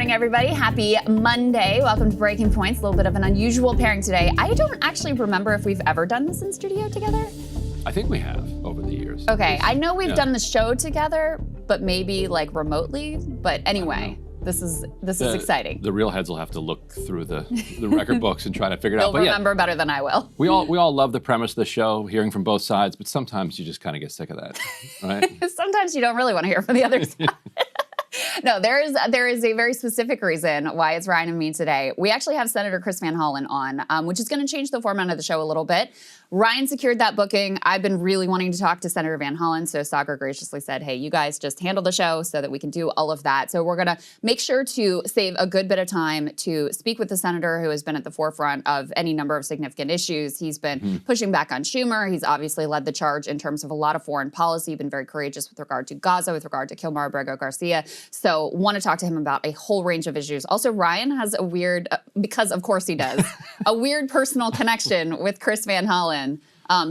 morning, everybody. Happy Monday. Welcome to Breaking Points. A little bit of an unusual pairing today. I don't actually remember if we've ever done this in studio together. I think we have over the years. Okay, I know we've done the show together, but maybe like remotely. But anyway, this is exciting. The real heads will have to look through the record books and try to figure it out. You'll remember better than I will. We all love the premise of the show, hearing from both sides, but sometimes you just kind of get sick of that, right? Sometimes you don't really want to hear from the other side. No, there is a very specific reason why it's Ryan and me today. We actually have Senator Chris Van Hollen on, which is going to change the format of the show a little bit. Ryan secured that booking. I've been really wanting to talk to Senator Van Hollen, so Sagar graciously said, hey, you guys just handle the show so that we can do all of that. So we're going to make sure to save a good bit of time to speak with the senator who has been at the forefront of any number of significant issues. He's been pushing back on Schumer. He's obviously led the charge in terms of a lot of foreign policy, been very courageous with regard to Gaza, with regard to Kilmar Abrego Garcia. So want to talk to him about a whole range of issues. Also, Ryan has a weird, because of course he does, a weird personal connection with Chris Van Hollen.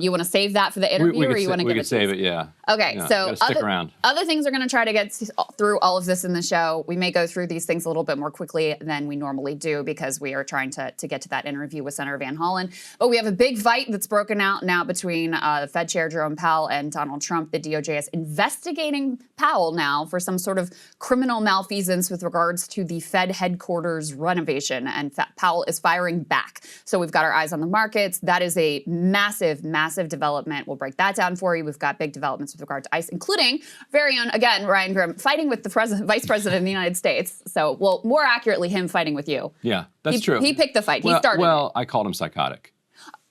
You want to save that for the interview, or you want to give it? We could save it, yeah. Okay, yeah, so stick around. Other things are going to try to get through all of this in the show. We may go through these things a little bit more quickly than we normally do because we are trying to get to that interview with Senator Van Hollen. But we have a big fight that's broken out now between the Fed Chair Jerome Powell and Donald Trump. The DOJ is investigating Powell now for some sort of criminal malfeasance with regards to the Fed headquarters renovation, and Powell is firing back. So we've got our eyes on the markets. That is a massive, massive development. We'll break that down for you. We've got big developments with regard to ICE, including very own, again, Ryan Grim fighting with the vice president of the United States. So, well, more accurately, him fighting with you. Yeah, that's true. He picked the fight. He started it. I called him psychotic.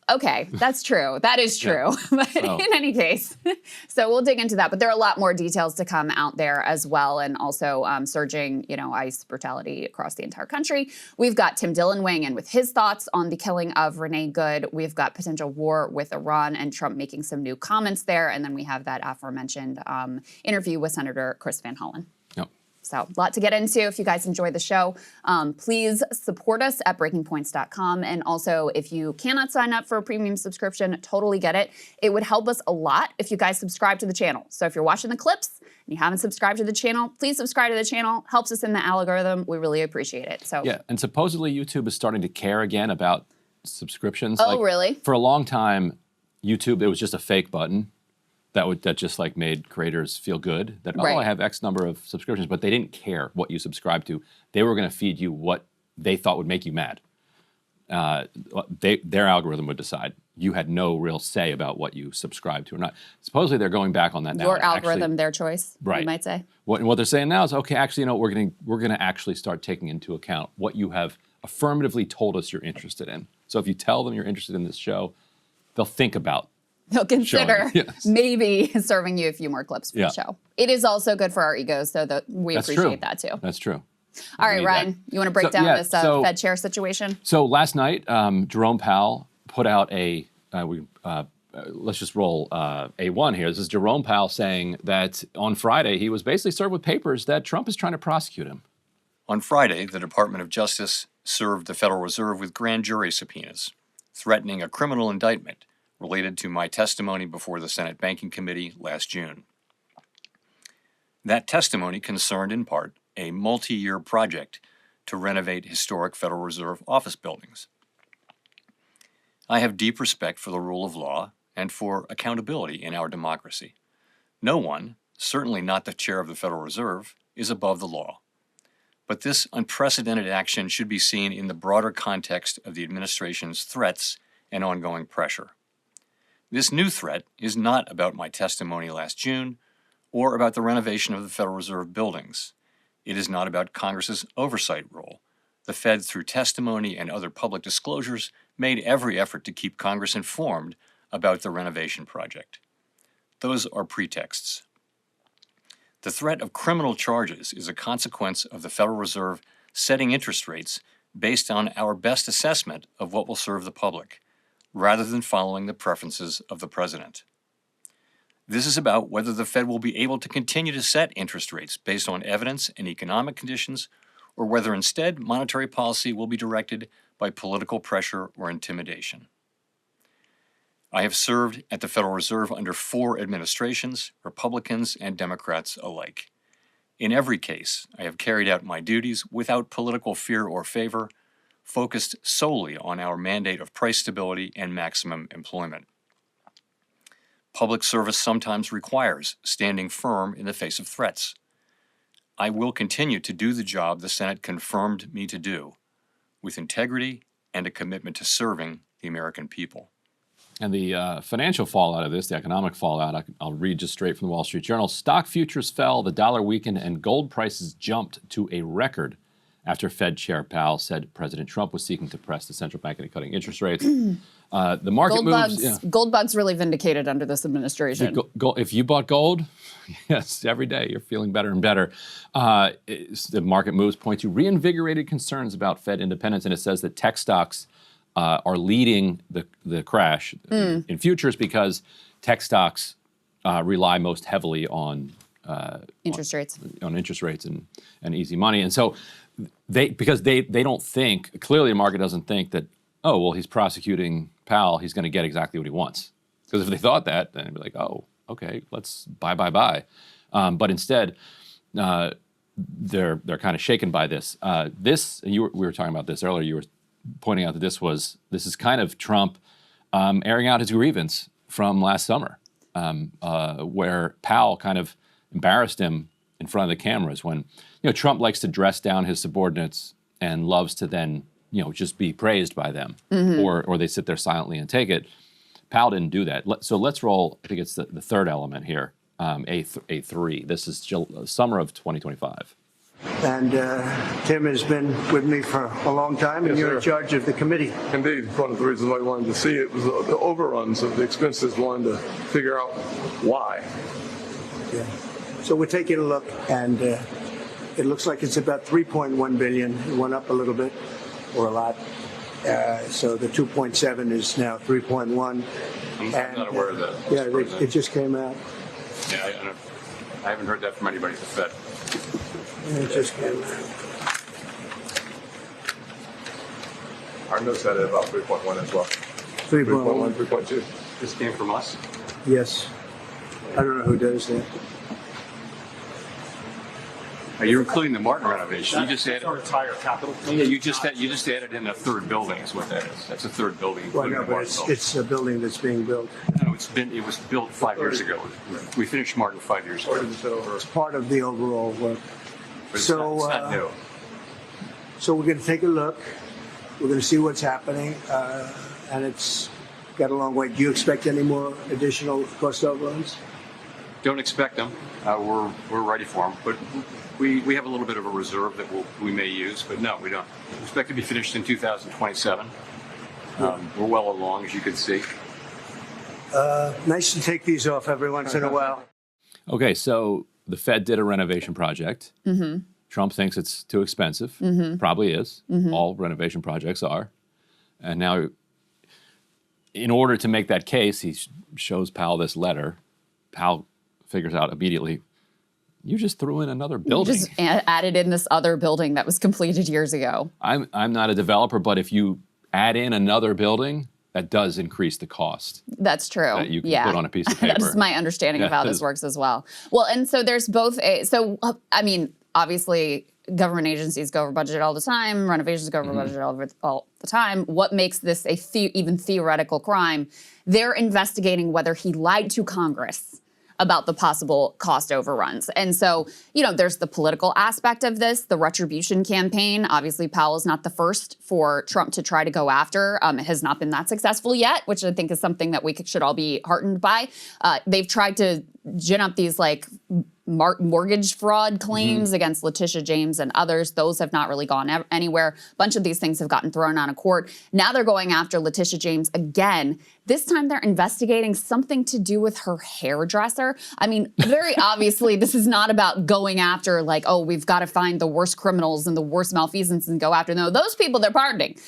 Okay, that's true. That is true. Yeah. But in any case, so we'll dig into that. But there are a lot more details to come out there as well, and also surging, ICE brutality across the entire country. We've got Tim Dillon weighing in with his thoughts on the killing of Renee Good. We've got potential war with Iran and Trump making some new comments there, and then we have that aforementioned interview with Senator Chris Van Hollen. So a lot to get into. If you guys enjoy the show, please support us at breakingpoints.com. And also, if you cannot sign up for a premium subscription, totally get it. It would help us a lot if you guys subscribe to the channel. So if you're watching the clips and you haven't subscribed to the channel, please subscribe to the channel. Helps us in the algorithm. We really appreciate it. So yeah, and supposedly YouTube is starting to care again about subscriptions. Oh, really? For a long time, YouTube, it was just a fake button. That just like made creators feel good that, right. Oh, I have X number of subscriptions, but they didn't care what you subscribed to. They were going to feed you what they thought would make you mad. Their algorithm would decide. You had no real say about what you subscribed to or not. Supposedly they're going back on that now. Your algorithm, their choice, right. You might say. What they're saying now is, okay, actually, we're going to actually start taking into account what you have affirmatively told us you're interested in. So if you tell them you're interested in this show, they'll think about. They'll consider yes. maybe serving you a few more clips for the show. It is also good for our egos, so that we appreciate that too. That's true. All right, Ryan, you want to break down this Fed chair situation? So last night, Jerome Powell put out let's just roll A1 here. This is Jerome Powell saying that on Friday he was basically served with papers that Trump is trying to prosecute him. On Friday, the Department of Justice served the Federal Reserve with grand jury subpoenas, threatening a criminal indictment related to my testimony before the Senate Banking Committee last June. That testimony concerned in part a multi-year project to renovate historic Federal Reserve office buildings. I have deep respect for the rule of law and for accountability in our democracy. No one, certainly not the chair of the Federal Reserve, is above the law. But this unprecedented action should be seen in the broader context of the administration's threats and ongoing pressure. This new threat is not about my testimony last June or about the renovation of the Federal Reserve buildings. It is not about Congress's oversight role. The Fed, through testimony and other public disclosures, made every effort to keep Congress informed about the renovation project. Those are pretexts. The threat of criminal charges is a consequence of the Federal Reserve setting interest rates based on our best assessment of what will serve the public, rather than following the preferences of the president. This is about whether the Fed will be able to continue to set interest rates based on evidence and economic conditions, or whether instead monetary policy will be directed by political pressure or intimidation. I have served at the Federal Reserve under 4 administrations, Republicans and Democrats alike. In every case, I have carried out my duties without political fear or favor, focused solely on our mandate of price stability and maximum employment. Public service sometimes requires standing firm in the face of threats. I will continue to do the job the Senate confirmed me to do, with integrity and a commitment to serving the American people. And the financial fallout of this, the economic fallout, I'll read just straight from the Wall Street Journal. Stock futures fell, the dollar weakened, and gold prices jumped to a record after Fed Chair Powell said President Trump was seeking to press the central bank into cutting interest rates. The market moves. Gold bugs really vindicated under this administration. If you bought gold, yes, every day you're feeling better and better. The market moves point to reinvigorated concerns about Fed independence, and it says that tech stocks are leading the crash in futures because tech stocks rely most heavily on interest rates and easy money, and so because they don't think, clearly the market doesn't think that, oh well, he's prosecuting Powell, he's going to get exactly what he wants. Because if they thought that, then it'd be like, oh, okay, let's buy. But instead, they're kind of shaken by this. We were talking about this earlier. You were pointing out that this is kind of Trump airing out his grievance from last summer, where Powell kind of embarrassed him in front of the cameras when, Trump likes to dress down his subordinates and loves to then, just be praised by them, or they sit there silently and take it. Powell didn't do that. So let's roll, I think it's the third element here, A3. This is summer of 2025. And Tim has been with me for a long time, and you're in charge of the committee. Indeed. One of the reasons why we wanted to see it was the overruns of the expenses, wanted to figure out why. Yeah. So we're taking a look, and it looks like it's about $3.1 billion. It went up a little bit, or a lot. So the 2.7 is now 3.1. I'm not aware of that. Yeah, it just came out. Yeah, I haven't heard that from anybody at the Fed. It just came out. Our notes had it about 3.1 as well. 3.1, 3.2. This came from us? Yes. I don't know who does that. You're including the Martin renovation. You just added our entire capital. Yeah, you just added in a third building. Is what that is. That's a third building. Well, no, but it's a building that's being built. No, it was built 5 years ago. We finished Martin 5 years ago. It's part of the overall work. But it's not new. So we're going to take a look. We're going to see what's happening, and it's got a long way. Do you expect any more additional cost overruns? Don't expect them. We're ready for them, but we have a little bit of a reserve that we may use, but no, we don't. We expect to be finished in 2027. We're well along, as you can see. Nice to take these off every once in a while. Okay, so the Fed did a renovation project. Trump thinks it's too expensive. Probably is. All renovation projects are. And now, in order to make that case, he shows Powell this letter. Powell figures out immediately, you just threw in another building. You just added in this other building that was completed years ago. I'm not a developer, but if you add in another building, that does increase the cost. That's true. That you can put on a piece of paper. That's my understanding of how this works as well. Well, and so there's both obviously government agencies go over budget all the time, renovations go over budget all the time. What makes this even theoretical crime? They're investigating whether he lied to Congress about the possible cost overruns. And so, there's the political aspect of this, the retribution campaign. Obviously, Powell is not the first for Trump to try to go after. It has not been that successful yet, which I think is something that we should all be heartened by. They've tried to gin up these mortgage fraud claims against Letitia James and others. Those have not really gone anywhere. A bunch of these things have gotten thrown out of court. Now they're going after Letitia James again. This time they're investigating something to do with her hairdresser. I mean, very obviously, this is not about going after we've got to find the worst criminals and the worst malfeasance and go after. No, those people they're pardoning.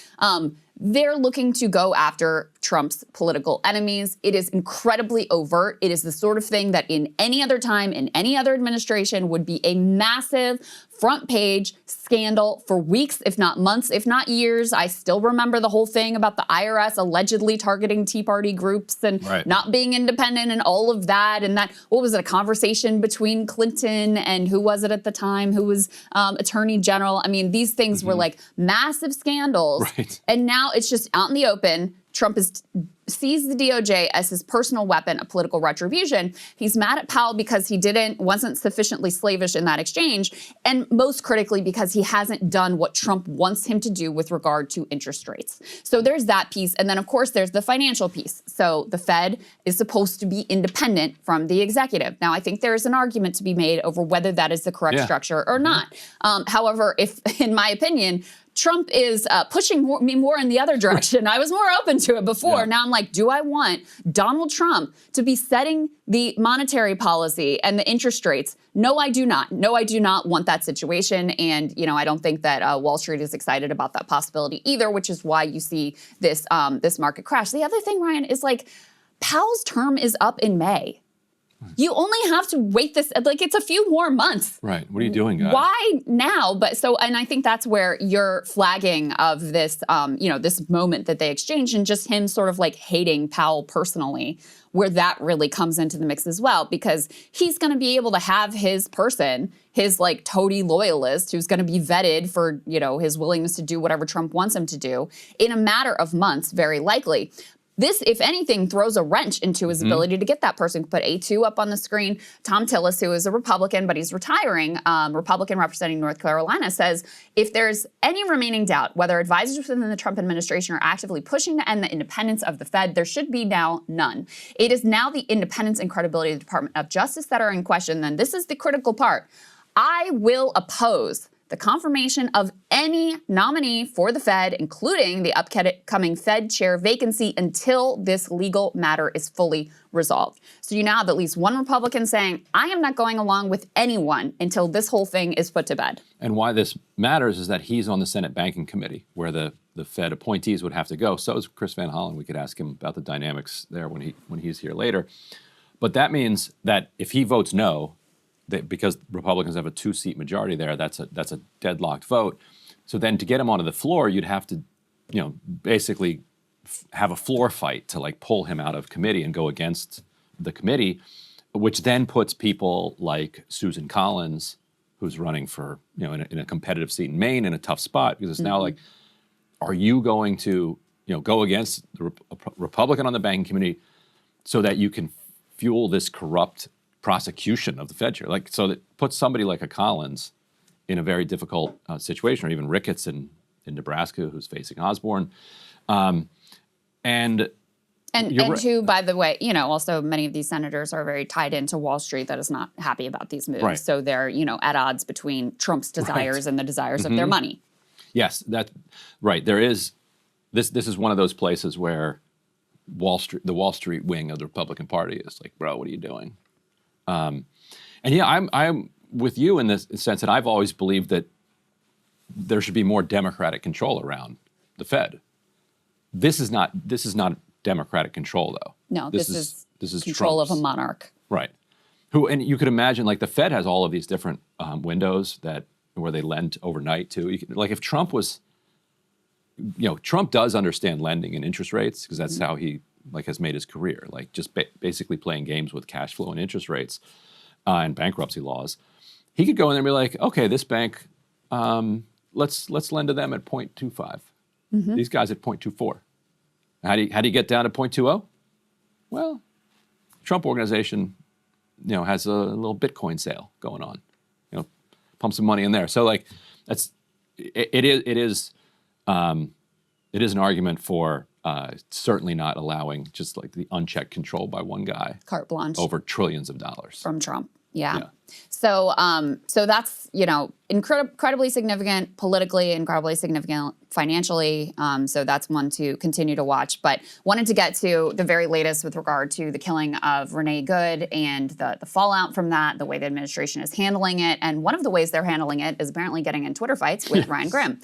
They're looking to go after Trump's political enemies. It is incredibly overt. It is the sort of thing that in any other time, in any other administration, would be a massive front page scandal for weeks, if not months, if not years. I still remember the whole thing about the IRS allegedly targeting Tea Party groups and not being independent and all of that. And that, what was it, a conversation between Clinton and who was it at the time, who was Attorney General? I mean, these things were like massive scandals. And now it's just out in the open. Trump has seized the DOJ as his personal weapon of political retribution. He's mad at Powell because he wasn't sufficiently slavish in that exchange, and most critically because he hasn't done what Trump wants him to do with regard to interest rates. So there's that piece, and then of course there's the financial piece. So the Fed is supposed to be independent from the executive. Now I think there is an argument to be made over whether that is the correct structure or not. However, if, in my opinion, Trump is pushing me more in the other direction. I was more open to it before. Now I'm like, do I want Donald Trump to be setting the monetary policy and the interest rates? No, I do not. No, I do not want that situation. And, you know, I don't think that Wall Street is excited about that possibility either, which is why you see this, this market crash. The other thing, Ryan, is like Powell's term is up in May. You only have to wait this, like it's a few more months. Right. What are you doing, guys? Why now? But so, and I think that's where your flagging of this, you know, this moment that they exchanged and just him sort of like hating Powell personally, where that really comes into the mix as well, because he's going to be able to have his person, his like toady loyalist who's going to be vetted for, you know, his willingness to do whatever Trump wants him to do in a matter of months, very likely. This, if anything, throws a wrench into his ability to get that person. Put A2 up on the screen. Tom Tillis, who is a Republican, but he's retiring, Republican representing North Carolina, says if there's any remaining doubt whether advisors within the Trump administration are actively pushing to end the independence of the Fed, there should be now none. It is now the independence and credibility of the Department of Justice that are in question. Then this is the critical part. I will oppose the confirmation of any nominee for the Fed, including the upcoming Fed chair vacancy, until this legal matter is fully resolved. So you now have at least one Republican saying, I am not going along with anyone until this whole thing is put to bed. And why this matters is that he's on the Senate Banking Committee, where the Fed appointees would have to go. So is Chris Van Hollen. We could ask him about the dynamics there when he's here later. But that means that if he votes no, because Republicans have a 2-seat majority there, that's a deadlocked vote. So then to get him onto the floor, you'd have to, you know, basically have a floor fight to like pull him out of committee and go against the committee, which then puts people like Susan Collins, who's running for, you know, in a competitive seat in Maine, in a tough spot, because it's now like, are you going to, you know, go against the Republican on the banking committee so that you can fuel this corrupt prosecution of the Fed chair? Like, so that puts somebody like a Collins in a very difficult situation, or even Ricketts in Nebraska, who's facing Osborne. And who, by the way, you know, also many of these senators are very tied into Wall Street that is not happy about these moves. So they're, you know, at odds between Trump's desires and the desires of their money. Yes, that's right. There is, this is one of those places where the Wall Street wing of the Republican Party is like, bro, what are you doing? And yeah, I'm with you in this sense that I've always believed that there should be more democratic control around the Fed. This is not democratic control, though. No, this is control Trump's. Of a monarch. Right. And you could imagine, like, the Fed has all of these different windows where they lend overnight to. Like, if Trump was, you know, Trump does understand lending and interest rates, because that's how he has made his career, like just basically playing games with cash flow and interest rates and bankruptcy laws. He could go in there and be like, okay, this bank, let's lend to them at 0.25. These guys at 0.24. How do you get down to 0.20? Well, Trump organization, you know, has a little Bitcoin sale going on. You know, pump some money in there. So like, it is an argument for certainly not allowing just like the unchecked control by one guy, carte blanche, over trillions of dollars from Trump. Yeah. Yeah. So, so that's, you know, incredibly significant politically, incredibly significant financially. So that's one to continue to watch. But wanted to get to the very latest with regard to the killing of Renee Good and the fallout from that, the way the administration is handling it. And one of the ways they're handling it is apparently getting in Twitter fights with Ryan Grimm.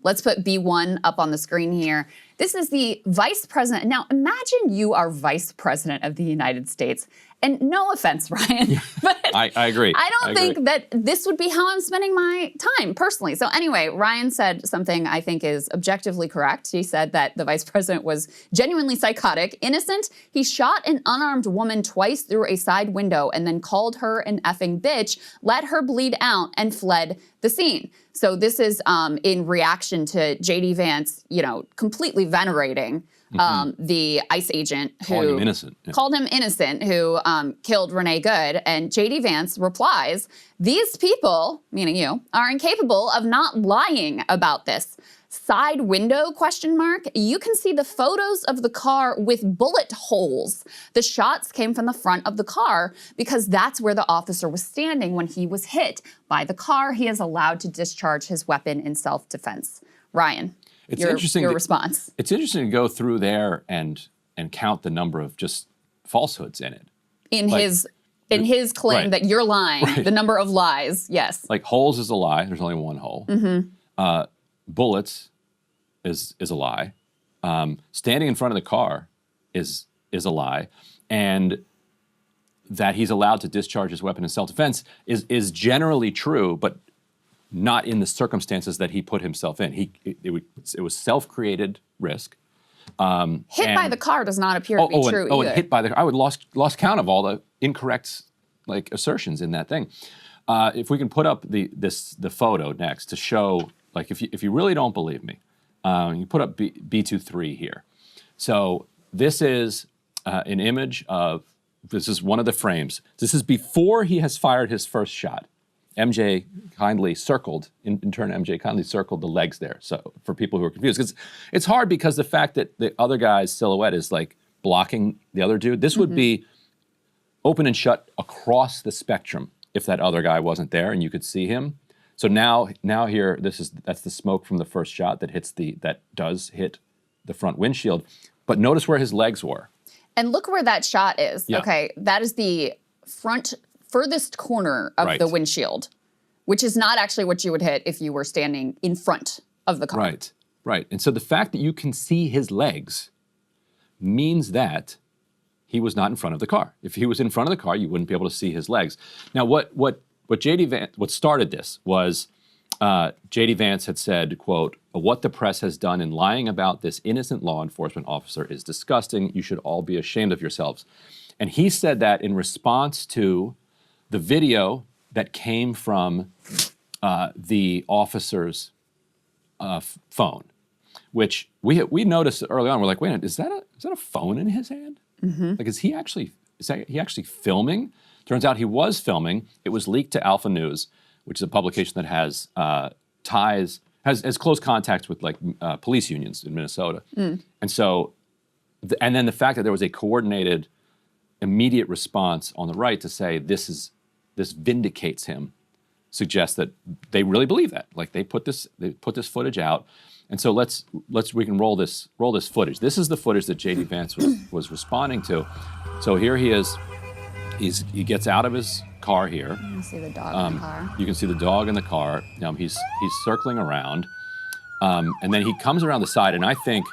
Let's put B1 up on the screen here. This is the vice president. Now, imagine you are vice president of the United States. And no offense, Ryan, but I agree. I don't think that this would be how I'm spending my time personally. So anyway, Ryan said something I think is objectively correct. He said that the vice president was genuinely psychotic, innocent. He shot an unarmed woman twice through a side window and then called her an effing bitch, let her bleed out, and fled the scene. So this is in reaction to J.D. Vance, you know, completely venerating the ICE agent who Calling him innocent. Yeah. called him innocent, who killed Renee Good. And J.D. Vance replies, "These people," meaning you, "are incapable of not lying about this. Side window, question mark. You can see the photos of the car with bullet holes. The shots came from the front of the car because that's where the officer was standing when he was hit by the car. He is allowed to discharge his weapon in self-defense." Ryan, It's your interesting response. It's interesting to go through there and count the number of just falsehoods in it. In his claim right. that you're lying, Right. the number of lies, yes. Like holes is a lie. There's only one hole. Bullets is a lie. Standing in front of the car is a lie, and that he's allowed to discharge his weapon in self-defense is generally true, but not in the circumstances that he put himself in. It was self-created risk. Hit by the car does not appear to be true either. And hit by the car. I would lost count of all the incorrect assertions in that thing. If we can put up the photo next to show, like, if you really don't believe me, you put up B23 here. So this is an image of, this is one of the frames. This is before he has fired his first shot. MJ kindly circled, in turn, MJ kindly circled the legs there. So for people who are confused, because it's hard because the fact that the other guy's silhouette is like blocking the other dude, this would be open and shut across the spectrum if that other guy wasn't there and you could see him. So now here, that's the smoke from the first shot that does hit the front windshield. But notice where his legs were. And look where that shot is. Yeah. Okay, that is the furthest corner of Right. the windshield, which is not actually what you would hit if you were standing in front of the car. Right. And so the fact that you can see his legs means that he was not in front of the car. If he was in front of the car, you wouldn't be able to see his legs. Now, what started this was J.D. Vance had said, quote, "What the press has done in lying about this innocent law enforcement officer is disgusting. You should all be ashamed of yourselves." And he said that in response to the video that came from the officer's phone, which we noticed early on. We're like, wait a minute, is that a phone in his hand? Like, is he actually filming? Turns out he was filming. It was leaked to Alpha News, which is a publication that has has close contacts with police unions in Minnesota. And so, and then the fact that there was a coordinated, immediate response on the right to say this vindicates him suggests that they really believe that. Like, they put this footage out. And so we can roll this footage. This is the footage that J.D. Vance was responding to. So here he is. He gets out of his car here. You can see the dog in the car. You can see the dog in the car. He's circling around, and then he comes around the side. And I think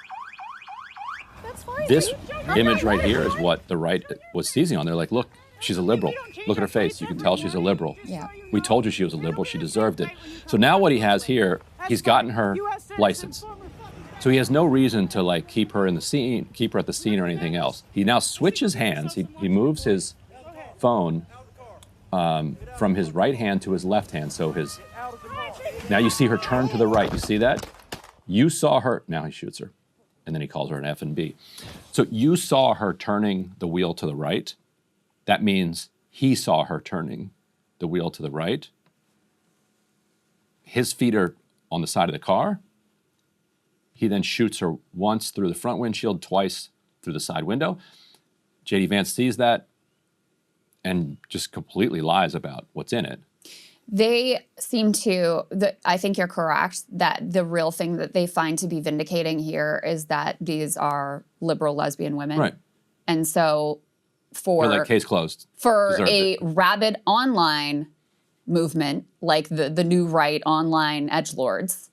this image right here is what the right was seizing on. They're like, look, she's a liberal. Look at her face. You can tell she's a liberal. Yeah. We told you she was a liberal. She deserved it. So now what he has here, he's gotten her license. So he has no reason to keep her at the scene or anything else. He now switches hands. He moves his phone from his right hand to his left hand. So now you see her turn to the right. You see that? You saw her. Now he shoots her, and then he calls her an F and B. So you saw her turning the wheel to the right. That means he saw her turning the wheel to the right. His feet are on the side of the car. He then shoots her once through the front windshield, twice through the side window. J.D. Vance sees that, and just completely lies about what's in it. They seem to, I think you're correct, that the real thing that they find to be vindicating here is that these are liberal lesbian women. Right. And so They're like, case closed. for Deserved a it. rabid online movement, like the new right online edgelords,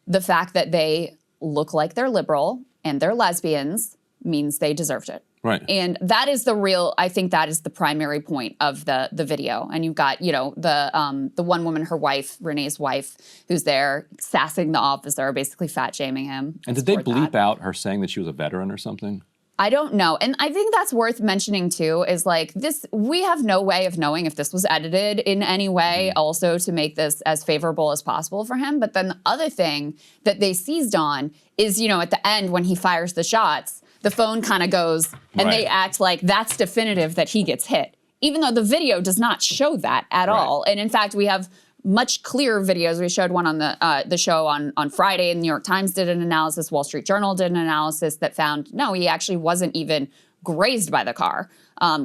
the fact that they look like they're liberal and they're lesbians means they deserved it. Right. And that is the real, I think that is the primary point of the video. And you've got, you know, the one woman, her wife, Renee's wife, who's there sassing the officer, basically fat shaming him. And did they bleep out her saying that she was a veteran or something? I don't know. And I think that's worth mentioning too, is like this, we have no way of knowing if this was edited in any way also to make this as favorable as possible for him. But then the other thing that they seized on is, you know, at the end when he fires the shots, the phone kind of goes and they act like that's definitive that he gets hit, even though the video does not show that at all. And in fact, we have much clearer videos. We showed one on the show on Friday, and the New York Times did an analysis. Wall Street Journal did an analysis that found, no, he actually wasn't even grazed by the car.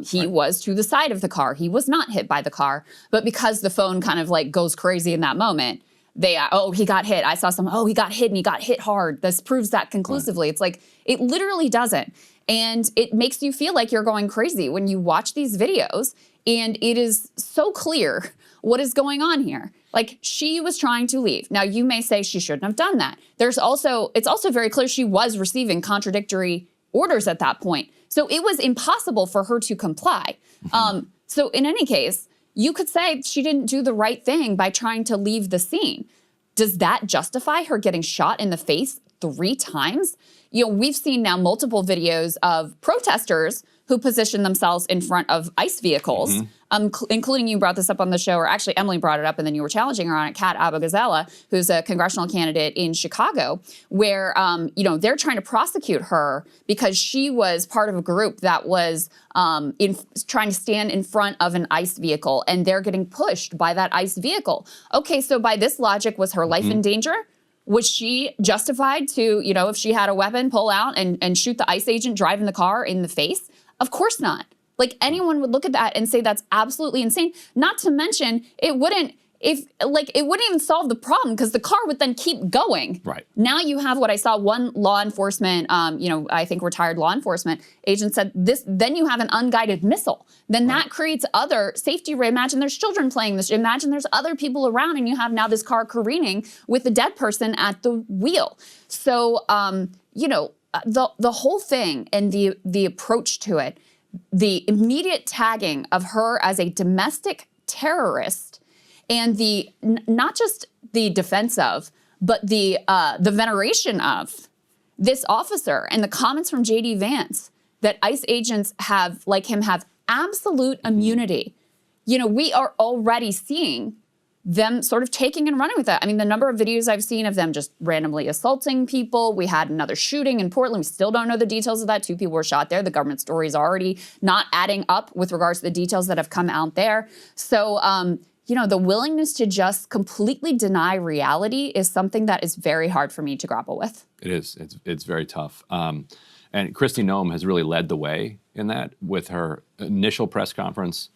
He was to the side of the car. He was not hit by the car. But because the phone kind of like goes crazy in that moment, they, oh, he got hit. I saw some, oh, he got hit and he got hit hard. This proves that conclusively. It's like, it literally doesn't. And it makes you feel like you're going crazy when you watch these videos and it is so clear what is going on here. Like, she was trying to leave. Now, you may say she shouldn't have done that. It's also very clear she was receiving contradictory orders at that point. So it was impossible for her to comply. So in any case, you could say she didn't do the right thing by trying to leave the scene. Does that justify her getting shot in the face 3 times? You know, we've seen now multiple videos of protesters who position themselves in front of ICE vehicles, including, you brought this up on the show, or actually Emily brought it up and then you were challenging her on it, Kat Abogazela, who's a congressional candidate in Chicago, where, you know, they're trying to prosecute her because she was part of a group that was trying to stand in front of an ICE vehicle, and they're getting pushed by that ICE vehicle. Okay, so by this logic, was her life in danger? Was she justified to, you know, if she had a weapon, pull out and shoot the ICE agent driving the car in the face? Of course not. Like, anyone would look at that and say that's absolutely insane. Not to mention, it wouldn't even solve the problem because the car would then keep going. Right. Now you have what I saw one law enforcement, you know, I think retired law enforcement agent said this, then you have an unguided missile. Then that creates other safety. Imagine there's children playing this. Imagine there's other people around and you have now this car careening with the dead person at the wheel. So, you know, the whole thing and the approach to it, the immediate tagging of her as a domestic terrorist, and the not just the defense of, but the veneration of this officer, and the comments from J.D. Vance that ICE agents have absolute immunity. You know, we are already seeing them sort of taking and running with that. I mean, the number of videos I've seen of them just randomly assaulting people. We had another shooting in Portland. We still don't know the details of that. 2 people were shot there. The government story is already not adding up with regards to the details that have come out there. So, you know, the willingness to just completely deny reality is something that is very hard for me to grapple with. It is. It's very tough. And Kristi Noem has really led the way in that with her initial press conference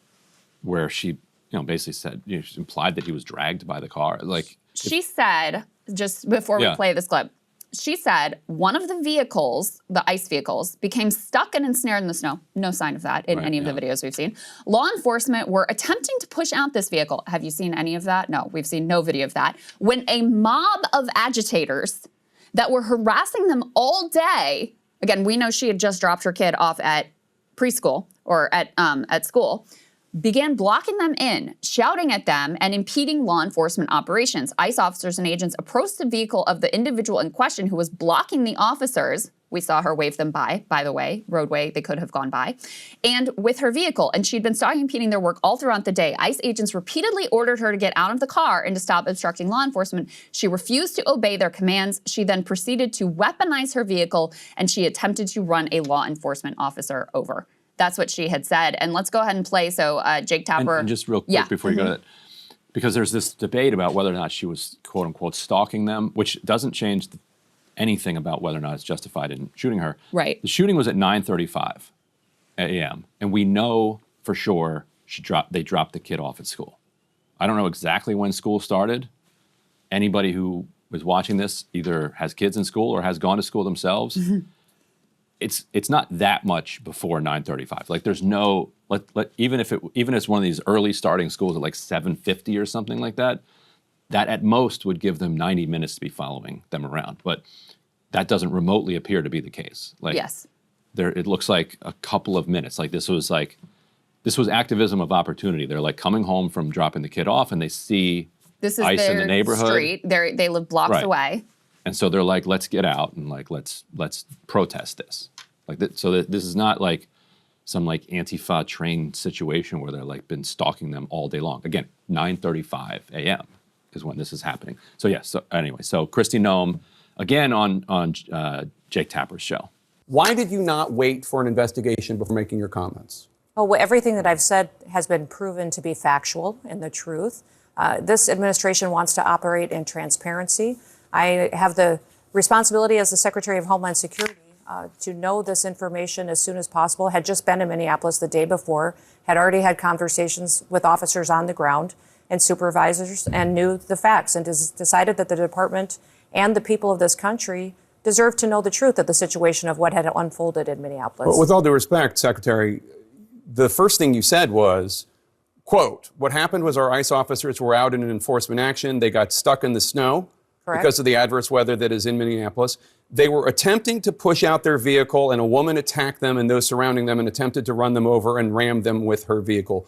where she, you know, basically said, you know, she implied that he was dragged by the car. Like, she said, just before we play this clip, she said one of the vehicles, the ICE vehicles, became stuck and ensnared in the snow. No sign of that in any of the videos we've seen. Law enforcement were attempting to push out this vehicle. Have you seen any of that? No, we've seen no video of that. When a mob of agitators that were harassing them all day, again, we know she had just dropped her kid off at preschool or at school, began blocking them in, shouting at them, and impeding law enforcement operations. ICE officers and agents approached the vehicle of the individual in question who was blocking the officers. We saw her wave them by the way, roadway they could have gone by, and with her vehicle. And she'd been stalking and impeding their work all throughout the day. ICE agents repeatedly ordered her to get out of the car and to stop obstructing law enforcement. She refused to obey their commands. She then proceeded to weaponize her vehicle, and she attempted to run a law enforcement officer over. That's what she had said. And let's go ahead and play. So Jake Tapper. And just real quick before you go to that, because there's this debate about whether or not she was, quote unquote, stalking them, which doesn't change anything about whether or not it's justified in shooting her. Right. The shooting was at 9:35 a.m. And we know for sure they dropped the kid off at school. I don't know exactly when school started. Anybody who was watching this either has kids in school or has gone to school themselves. It's not that much before 9:35. Like there's no even if it's one of these early starting schools at like 7:50 or something like that, that at most would give them 90 minutes to be following them around. But that doesn't remotely appear to be the case. Like yes. It looks like a couple of minutes. This was activism of opportunity. They're like coming home from dropping the kid off and they see this is ICE their in the neighborhood. Street. They live blocks away. And so they're like, let's get out and like let's protest this. So this is not like some like Antifa train situation where they're like been stalking them all day long. Again, 9:35 a.m. is when this is happening. So yeah. So anyway, so Kristi Noem again on Jake Tapper's show. Why did you not wait for an investigation before making your comments? Well, everything that I've said has been proven to be factual and the truth. This administration wants to operate in transparency. I have the responsibility as the Secretary of Homeland Security to know this information as soon as possible. Had just been in Minneapolis the day before, had already had conversations with officers on the ground and supervisors and knew the facts and decided that the department and the people of this country deserve to know the truth of the situation of what had unfolded in Minneapolis. But with all due respect, Secretary, the first thing you said was, quote, what happened was our ICE officers were out in an enforcement action. They got stuck in the snow. Correct. Because of the adverse weather that is in Minneapolis. They were attempting to push out their vehicle and a woman attacked them and those surrounding them and attempted to run them over and ram them with her vehicle.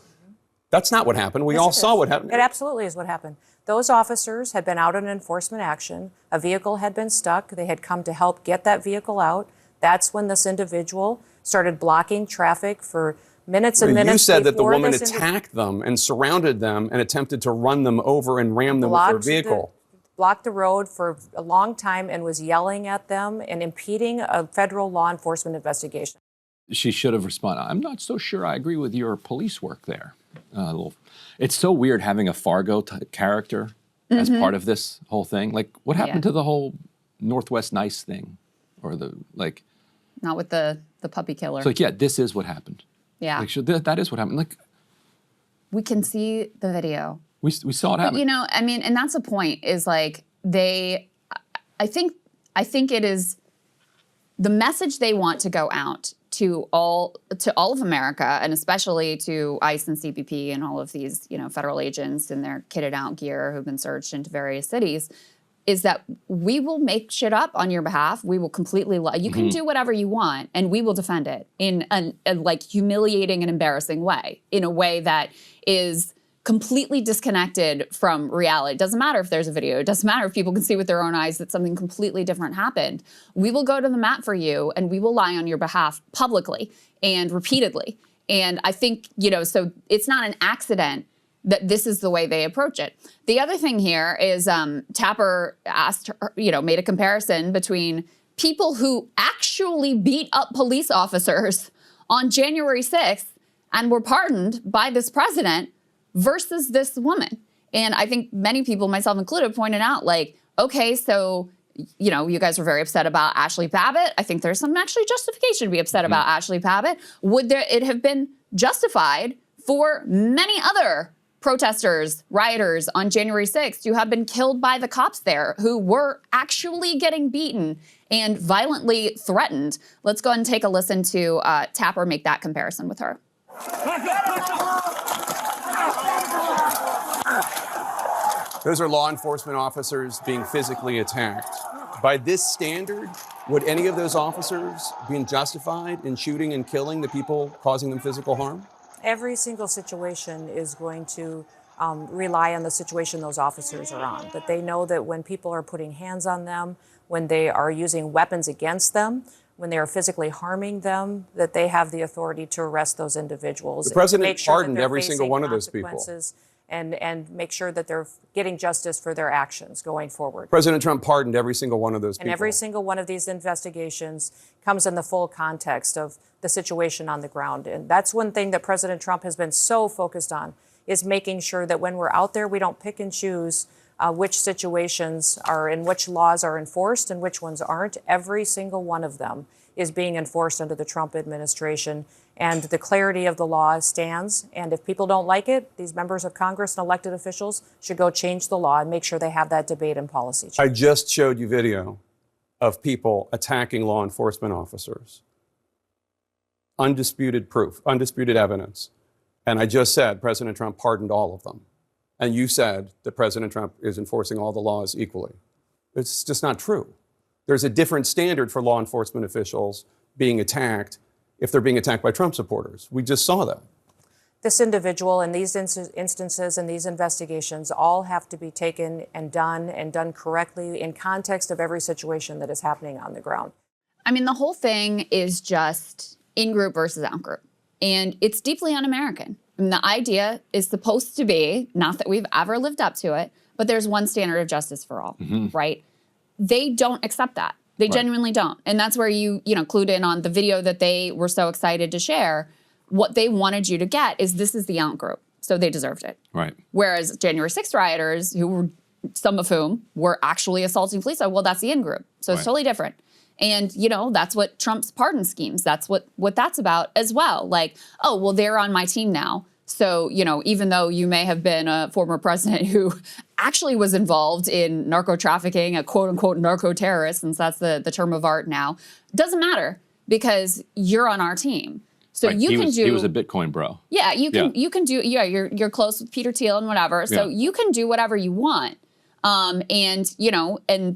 That's not what happened. We all saw what happened. It absolutely is what happened. Those officers had been out in enforcement action. A vehicle had been stuck. They had come to help get that vehicle out. That's when this individual started blocking traffic for minutes and minutes. You said that the woman attacked them and surrounded them and attempted to run them over and ram them with her vehicle. Blocked the road for a long time and was yelling at them and impeding a federal law enforcement investigation. She should have responded, I'm not so sure I agree with your police work there. It's so weird having a Fargo character as part of this whole thing. Like, what happened to the whole Northwest Nice thing? Or not with the puppy killer. It's like, yeah, this is what happened. Yeah. Like, that is what happened. Like, we can see the video. We saw it happen. But, I mean, and that's the point, is like I think it is the message they want to go out to all of America, and especially to ICE and CBP and all of these, federal agents in their kitted out gear who've been searched into various cities, is that we will make shit up on your behalf. We will completely lie. You can do whatever you want, and we will defend it in a like humiliating and embarrassing way, in a way that is completely disconnected from reality. It doesn't matter if there's a video. It doesn't matter if people can see with their own eyes that something completely different happened. We will go to the mat for you, and we will lie on your behalf publicly and repeatedly. And I think, so it's not an accident that this is the way they approach it. The other thing here is Tapper asked her, made a comparison between people who actually beat up police officers on January 6th and were pardoned by this president versus this woman. And I think many people, myself included, pointed out, like, okay, so, you guys were very upset about Ashley Babbitt. I think there's some actually justification to be upset about Ashley Babbitt. Would it have been justified for many other protesters, rioters on January 6th who have been killed by the cops there, who were actually getting beaten and violently threatened? Let's go ahead and take a listen to Tapper make that comparison with her. Those are law enforcement officers being physically attacked. By this standard, would any of those officers be justified in shooting and killing the people causing them physical harm? Every single situation is going to rely on the situation those officers are on. That they know that when people are putting hands on them, when they are using weapons against them, when they are physically harming them, that they have the authority to arrest those individuals. The president pardoned every single one of those people. And make sure that they're getting justice for their actions going forward. President Trump pardoned every single one of those people. And every single one of these investigations comes in the full context of the situation on the ground. And that's one thing that President Trump has been so focused on, is making sure that when we're out there, we don't pick and choose which situations are and which laws are enforced and which ones aren't. Every single one of them is being enforced under the Trump administration. and the clarity of the law stands. And if people don't like it, these members of Congress and elected officials should go change the law and make sure they have that debate and policy change. I just showed you video of people attacking law enforcement officers. Undisputed proof, undisputed evidence. And I just said President Trump pardoned all of them. And you said that President Trump is enforcing all the laws equally. It's just not true. There's a different standard for law enforcement officials being attacked if they're being attacked by Trump supporters. We just saw that. This individual and these instances and these investigations all have to be taken and done correctly in context of every situation that is happening on the ground. I mean, the whole thing is just in-group versus out-group. And it's deeply un-American. I mean, the idea is supposed to be, not that we've ever lived up to it, but there's one standard of justice for all, right? They don't accept that. They genuinely don't. And that's where you clued in on the video that they were so excited to share. What they wanted you to get is this is the out-group, so they deserved it. Right. Whereas January 6th rioters, who were, some of whom were actually assaulting police, well, that's the in-group. So it's totally different. And, that's what Trump's pardon schemes, that's what that's about as well. Like, oh, well, they're on my team now. So, even though you may have been a former president who actually was involved in narco trafficking, a quote unquote narco terrorist, since that's the term of art now, doesn't matter because you're on our team. So he was a Bitcoin bro. Yeah, you can do, you're close with Peter Thiel and whatever. So you can do whatever you want. And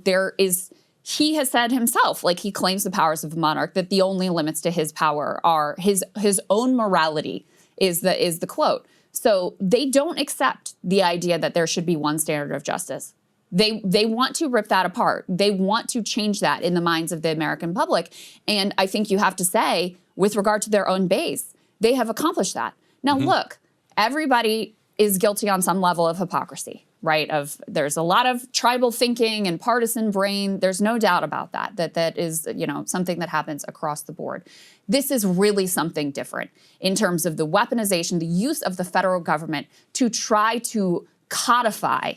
there is, he has said himself, like he claims the powers of a monarch, that the only limits to his power are his own morality is the quote. So they don't accept the idea that there should be one standard of justice. They want to rip that apart. They want to change that in the minds of the American public. And I think you have to say, with regard to their own base, they have accomplished that. Now, look, everybody is guilty on some level of hypocrisy, right? There's a lot of tribal thinking and partisan brain. There's no doubt about that. That is, something that happens across the board. This is really something different in terms of the weaponization, the use of the federal government to try to codify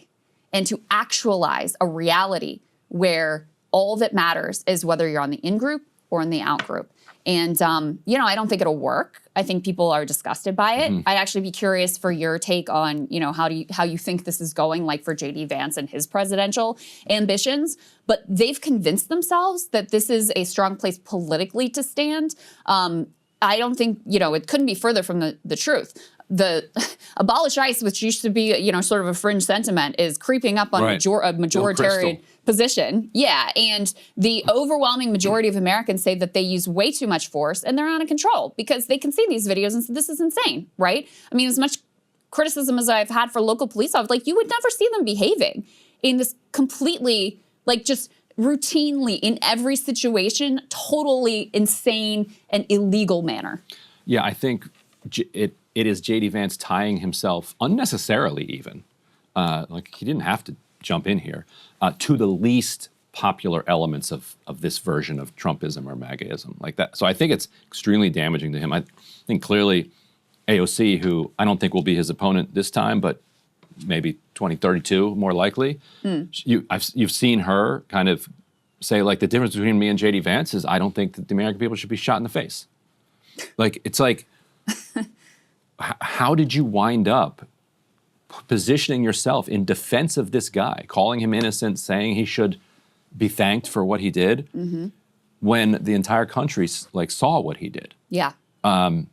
and to actualize a reality where all that matters is whether you're on the in-group or in the out-group. And, I don't think it'll work. I think people are disgusted by it. I'd actually be curious for your take on, how you think this is going, like for J.D. Vance and his presidential ambitions. But they've convinced themselves that this is a strong place politically to stand. I don't think, it couldn't be further from the truth. The Abolish ICE, which used to be, sort of a fringe sentiment, is creeping up on a majoritarian position. Yeah, and the overwhelming majority of Americans say that they use way too much force and they're out of control because they can see these videos and say, this is insane, right? I mean, as much criticism as I've had for local police officers, you would never see them behaving in this completely, just routinely, in every situation, totally insane and illegal manner. Yeah, I think it is J.D. Vance tying himself unnecessarily even, he didn't have to jump in here, to the least popular elements of this version of Trumpism or MAGAism like that. So I think it's extremely damaging to him. I think clearly AOC, who I don't think will be his opponent this time, but maybe 2032 more likely, you've seen her kind of say, the difference between me and J.D. Vance is I don't think that the American people should be shot in the face. How did you wind up positioning yourself in defense of this guy, calling him innocent, saying he should be thanked for what he did, when the entire country saw what he did? Yeah. I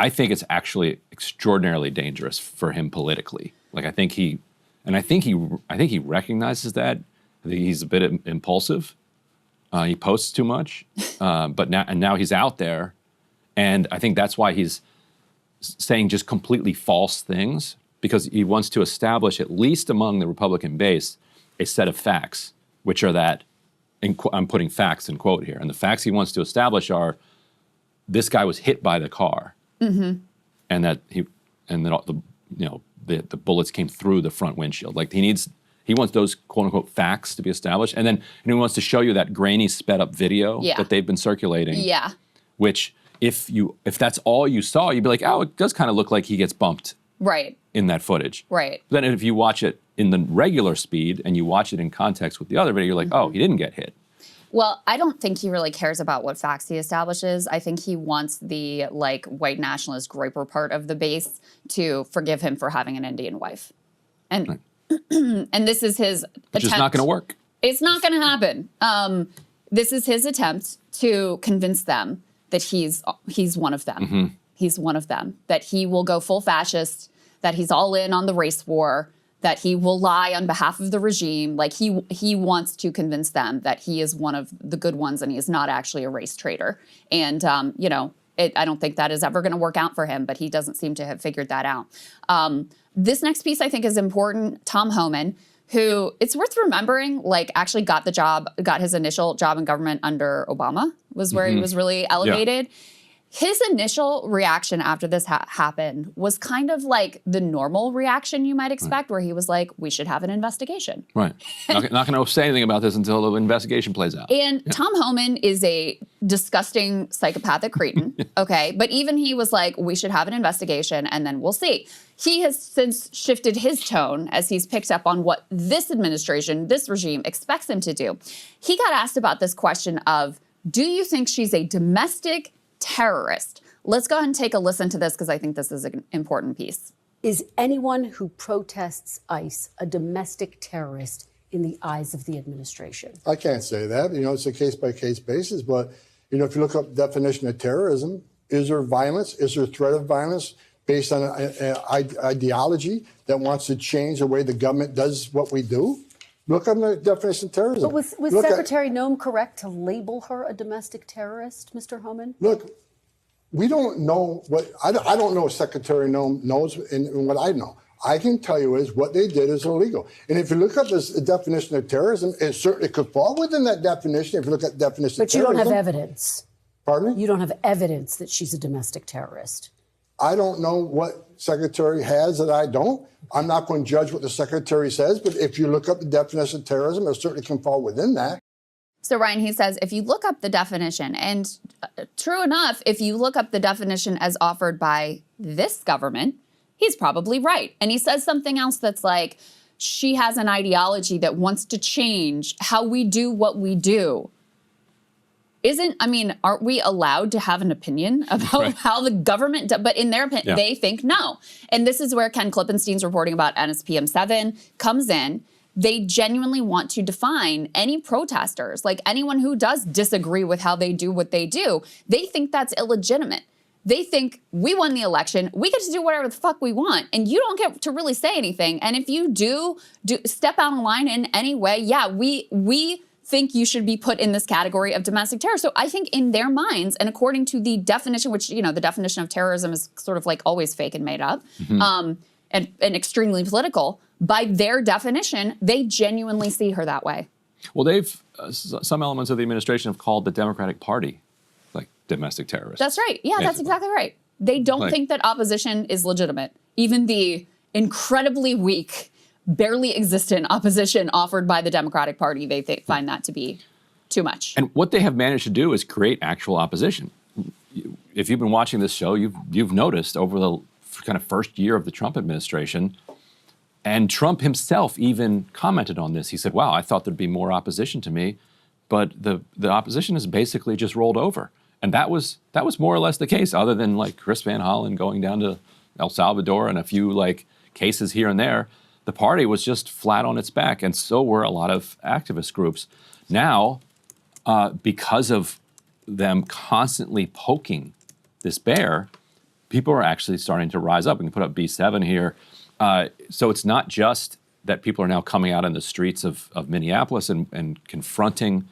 think it's actually extraordinarily dangerous for him politically. I think he recognizes that. I think he's a bit impulsive. He posts too much, but now he's out there. And I think that's why he's saying just completely false things, because he wants to establish, at least among the Republican base, a set of facts, which are that, I'm putting facts in quote here, and the facts he wants to establish are, this guy was hit by the car, and that the bullets came through the front windshield. He wants those quote unquote facts to be established, and then he wants to show you that grainy sped up video that they've been circulating. Yeah. Which, if that's all you saw, you'd be like, oh, it does kind of look like he gets bumped in that footage. Right. But then if you watch it in the regular speed and you watch it in context with the other video, you're like, oh, he didn't get hit. Well, I don't think he really cares about what facts he establishes. I think he wants the white nationalist groyper part of the base to forgive him for having an Indian wife. And and this is his attempt. Which is not going to work. It's not going to happen. This is his attempt to convince them that he's one of them. Mm-hmm. He's one of them. That he will go full fascist, that he's all in on the race war, that he will lie on behalf of the regime. Like he wants to convince them that he is one of the good ones and he is not actually a race traitor. And, I don't think that is ever going to work out for him, but he doesn't seem to have figured that out. This next piece I think is important. Tom Homan, who it's worth remembering, actually got his initial job in government under Obama, was where he was really elevated. Yeah. His initial reaction after this happened was kind of like the normal reaction you might expect, where he was like, we should have an investigation. Right. Not going to say anything about this until the investigation plays out. And Tom Homan is a disgusting psychopathic cretin, okay? But even he was like, we should have an investigation and then we'll see. He has since shifted his tone as he's picked up on what this administration, this regime expects him to do. He got asked about this question of, do you think she's a domestic terrorist? Let's go ahead and take a listen to this because I think this is an important piece. Is anyone who protests ICE a domestic terrorist in the eyes of the administration? I can't say that. It's a case-by-case basis. But, if you look up the definition of terrorism, is there violence? Is there threat of violence based on an ideology that wants to change the way the government does what we do? Look up the definition of terrorism. But was Secretary Noem correct to label her a domestic terrorist, Mr. Homan? Look, we don't know what I don't know what Secretary Noem knows and what I know. I can tell you is what they did is illegal. And if you look up this definition of terrorism, it certainly could fall within that definition if you look at the definition of terrorism. But you don't have evidence. Pardon me? You don't have evidence that she's a domestic terrorist. I don't know what Secretary has that I don't. I'm not going to judge what the Secretary says, but if you look up the definition of terrorism, it certainly can fall within that. So, Ryan, he says, if you look up the definition, and true enough, if you look up the definition as offered by this government, he's probably right. And he says something else that's like, she has an ideology that wants to change how we do what we do. Aren't we allowed to have an opinion about how the government, but in their opinion, they think no. And this is where Ken Klippenstein's reporting about NSPM 7 comes in. They genuinely want to define any protesters, like anyone who does disagree with how they do what they do. They think that's illegitimate. They think we won the election, we get to do whatever the fuck we want, and you don't get to really say anything. And if you do step out of line in any way, we think you should be put in this category of domestic terror. So I think in their minds, and according to the definition, which, the definition of terrorism is sort of like always fake and made up, and extremely political, by their definition, they genuinely see her that way. Well, they've, some elements of the administration have called the Democratic Party domestic terrorists. That's right. Yeah, that's exactly right. They don't think that opposition is legitimate. Even the incredibly weak, barely existent opposition offered by the Democratic Party, they find that to be too much. And what they have managed to do is create actual opposition. If you've been watching this show, you've noticed over the kind of first year of the Trump administration, and Trump himself even commented on this. He said, wow, I thought there'd be more opposition to me, but the opposition has basically just rolled over. And that was more or less the case, other than Chris Van Hollen going down to El Salvador and a few cases here and there. The party was just flat on its back, and so were a lot of activist groups. Now, because of them constantly poking this bear, people are actually starting to rise up. We can put up B7 here. So it's not just that people are now coming out in the streets of Minneapolis and confronting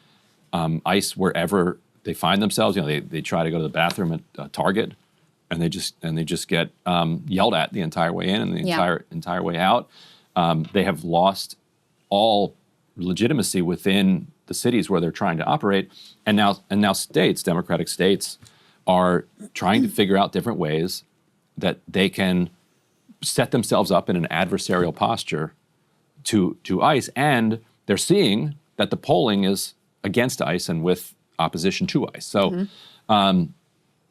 ICE wherever they find themselves. They try to go to the bathroom at Target, and they just get yelled at the entire way in and the entire way out. They have lost all legitimacy within the cities where they're trying to operate, and now states, Democratic states, are trying to figure out different ways that they can set themselves up in an adversarial posture to ICE, and they're seeing that the polling is against ICE and with opposition to ICE. So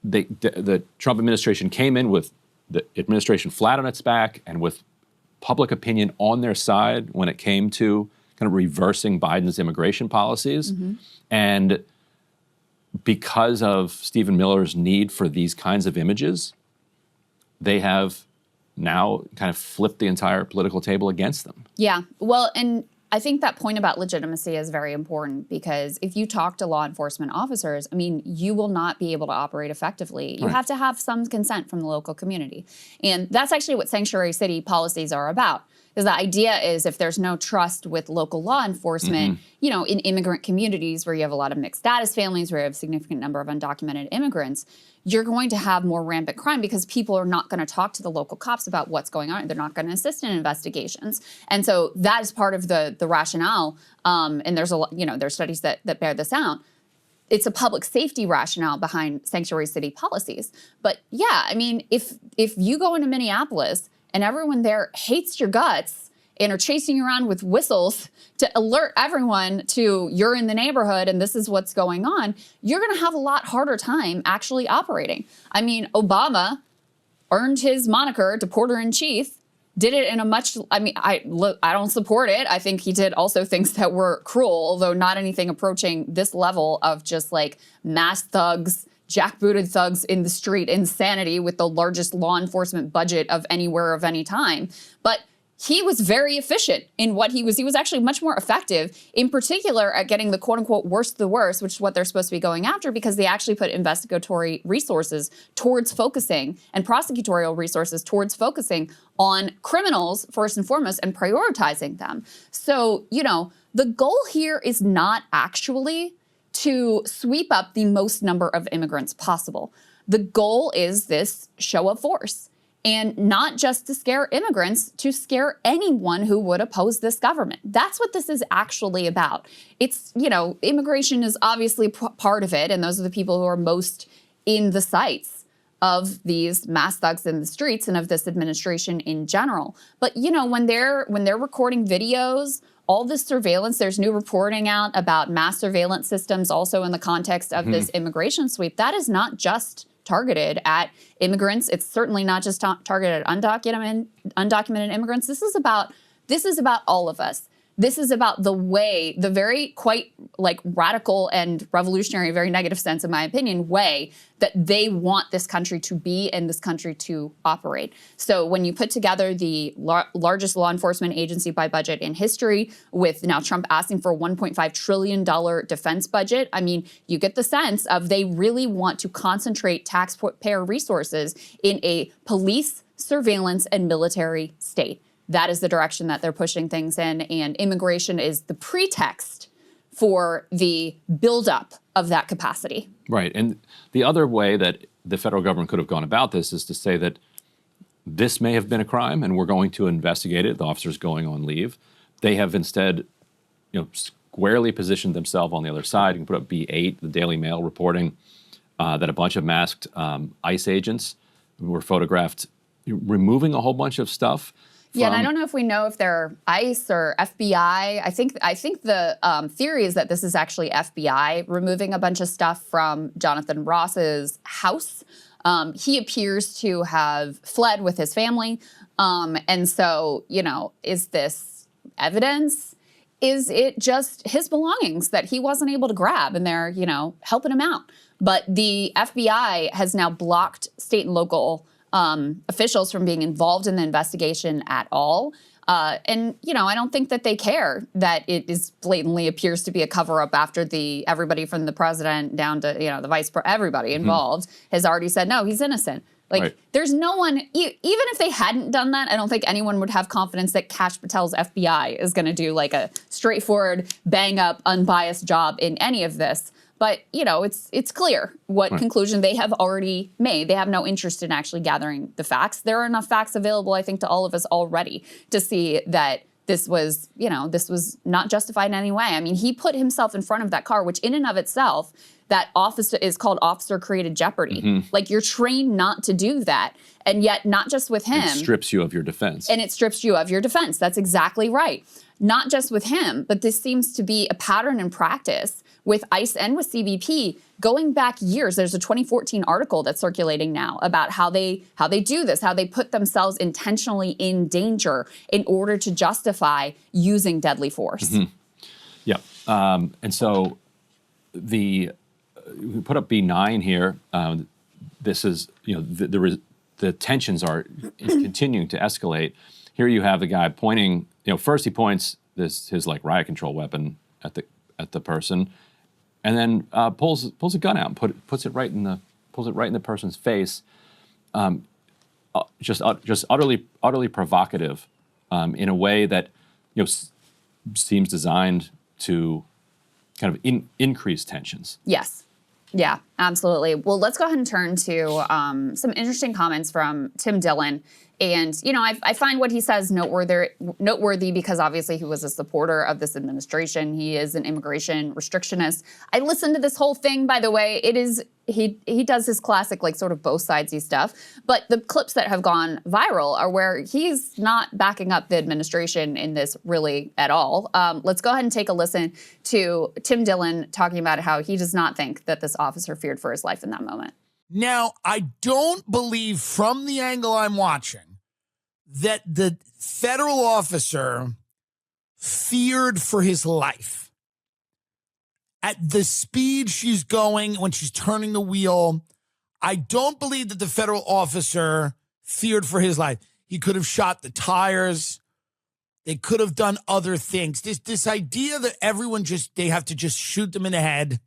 the Trump administration came in with the administration flat on its back and with public opinion on their side when it came to kind of reversing Biden's immigration policies. And because of Stephen Miller's need for these kinds of images, they have now kind of flipped the entire political table against them. Yeah. Well, and I think that point about legitimacy is very important because if you talk to law enforcement officers, I mean, you will not be able to operate effectively. You have to have some consent from the local community. And that's actually what sanctuary city policies are about. Because the idea is if there's no trust with local law enforcement, you know, in immigrant communities where you have a lot of mixed status families, where you have a significant number of undocumented immigrants, you're going to have more rampant crime because people are not going to talk to the local cops about what's going on. They're not going to assist in investigations. And so that is part of the rationale. And there's there's studies that bear this out. It's a public safety rationale behind sanctuary city policies. But yeah, I mean, if you go into Minneapolis and everyone there hates your guts and are chasing you around with whistles to alert everyone to you're in the neighborhood and this is what's going on, you're going to have a lot harder time actually operating. I mean, Obama earned his moniker Deporter-in-Chief, did it in a much, I mean, I don't support it. I think he did also things that were cruel, although not anything approaching this level of just like mass thugs, jackbooted thugs in the street insanity with the largest law enforcement budget of anywhere of any time. But he was very efficient in what he was. He was actually much more effective, in particular at getting the quote unquote worst of the worst, which is what they're supposed to be going after, because they actually put investigatory resources towards focusing and prosecutorial resources towards focusing on criminals first and foremost and prioritizing them. So, you know, the goal here is not actually to sweep up the most number of immigrants possible. The goal is this show of force. And not just to scare immigrants, to scare anyone who would oppose this government. That's what this is actually about. It's, you know, immigration is obviously part of it, and those are the people who are most in the sights of these mass thugs in the streets and of this administration in general. But, you know, when they're recording videos, all this surveillance, there's new reporting out about mass surveillance systems also in the context of this immigration sweep. That is not just targeted at immigrants. It's certainly not just targeted at undocumented immigrants. This is about all of us. This is about the very quite like radical and revolutionary, very negative sense, in my opinion, way that they want this country to be and this country to operate. So when you put together the largest law enforcement agency by budget in history, with now Trump asking for a $1.5 trillion defense budget, I mean, you get the sense of they really want to concentrate taxpayer resources in a police, surveillance, and military state. That is the direction that they're pushing things in, and immigration is the pretext for the buildup of that capacity. Right, and the other way that the federal government could have gone about this is to say that this may have been a crime and we're going to investigate it. The officer's going on leave. They have instead, you know, squarely positioned themselves on the other side. You can put up B8, the Daily Mail reporting that a bunch of masked ICE agents were photographed removing a whole bunch of stuff. Yeah, and I don't know if we know if they're ICE or FBI. I think the theory is that this is actually FBI removing a bunch of stuff from Jonathan Ross's house. He appears to have fled with his family. And so, you know, is this evidence? Is it just his belongings that he wasn't able to grab and they're, you know, helping him out? But the FBI has now blocked state and local officials from being involved in the investigation at all. And, you know, I don't think that they care that it is blatantly appears to be a cover-up after everybody from the president down to, you know, the everybody involved has already said, no, he's innocent. Like, there's no one, even if they hadn't done that, I don't think anyone would have confidence that Kash Patel's FBI is going to do like a straightforward, bang-up, unbiased job in any of this. But, you know, it's clear what conclusion they have already made. They have no interest in actually gathering the facts. There are enough facts available, I think, to all of us already to see that this was, you know, this was not justified in any way. I mean, he put himself in front of that car, which in and of itself that officer is called officer created jeopardy. Like, you're trained not to do that. And yet, not just with him. It strips you of your defense. And it strips you of your defense. That's exactly right. Not just with him, but this seems to be a pattern in practice with ICE and with CBP going back years. There's a 2014 article that's circulating now about how they do this, how they put themselves intentionally in danger in order to justify using deadly force. Yeah. And so we put up B9 here. This is, the tensions are continuing to escalate. Here you have the guy pointing, first he points his like riot control weapon at the person, and then pulls a gun out and puts it right in the person's face. Just utterly provocative, in a way that seems designed to kind of increase tensions. Yes. Yeah, absolutely. Well, let's go ahead and turn to some interesting comments from Tim Dillon. And, I find what he says noteworthy because obviously he was a supporter of this administration. He is an immigration restrictionist. I listened to this whole thing, by the way. He does his classic, like, sort of both sidesy stuff. But the clips that have gone viral are where he's not backing up the administration in this really at all. Let's go ahead and take a listen to Tim Dillon talking about how he does not think that this officer feared for his life in that moment. Now, I don't believe from the angle I'm watching that the federal officer feared for his life. At the speed she's going when she's turning the wheel, I don't believe that the federal officer feared for his life. He could have shot the tires. They could have done other things. This idea that everyone they have to just shoot them in the head.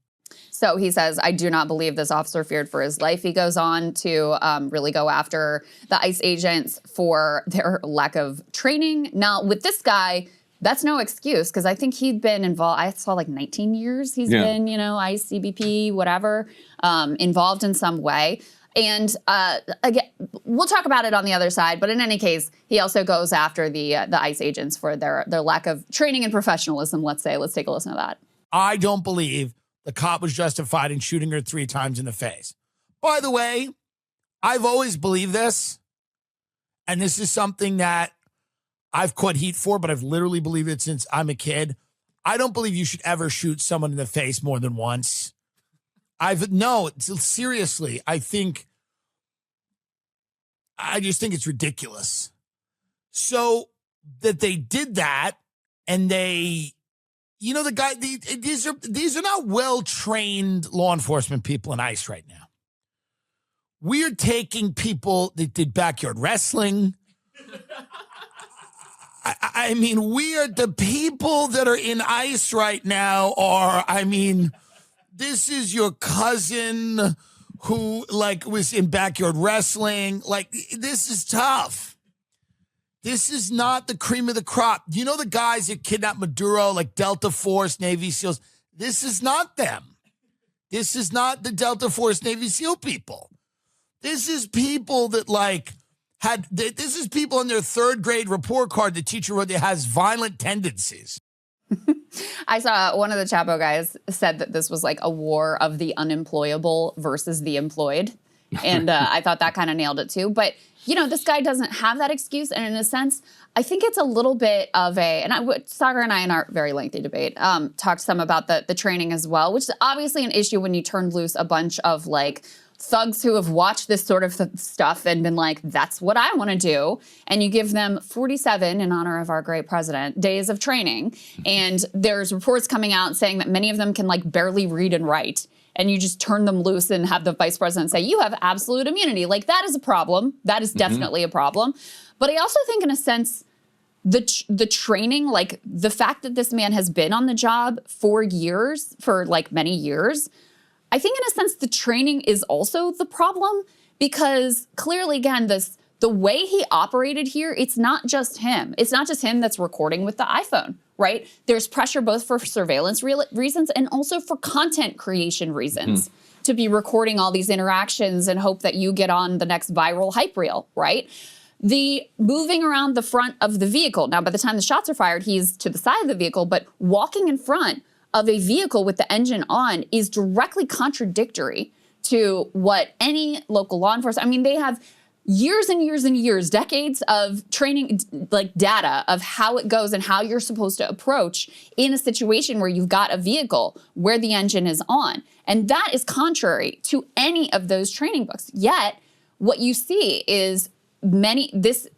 So he says, I do not believe this officer feared for his life. He goes on to really go after the ICE agents for their lack of training. Now, with this guy, that's no excuse, because I think he'd been involved. I saw like 19 years he's been, ICE, CBP, whatever, involved in some way. And again, we'll talk about it on the other side. But in any case, he also goes after the ICE agents for their lack of training and professionalism, let's say. Let's take a listen to that. I don't believe the cop was justified in shooting her 3 times in the face. By the way, I've always believed this, and this is something that I've caught heat for, but I've literally believed it since I'm a kid. I don't believe you should ever shoot someone in the face more than once. Seriously, I just think it's ridiculous. So that they did that, and these are not well-trained law enforcement people in ICE right now. We're taking people that did backyard wrestling. I mean, the people that are in ICE right now this is your cousin who, was in backyard wrestling. This is tough. This is not the cream of the crop. You know the guys that kidnapped Maduro, like Delta Force, Navy SEALs? This is not them. This is not the Delta Force, Navy SEAL people. This is people that, this is people in their 3rd grade report card the teacher wrote that has violent tendencies. I saw one of the Chapo guys said that this was like a war of the unemployable versus the employed. And I thought that kind of nailed it too. But, this guy doesn't have that excuse. And in a sense, I think it's a little bit of Sagar and I in our very lengthy debate talked some about the training as well, which is obviously an issue when you turn loose a bunch of thugs who have watched this sort of stuff and been like, that's what I want to do. And you give them 47, in honor of our great president, days of training. And there's reports coming out saying that many of them can barely read and write. And you just turn them loose and have the vice president say, you have absolute immunity. That is a problem. That is definitely a problem. But I also think in a sense, the training, the fact that this man has been on the job for many years, I think in a sense the training is also the problem, because clearly, again, the way he operated here, it's not just him. It's not just him that's recording with the iPhone, right? There's pressure both for surveillance reasons and also for content creation reasons to be recording all these interactions and hope that you get on the next viral hype reel, right? The moving around the front of the vehicle. Now, by the time the shots are fired, he's to the side of the vehicle, but walking in front of a vehicle with the engine on is directly contradictory to what any local law enforcement, I mean, they have years and years and years, decades of training, like data of how it goes and how you're supposed to approach in a situation where you've got a vehicle where the engine is on. And that is contrary to any of those training books. Yet, what you see is this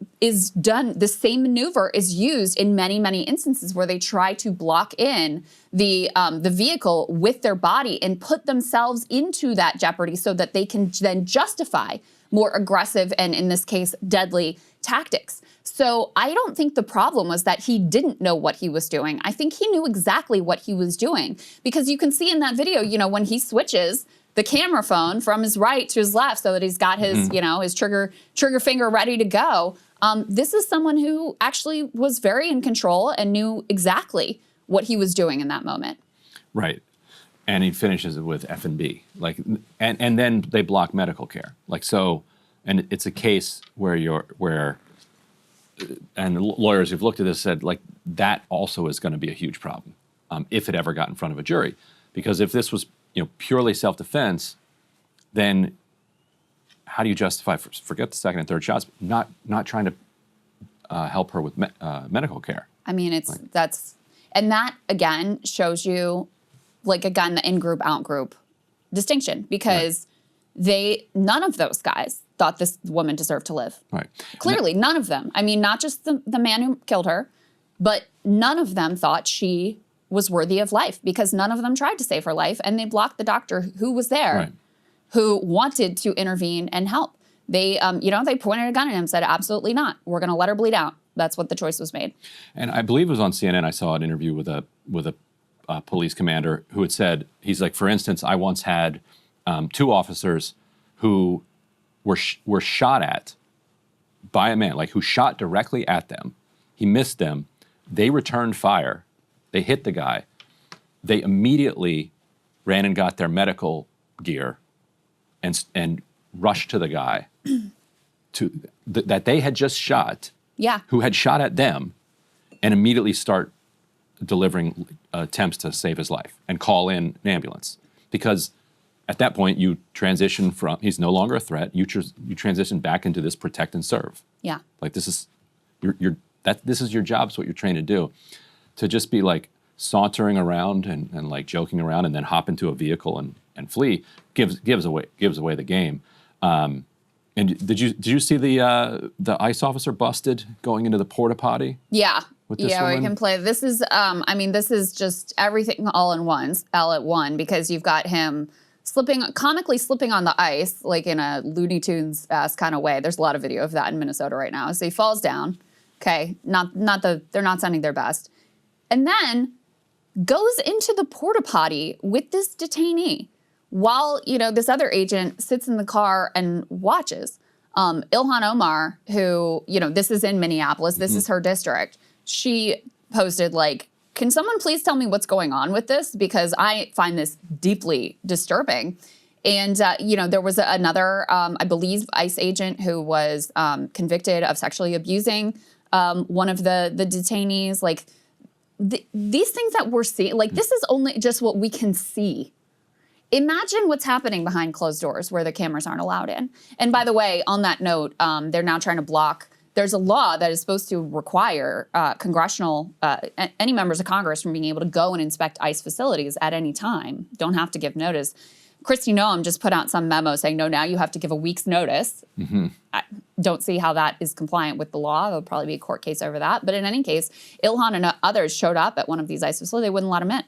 same maneuver is used in many, many instances where they try to block in the vehicle with their body and put themselves into that jeopardy so that they can then justify more aggressive and, in this case, deadly tactics. So I don't think the problem was that he didn't know what he was doing. I think he knew exactly what he was doing, because you can see in that video, you know, when he switches the camera phone from his right to his left so that he's got his, you know, his trigger finger ready to go. This is someone who actually was very in control and knew exactly what he was doing in that moment. Right. And he finishes it with F&B, like, and then they block medical care, like so, and it's a case where and lawyers who've looked at this said like that also is going to be a huge problem if it ever got in front of a jury, because if this was purely self-defense, then how do you justify forget the second and third shots, not trying to help her with medical care? I mean, and that again shows you. Like, again, the in-group, out-group distinction, because none of those guys thought this woman deserved to live. Right. Clearly, none of them. I mean, not just the man who killed her, but none of them thought she was worthy of life, because none of them tried to save her life, and they blocked the doctor who was there, who wanted to intervene and help. They, they pointed a gun at him and said, absolutely not. We're going to let her bleed out. That's what the choice was made. And I believe it was on CNN. I saw an interview with a police commander who had said, he's like, for instance, I once had 2 officers who were shot at by a man, like who shot directly at them. He missed them. They returned fire. They hit the guy. They immediately ran and got their medical gear and rushed to the guy that they had just shot, who had shot at them, and immediately start delivering attempts to save his life and call in an ambulance. Because at that point, you transition from, he's no longer a threat, you transition back into this protect and serve. Yeah. Like this is your job, it's what you're trained to do. To just be like sauntering around and like joking around and then hop into a vehicle and flee gives away the game. And did you see the ICE officer busted going into the porta potty? Yeah. Yeah, we can play. This is, this is just everything all at one, because you've got him comically slipping on the ice, like in a Looney Tunes-esque kind of way. There's a lot of video of that in Minnesota right now. So he falls down. Okay, they're not sending their best, and then goes into the porta potty with this detainee, while this other agent sits in the car and watches. Ilhan Omar, who this is in Minneapolis, this is her district. She posted, like, can someone please tell me what's going on with this? Because I find this deeply disturbing. And, there was another, I believe, ICE agent who was convicted of sexually abusing one of the detainees. Like, these things that we're seeing, like, this is only just what we can see. Imagine what's happening behind closed doors where the cameras aren't allowed in. And by the way, on that note, they're now trying to block. There's a law that is supposed to require any members of Congress from being able to go and inspect ICE facilities at any time. Don't have to give notice. Kristi Noem just put out some memo saying, no, now you have to give a week's notice. I don't see how that is compliant with the law. There'll probably be a court case over that. But in any case, Ilhan and others showed up at one of these ICE facilities. They wouldn't let them in.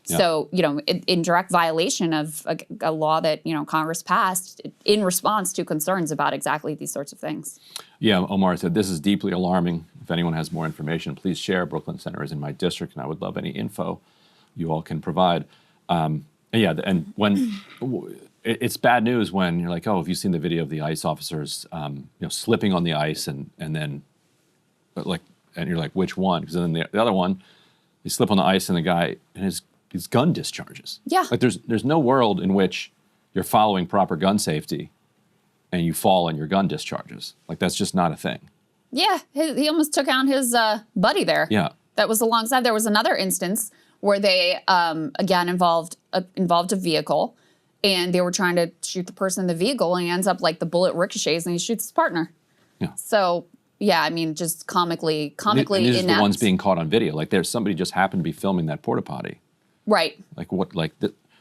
Yeah. So, in direct violation of a law that, Congress passed in response to concerns about exactly these sorts of things. Yeah, Omar said, this is deeply alarming. If anyone has more information, please share. Brooklyn Center is in my district, and I would love any info you all can provide. And when it's bad news when you're like, oh, have you seen the video of the ICE officers, slipping on the ice and then, and you're like, which one? Because then the other one, they slip on the ice and the guy, and his gun discharges. Yeah. Like there's no world in which you're following proper gun safety and you fall and your gun discharges. Like that's just not a thing. Yeah, he almost took out his buddy there. Yeah. That was alongside. There was another instance where they again involved a vehicle, and they were trying to shoot the person in the vehicle, and he ends up like the bullet ricochets and he shoots his partner. Yeah. So yeah, I mean, just comically and these are inept. the ones being caught on video. Like there's somebody just happened to be filming that porta potty. Right. Like what?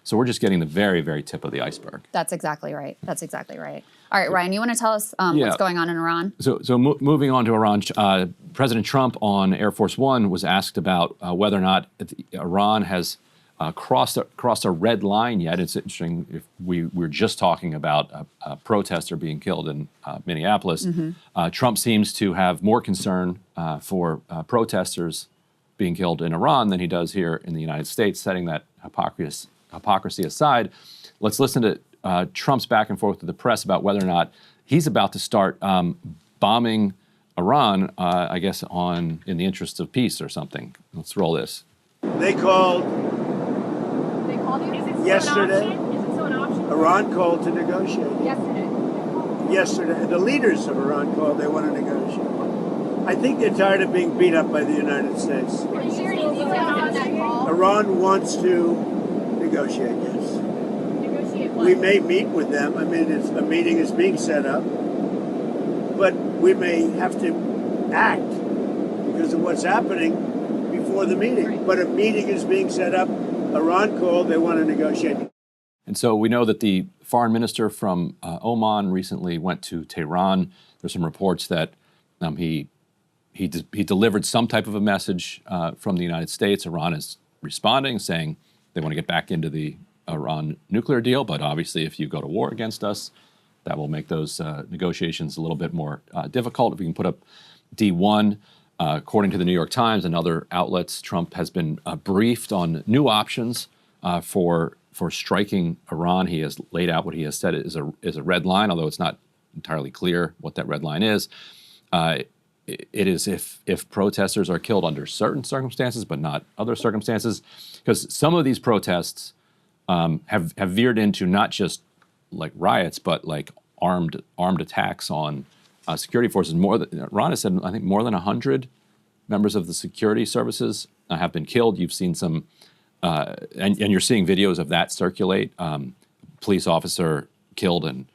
So we're just getting the very, very tip of the iceberg. That's exactly right. That's exactly right. All right, Ryan, you want to tell us what's going on in Iran? So moving on to Iran, President Trump on Air Force One was asked about whether or not Iran has crossed a red line yet. It's interesting. If we're just talking about a protester being killed in Minneapolis. Trump seems to have more concern for protesters being killed in Iran than he does here in the United States, setting that hypocrisy aside. Let's listen to Trump's back and forth with the press about whether or not he's about to start bombing Iran, I guess, in the interest of peace or something. Let's roll this. They called you? yesterday. Is it still an option? Iran called to negotiate. Yesterday, the leaders of Iran called. They want to negotiate. I think they're tired of being beat up by the United States. Are you sure you on that call? Iran wants to negotiate, yes. Negotiate what? We may meet with them. I mean, a meeting is being set up. But we may have to act because of what's happening before the meeting. Right. But a meeting is being set up. Iran called. They want to negotiate. And so we know that the foreign minister from Oman recently went to Tehran. There's some reports that he delivered some type of a message from the United States. Iran is responding, saying they want to get back into the Iran nuclear deal. But obviously, if you go to war against us, that will make those negotiations a little bit more difficult. If we can put up D1, according to the New York Times and other outlets, Trump has been briefed on new options for striking Iran. He has laid out what he has said is a red line, although it's not entirely clear what that red line is. It is if protesters are killed under certain circumstances, but not other circumstances, because some of these protests have veered into not just like riots, but like armed attacks on security forces. Iran has said, I think, more than 100 members of the security services have been killed. You've seen some, and you're seeing videos of that circulate. Police officer killed and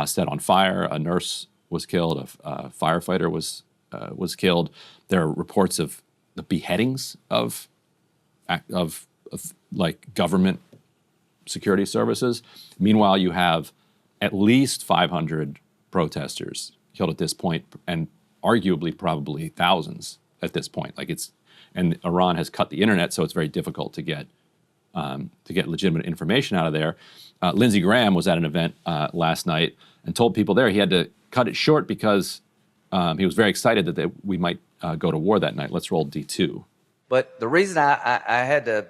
set on fire. A nurse was killed. A firefighter was killed. There are reports of the beheadings of like government security services. Meanwhile, you have at least 500 protesters killed at this point, and arguably probably thousands at this point. And Iran has cut the internet, so it's very difficult to get legitimate information out of there. Lindsey Graham was at an event last night and told people there he had to cut it short because he was very excited that we might go to war that night. Let's roll D2. But the reason I had to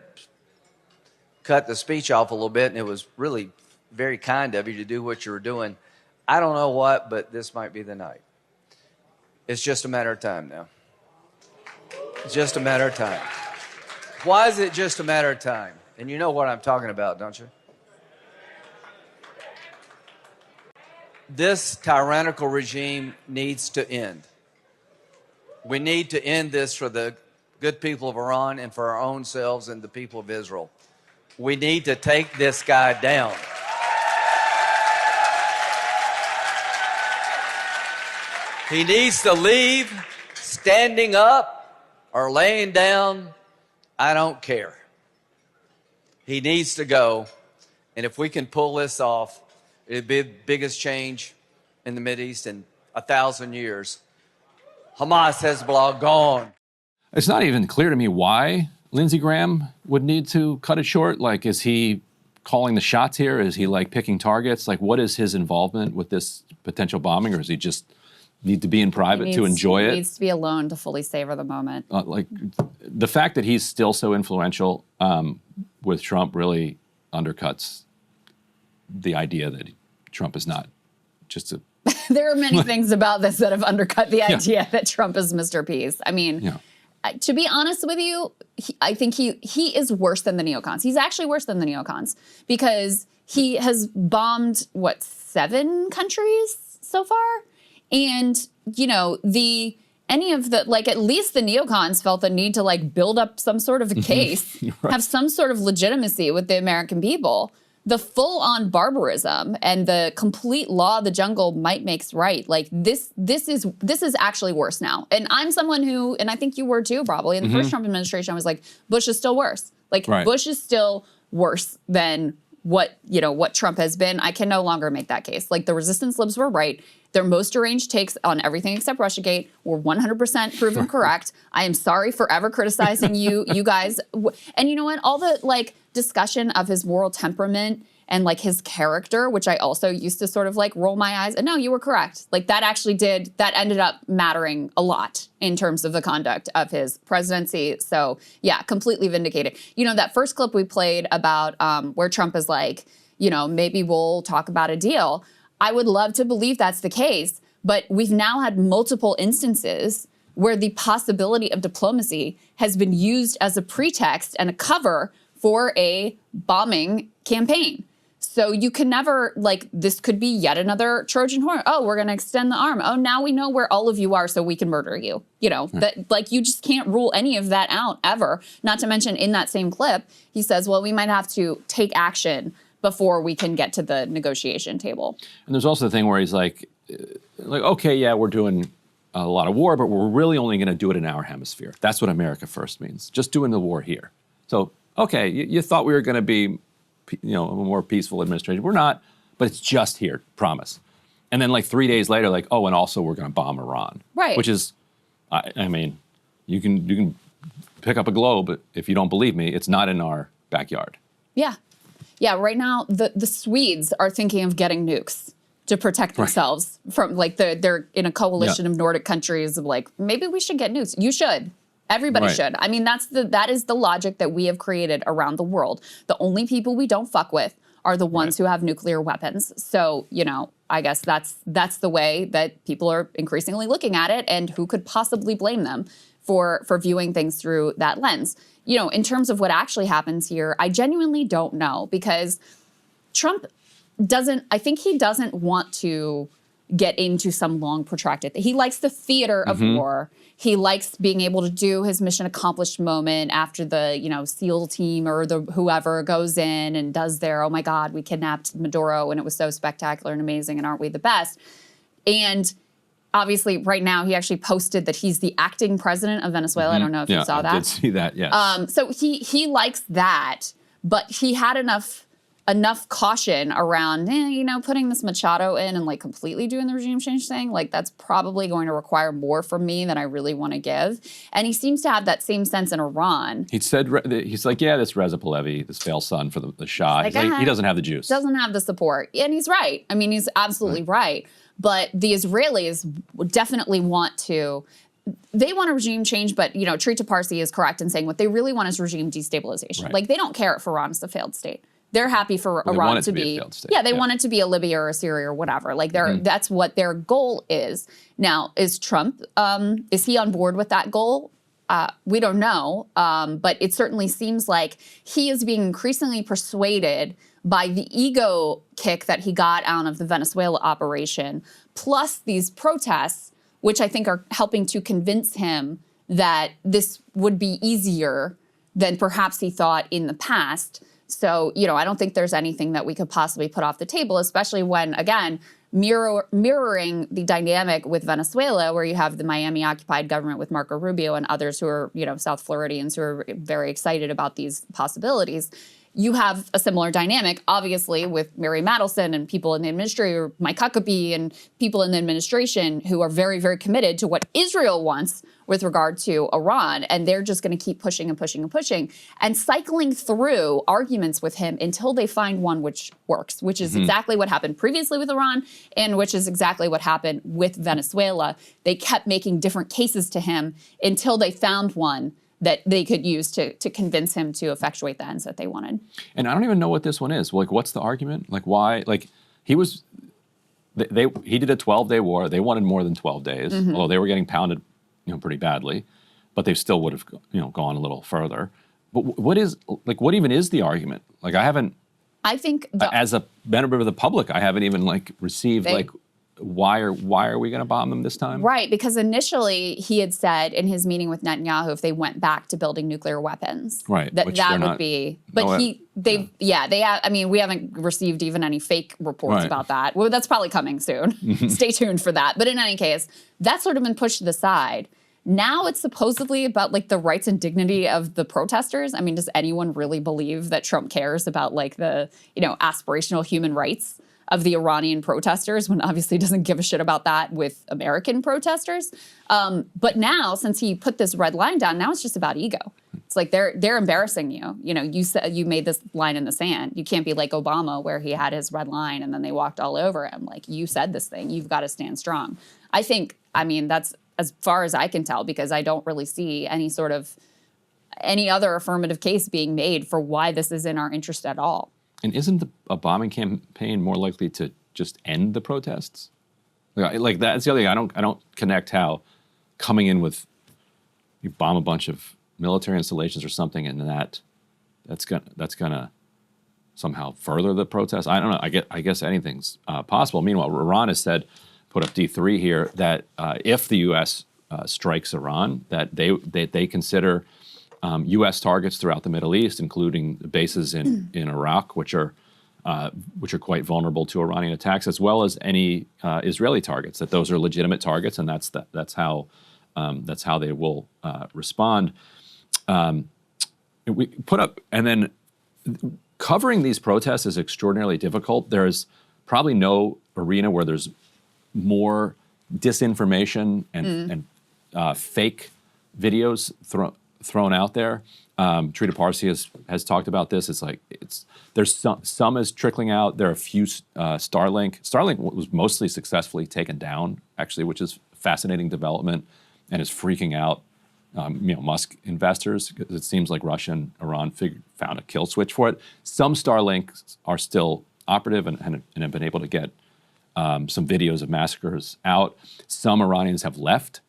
cut the speech off a little bit, and it was really very kind of you to do what you were doing. I don't know what, but this might be the night. It's just a matter of time now. It's just a matter of time. Why is it just a matter of time? And you know what I'm talking about, don't you? This tyrannical regime needs to end. We need to end this for the good people of Iran and for our own selves and the people of Israel. We need to take this guy down. He needs to leave standing up or laying down. I don't care. He needs to go. And if we can pull this off, it'd be the biggest change in the Mideast in 1,000 years. Hamas, Hezbollah, gone. It's not even clear to me why Lindsey Graham would need to cut it short. Like, is he calling the shots here? Is he like picking targets? Like, what is his involvement with this potential bombing, or does he just need to be in private to enjoy it? He needs to be alone to fully savor the moment. Like, the fact that he's still so influential with Trump really undercuts the idea that Trump is not just a... There are many things about this that have undercut the idea that Trump is Mr. Peace. I mean, to be honest with you, I think he is worse than the neocons. He's actually worse than the neocons because he has bombed, 7 countries so far? And, you know, the any of the, like, at least the neocons felt the need to, like, build up some sort of a case, have some sort of legitimacy with the American people. The full-on barbarism and the complete law of the jungle might makes right. Like, this is actually worse now. And I'm someone who, and I think you were too, probably in the first Trump administration, I was like, Bush is still worse. Like, Bush is still worse than what Trump has been. I can no longer make that case. Like, the resistance libs were right. Their most deranged takes on everything except Russiagate were 100% proven correct. I am sorry for ever criticizing you guys. And you know what? All the, like, discussion of his moral temperament and, like, his character, which I also used to sort of, like, roll my eyes. And no, you were correct. Like, that ended up mattering a lot in terms of the conduct of his presidency. So, yeah, completely vindicated. You know, that first clip we played about where Trump is like, you know, maybe we'll talk about a deal. I would love to believe that's the case, but we've now had multiple instances where the possibility of diplomacy has been used as a pretext and a cover for a bombing campaign. So you can never, like, this could be yet another Trojan horse. Oh, we're going to extend the arm. Oh, now we know where all of you are so we can murder you. You know, that, like, you just can't rule any of that out ever. Not to mention, in that same clip, he says, well, we might have to take action before we can get to the negotiation table. And there's also the thing where he's like, okay, yeah, we're doing a lot of war, but we're really only going to do it in our hemisphere. That's what America first means, just doing the war here. So, okay, you thought we were going to be, you know, a more peaceful administration. We're not, but it's just here, promise. And then, like, 3 days later, like, oh, and also we're going to bomb Iran. Right. Which is, I mean, you can pick up a globe. If you don't believe me, it's not in our backyard. Yeah. Yeah, right now, the Swedes are thinking of getting nukes to protect themselves from, like, they're in a coalition of Nordic countries of, like, maybe we should get nukes. You should. Everybody should. I mean, that is the logic that we have created around the world. The only people we don't fuck with are the ones who have nuclear weapons. So, you know, I guess that's the way that people are increasingly looking at it, and who could possibly blame them for viewing things through that lens. You know, in terms of what actually happens here, I genuinely don't know, because Trump I think he doesn't want to get into some long protracted thing. He likes the theater of war. He likes being able to do his mission accomplished moment after the, you know, SEAL team or the whoever goes in and does their, oh my God, we kidnapped Maduro and it was so spectacular and amazing and aren't we the best? And obviously, right now, he actually posted that he's the acting president of Venezuela. I don't know if you saw that. I did see that, yes. So he likes that, but he had enough caution around, you know, putting this Machado in and, like, completely doing the regime change thing. Like, that's probably going to require more from me than I really want to give. And he seems to have that same sense in Iran. He said, he's like, yeah, this Reza Pahlavi, this failed son for the Shah. Like, he doesn't have the juice. Doesn't have the support. And he's right. I mean, he's absolutely right. But the Israelis definitely want to, they want a regime change, but, you know, Trita Parsi is correct in saying what they really want is regime destabilization. Like, they don't care if Iran is a failed state. They're happy for Iran to be a failed state. Yeah, they want it to be a Libya or a Syria or whatever. Like, that's what their goal is. Now, is Trump, is he on board with that goal? We don't know, but it certainly seems like he is being increasingly persuaded by the ego kick that he got out of the Venezuela operation, plus these protests, which I think are helping to convince him that this would be easier than perhaps he thought in the past. So, you know, I don't think there's anything that we could possibly put off the table, especially when, again, mirroring the dynamic with Venezuela, where you have the Miami-occupied government with Marco Rubio and others who are, you know, South Floridians who are very excited about these possibilities. You have a similar dynamic, obviously, with Mary Madelson and people in the administration, Mike Huckabee and people in the administration who are very, very committed to what Israel wants with regard to Iran. And they're just going to keep pushing and pushing and pushing and cycling through arguments with him until they find one which works, which is exactly what happened previously with Iran and which is exactly what happened with Venezuela. They kept making different cases to him until they found one that they could use to convince him to effectuate the ends that they wanted. And I don't even know what this one is. Like, what's the argument? Like, why? Like, he did a 12-day war. They wanted more than 12 days, although they were getting pounded, you know, pretty badly. But they still would have, you know, gone a little further. But what even is the argument? Like, I think as a member of the public, I haven't even, like, received, why are we going to bomb them this time? Right, because initially he had said in his meeting with Netanyahu, if they went back to building nuclear weapons, right, that which that they're would not- be. But no, I mean, we haven't received even any fake reports Right. about that. Well, that's probably coming soon. Stay tuned for that. But in any case, that's sort of been pushed to the side. Now it's supposedly about like the rights and dignity of the protesters. I mean, does anyone really believe that Trump cares about like the, aspirational human rights of the Iranian protesters when obviously doesn't give a shit about that with American protesters? But now, since he put this red line down, now it's just about ego. It's like they're embarrassing you. You said you made this line in the sand. You can't be like Obama where he had his red line and then they walked all over him. Like, you said this thing. You've got to stand strong. I mean, that's as far as I can tell, because I don't really see any other affirmative case being made for why this is in our interest at all. And isn't a bombing campaign more likely to just end the protests? Like that's the other thing. I don't connect how coming in with you bomb a bunch of military installations or something, and that's gonna somehow further the protest. I don't know. I guess anything's possible. Meanwhile, Iran has said, put up D3 here, that if the U.S. Strikes Iran, that they consider U.S. targets throughout the Middle East, including bases in Iraq, which are quite vulnerable to Iranian attacks, as well as any Israeli targets. That those are legitimate targets, and that's how they will respond. We put up, and then covering these protests is extraordinarily difficult. There is probably no arena where there's more disinformation and fake videos thrown out there. Trita Parsi has talked about this. It's like there's some is trickling out. There are a few Starlink. Starlink was mostly successfully taken down, actually, which is a fascinating development, and is freaking out Musk investors, because it seems like Russia and Iran found a kill switch for it. Some Starlinks are still operative and have been able to get some videos of massacres out. Some Iranians have left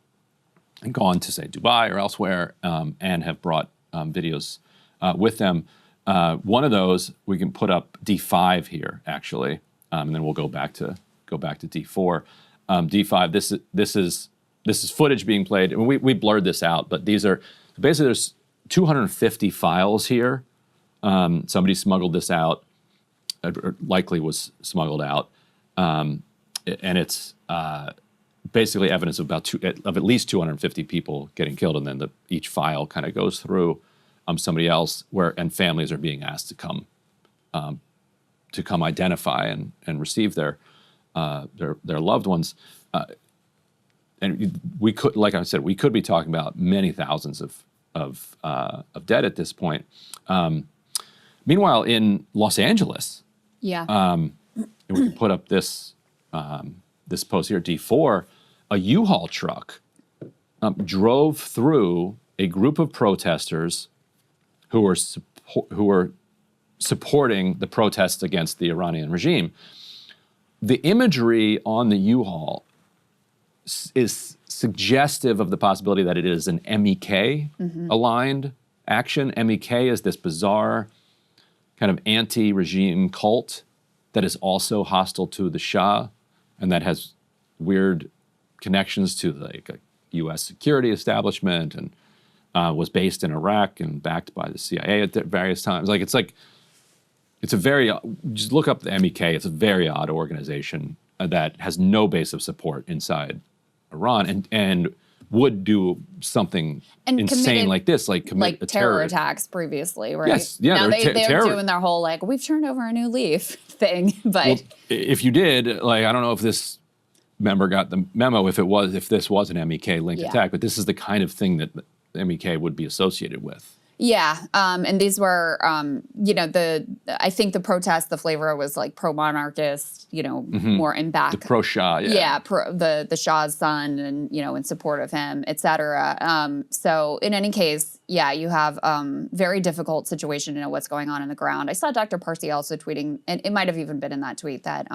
and gone to, say, Dubai or elsewhere, and have brought videos with them. One of those, we can put up D5 here, actually, and then we'll go back to D4. D5. This is footage being played. I mean, we blurred this out, but these are basically, there's 250 files here. Somebody smuggled this out, or likely was smuggled out, and it's basically evidence of at least 250 people getting killed, and then each file kind of goes through somebody else, and families are being asked to come identify and receive their loved ones. And we could, like I said, we could be talking about many thousands of dead at this point. Meanwhile, in Los Angeles, and we can put up this post here, D4, a U-Haul truck drove through a group of protesters who were supporting the protests against the Iranian regime. The imagery on the U-Haul is suggestive of the possibility that it is an MEK-aligned action. MEK is this bizarre kind of anti-regime cult that is also hostile to the Shah, and that has weird connections to like a U.S. security establishment, and was based in Iraq and backed by the CIA at various times. It's a very, just look up the MEK. It's a very odd organization that has no base of support inside Iran, and would do something insane like this, like commit a terror attacks previously, right? Yes, yeah. Now they're doing their whole like, we've turned over a new leaf thing, but well, if you did, like, I don't know if this member got the memo if this was an MEK linked attack, but this is the kind of thing that the MEK would be associated with. Yeah, and these were, I think the protest, the flavor was like pro-monarchist, more in back. The pro-Shah, yeah. The Shah's son, and, in support of him, et cetera. So in any case, yeah, you have very difficult situation to know what's going on the ground. I saw Dr. Parsi also tweeting, and it might have even been in that tweet, that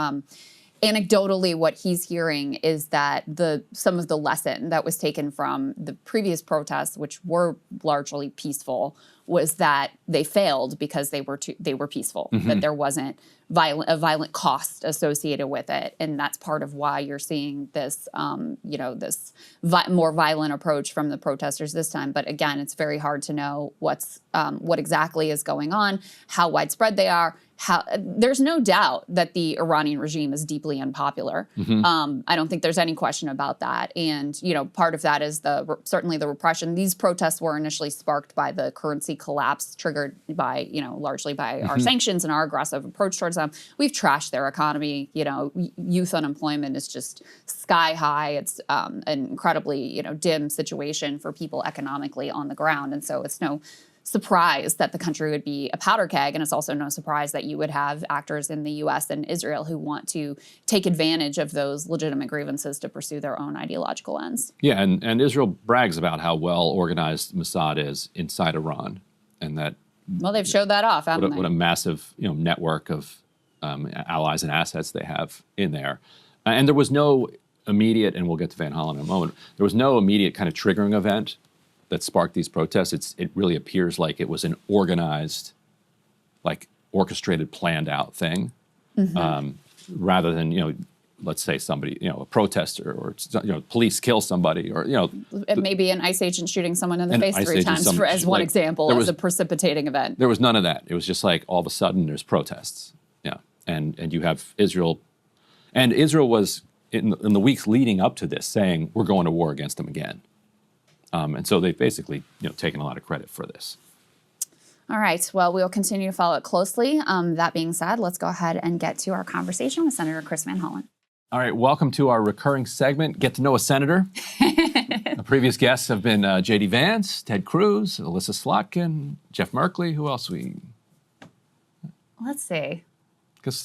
anecdotally, what he's hearing is that some of the lesson that was taken from the previous protests, which were largely peaceful, was that they failed because they were peaceful, that there wasn't a violent cost associated with it, and that's part of why you're seeing this, more violent approach from the protesters this time. But again, it's very hard to know what exactly is going on, how widespread they are. There's no doubt that the Iranian regime is deeply unpopular. I don't think there's any question about that. And part of that is certainly the repression. These protests were initially sparked by the currency collapse, triggered by largely by our sanctions and our aggressive approach towards them. We've trashed their economy. Youth unemployment is just sky high. It's an incredibly dim situation for people economically on the ground, and so it's no surprise that the country would be a powder keg, and it's also no surprise that you would have actors in the U.S. and Israel who want to take advantage of those legitimate grievances to pursue their own ideological ends. Yeah, and Israel brags about how well organized Mossad is inside Iran, and that they've showed that off, haven't they? What a massive network of allies and assets they have in there. And there was no immediate, and we'll get to Van Hollen in a moment, there was no immediate kind of triggering event that sparked these protests. It really appears like it was an organized, orchestrated, planned out thing, rather than let's say somebody a protester or police kill somebody or maybe an ICE agent shooting someone in the face 3 times as one example as a precipitating event. There was none of that. It was just all of a sudden there's protests, and you have Israel, and Israel was in the weeks leading up to this saying we're going to war against them again. And so they've basically, taken a lot of credit for this. All right. Well, we'll continue to follow it closely. That being said, let's go ahead and get to our conversation with Senator Chris Van Hollen. All right. Welcome to our recurring segment, Get to Know a Senator. The previous guests have been J.D. Vance, Ted Cruz, Alyssa Slotkin, Jeff Merkley. Who else Let's see.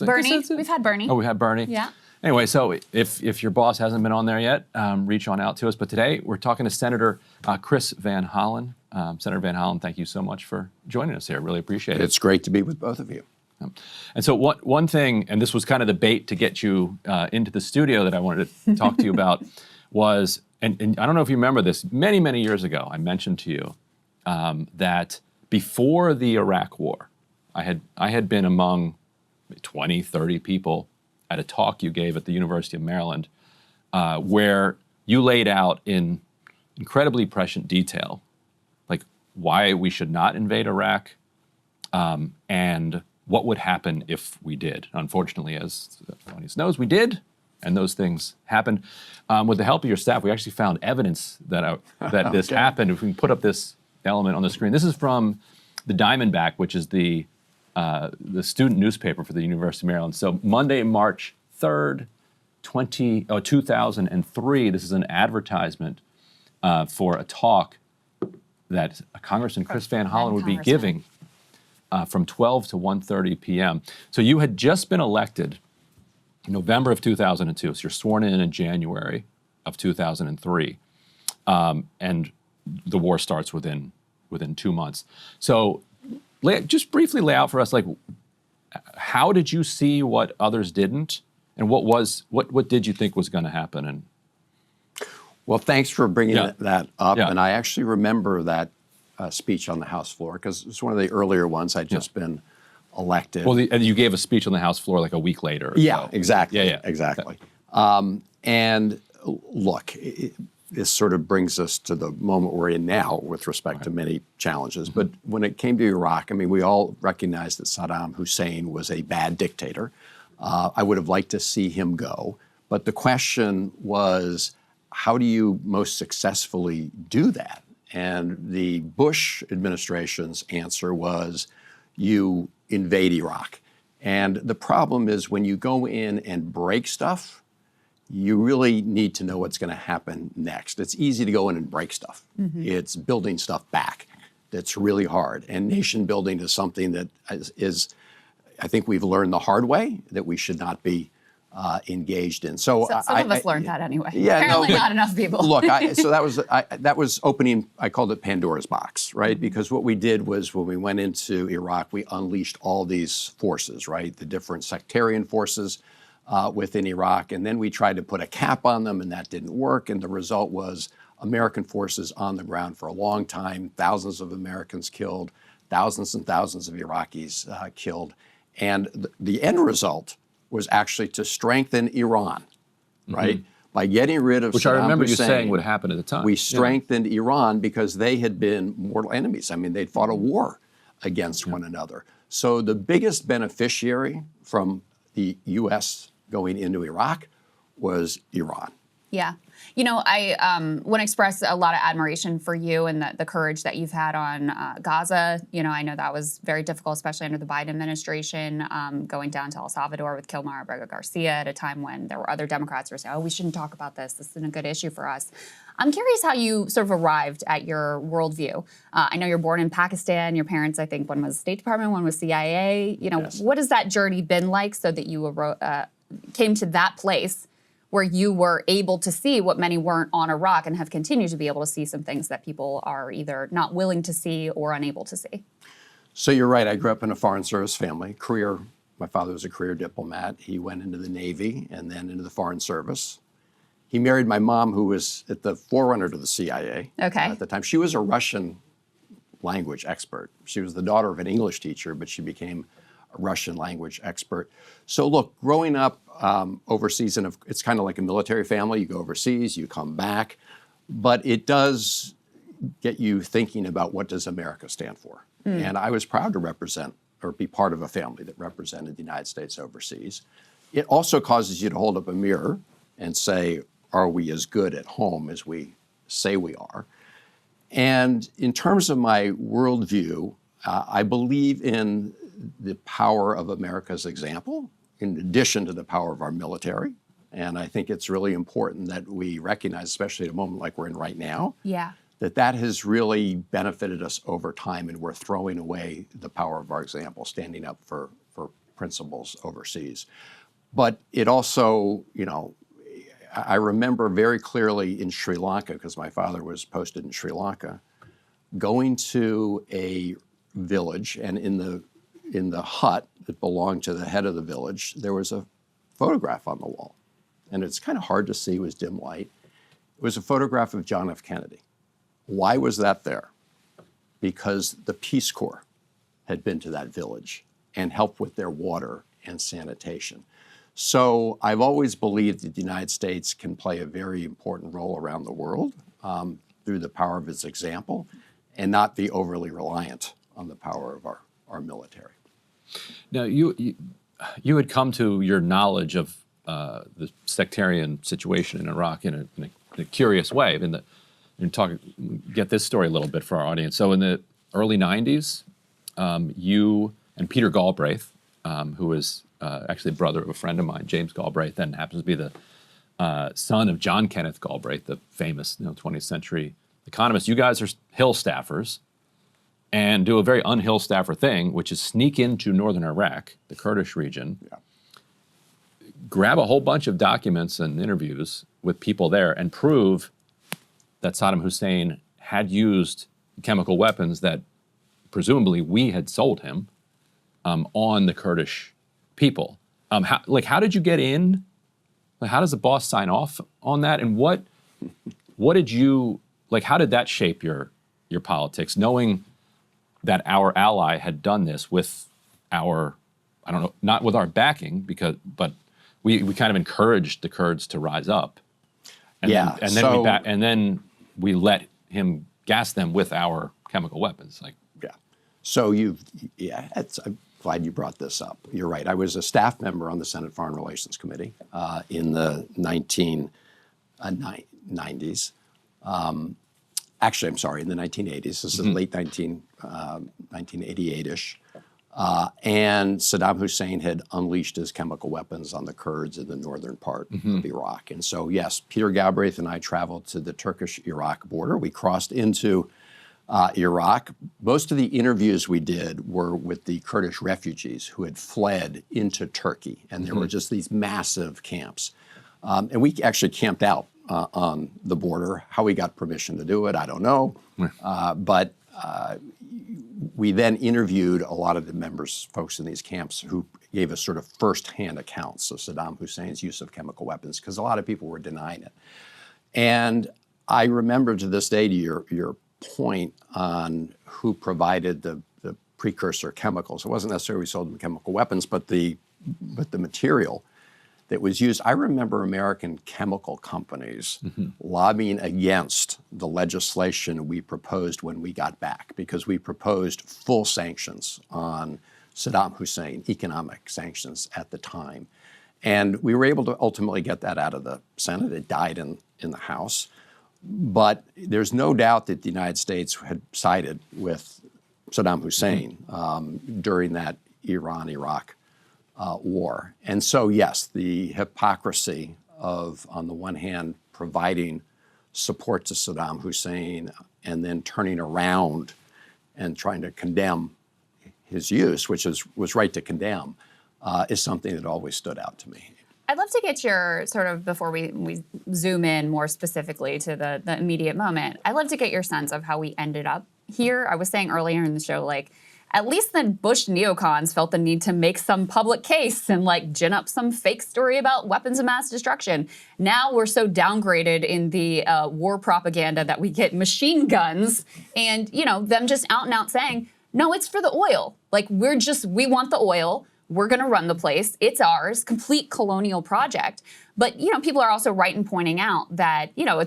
Bernie. We've had Bernie. Oh, we had Bernie. Yeah. Anyway, so if your boss hasn't been on there yet, reach on out to us. But today we're talking to Senator Chris Van Hollen. Senator Van Hollen, thank you so much for joining us here. Really appreciate it. It's great to be with both of you. And so one thing, and this was kind of the bait to get you into the studio that I wanted to talk to you about was, and I don't know if you remember this, many, many years ago, I mentioned to you that before the Iraq War, I had been among 20, 30 people at a talk you gave at the University of Maryland, where you laid out in incredibly prescient detail, why we should not invade Iraq, and what would happen if we did. Unfortunately, as the audience knows, we did, and those things happened. With the help of your staff, we actually found evidence that this happened. If we can put up this element on the screen. This is from the Diamondback, which is the student newspaper for the University of Maryland. So Monday, March 3rd, 2003, this is an advertisement for a talk that Congressman Chris Van Hollen would be giving from 12 to 1:30 p.m. So you had just been elected in November of 2002, so you're sworn in January of 2003, and the war starts within 2 months. So just briefly lay out for us, how did you see what others didn't, and what did you think was going to happen? And well, thanks for bringing that up. Yeah. And I actually remember that speech on the House floor because it's one of the earlier ones. I'd just been elected. Well, and you gave a speech on the House floor a week later. Yeah, so. Exactly. Yeah, exactly. And look, this sort of brings us to the moment we're in now with respect to many challenges. But when it came to Iraq, we all recognized that Saddam Hussein was a bad dictator. I would have liked to see him go. But the question was, how do you most successfully do that? And the Bush administration's answer was, you invade Iraq. And the problem is when you go in and break stuff, you really need to know what's going to happen next. It's easy to go in and break stuff. It's building stuff back that's really hard. And nation building is something that is, I think we've learned the hard way, that we should not be engaged in. So some of us learned that anyway. Yeah, apparently not enough people. Look, so that was opening. I called it Pandora's box, right? Because what we did was when we went into Iraq, we unleashed all these forces, right? The different sectarian forces, within Iraq. And then we tried to put a cap on them, and that didn't work. And the result was American forces on the ground for a long time, thousands of Americans killed, thousands and thousands of Iraqis killed. And the end result was actually to strengthen Iran, right? By getting rid of Which Saddam I remember Hussein, you saying would happen at the time. we strengthened Iran because they had been mortal enemies. I mean, they'd fought a war against one another. So the biggest beneficiary from the U.S. going into Iraq was Iran. Yeah. You know, I want to express a lot of admiration for you and the courage that you've had on Gaza. You know, I know that was very difficult, especially under the Biden administration, going down to El Salvador with Kilmar Abrego Garcia at a time when there were other Democrats who were saying, oh, we shouldn't talk about this. This isn't a good issue for us. I'm curious how you sort of arrived at your worldview. I know you're born in Pakistan. Your parents, I think, one was State Department, one was CIA. You know, what has that journey been like so that you came to that place where you were able to see what many weren't on Iraq and have continued to be able to see some things that people are either not willing to see or unable to see? So you're right. I grew up in a foreign service family. My father was a career diplomat. He went into the Navy and then into the Foreign Service. He married my mom, who was at the forerunner to the CIA at the time. She was a Russian language expert. She was the daughter of an English teacher, but she became a Russian language expert. So look, growing up overseas, and it's kind of like a military family. You go overseas, you come back, but it does get you thinking about what does America stand for. And I was proud to represent or be part of a family that represented the United States overseas. It also causes you to hold up a mirror and say, are we as good at home as we say we are? And in terms of my worldview, I believe in the power of America's example, in addition to the power of our military. And I think it's really important that we recognize, especially at a moment like we're in right now, that has really benefited us over time, and we're throwing away the power of our example, standing up for principles overseas. But it also, you know, I remember very clearly in Sri Lanka, because my father was posted in Sri Lanka, going to a village, and in the hut that belonged to the head of the village, there was a photograph on the wall. And it's kind of hard to see, it was dim light. It was a photograph of John F. Kennedy. Why was that there? Because the Peace Corps had been to that village and helped with their water and sanitation. So I've always believed that the United States can play a very important role around the world through the power of its example, and not be overly reliant on the power of our military. Now, you had come to your knowledge of the sectarian situation in Iraq in a curious way. Get this story a little bit for our audience. So in the early 90s, you and Peter Galbraith, who was actually a brother of a friend of mine, James Galbraith, then happens to be the son of John Kenneth Galbraith, the famous 20th century economist. You guys are Hill staffers and do a very un-Hill staffer thing, which is sneak into northern Iraq, the Kurdish region, grab a whole bunch of documents and interviews with people there and prove that Saddam Hussein had used chemical weapons that presumably we had sold him on the Kurdish people. How did you get in? How does the boss sign off on that? And what did you, how did that shape your politics, knowing that our ally had done this with our, I don't know, not with our backing, but we kind of encouraged the Kurds to rise up. And then we let him gas them with our chemical weapons. So I'm glad you brought this up. You're right. I was a staff member on the Senate Foreign Relations Committee in the 1990s. Actually, I'm sorry, in the 1980s. This is late 1988-ish. And Saddam Hussein had unleashed his chemical weapons on the Kurds in the northern part of Iraq. And so, yes, Peter Galbraith and I traveled to the Turkish-Iraq border. We crossed into Iraq. Most of the interviews we did were with the Kurdish refugees who had fled into Turkey. And there were just these massive camps. And we actually camped out on the border. How we got permission to do it, I don't know. But we then interviewed a lot of the members, folks in these camps, who gave us sort of firsthand accounts of Saddam Hussein's use of chemical weapons, because a lot of people were denying it. And I remember to this day, to your point on who provided the precursor chemicals. It wasn't necessarily we sold them chemical weapons, but the material that was used. I remember American chemical companies lobbying against the legislation we proposed when we got back, because we proposed full sanctions on Saddam Hussein, economic sanctions at the time. And we were able to ultimately get that out of the Senate. It died in the House. But there's no doubt that the United States had sided with Saddam Hussein during that Iran-Iraq war. And so, yes, the hypocrisy of, on the one hand, providing support to Saddam Hussein and then turning around and trying to condemn his use, which was right to condemn, is something that always stood out to me. I'd love to get your sort of, before we zoom in more specifically to the immediate moment, I'd love to get your sense of how we ended up here. I was saying earlier in the show, like, at least the Bush neocons felt the need to make some public case and like gin up some fake story about weapons of mass destruction. Now we're so downgraded in the war propaganda that we get machine guns and, you know, them just out and out saying, no, it's for the oil. Like, we want the oil. We're going to run the place. It's ours. Complete colonial project. But, you know, people are also right in pointing out that, you know,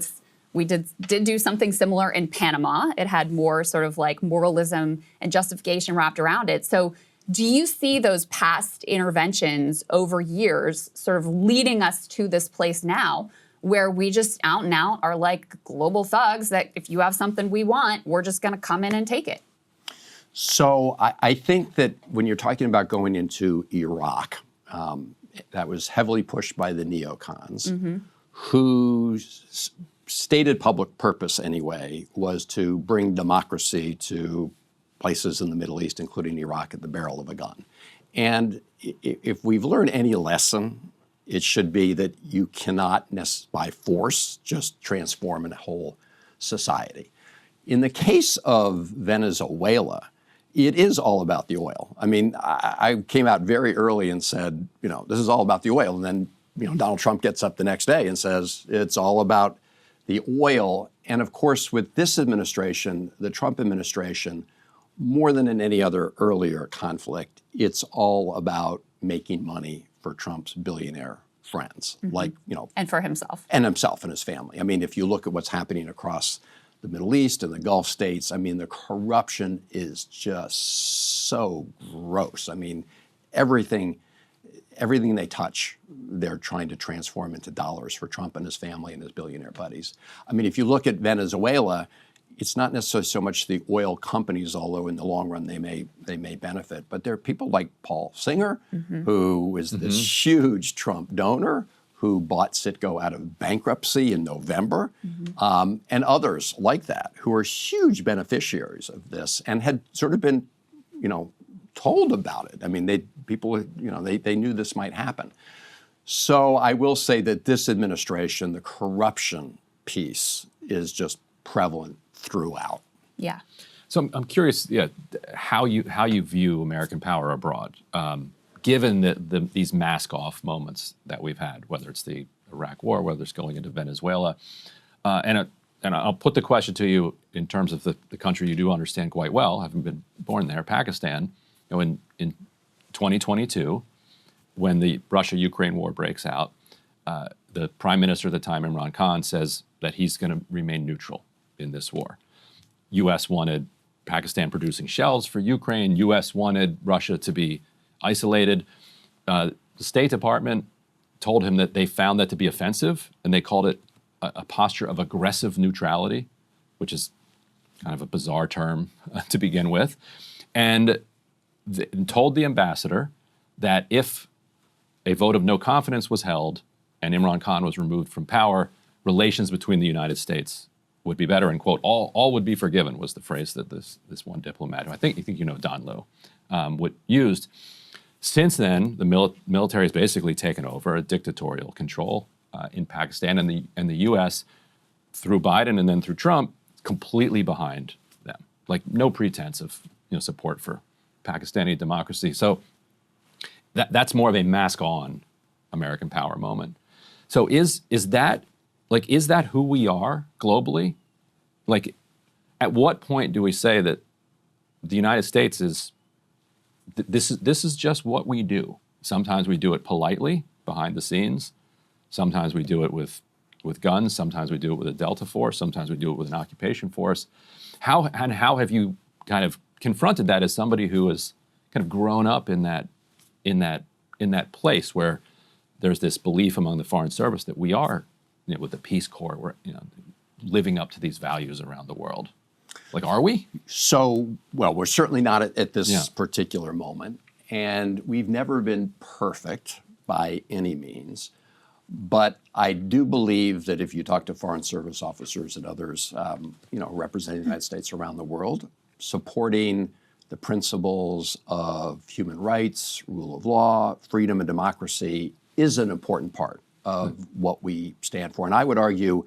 we did do something similar in Panama. It had more sort of like moralism and justification wrapped around it. So do you see those past interventions over years sort of leading us to this place now where we just out and out are like global thugs that if you have something we want, we're just going to come in and take it? So I think that when you're talking about going into Iraq, that was heavily pushed by the neocons, whose stated public purpose anyway was to bring democracy to places in the Middle East, including Iraq, at the barrel of a gun. And if we've learned any lesson, it should be that you cannot, by force, just transform a whole society. In the case of Venezuela, it is all about the oil. I mean, I came out very early and said, you know, this is all about the oil. And then, you know, Donald Trump gets up the next day and says it's all about the oil. And of course, with this administration, the Trump administration, more than in any other earlier conflict, it's all about making money for Trump's billionaire friends, like, you know. And for himself. And himself and his family. I mean, if you look at what's happening across the Middle East and the Gulf states, I mean, the corruption is just so gross. I mean, everything they touch, they're trying to transform into dollars for Trump and his family and his billionaire buddies. I mean, if you look at Venezuela, it's not necessarily so much the oil companies, although in the long run they may benefit, but there are people like Paul Singer, who is this huge Trump donor, who bought Citgo out of bankruptcy in November, and others like that, who are huge beneficiaries of this and had sort of been, you know, told about it. I mean, they knew this might happen. So I will say that this administration, the corruption piece is just prevalent throughout. Yeah. So I'm curious, how you view American power abroad. Given these mask-off moments that we've had, whether it's the Iraq War, whether it's going into Venezuela, and I'll put the question to you in terms of the country you do understand quite well, having been born there, Pakistan. You know, in 2022, when the Russia-Ukraine war breaks out, the Prime Minister at the time, Imran Khan, says that he's going to remain neutral in this war. U.S. wanted Pakistan producing shells for Ukraine. U.S. wanted Russia to be isolated. The State Department told him that they found that to be offensive, and they called it a posture of aggressive neutrality, which is kind of a bizarre term to begin with, and told the ambassador that if a vote of no confidence was held and Imran Khan was removed from power, relations between the United States would be better, and quote, all would be forgiven, was the phrase that this one diplomat, who I think you know, Don Lowe, used. Since then, the military has basically taken over a dictatorial control in Pakistan, and the U.S., through Biden and then through Trump, completely behind them. Like, no pretense of support for Pakistani democracy. So that's more of a mask-on American power moment. So is that who we are globally? Like, at what point do we say that the United States is this is just what we do? Sometimes we do it politely behind the scenes. Sometimes we do it with guns. Sometimes we do it with a Delta Force. Sometimes we do it with an occupation force. How have you kind of confronted that as somebody who has kind of grown up in that place where there's this belief among the Foreign Service that we are, with the Peace Corps, we're living up to these values around the world? Like, are we? So, well, we're certainly not at this particular moment, and we've never been perfect by any means. But I do believe that if you talk to Foreign Service officers and others, representing the United States around the world, supporting the principles of human rights, rule of law, freedom, and democracy is an important part of what we stand for. And I would argue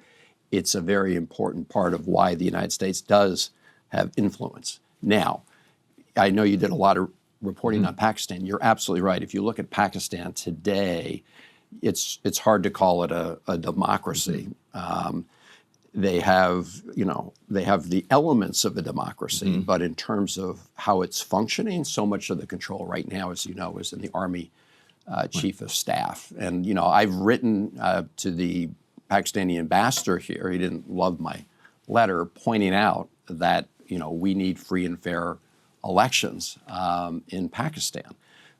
it's a very important part of why the United States does have influence. Now, I know you did a lot of reporting on Pakistan. You're absolutely right. If you look at Pakistan today, it's hard to call it a democracy. They have the elements of a democracy, but in terms of how it's functioning, so much of the control right now, as you know, is in the Army Chief of Staff. And I've written to the Pakistani ambassador here. He didn't love my letter, pointing out that we need free and fair elections in Pakistan.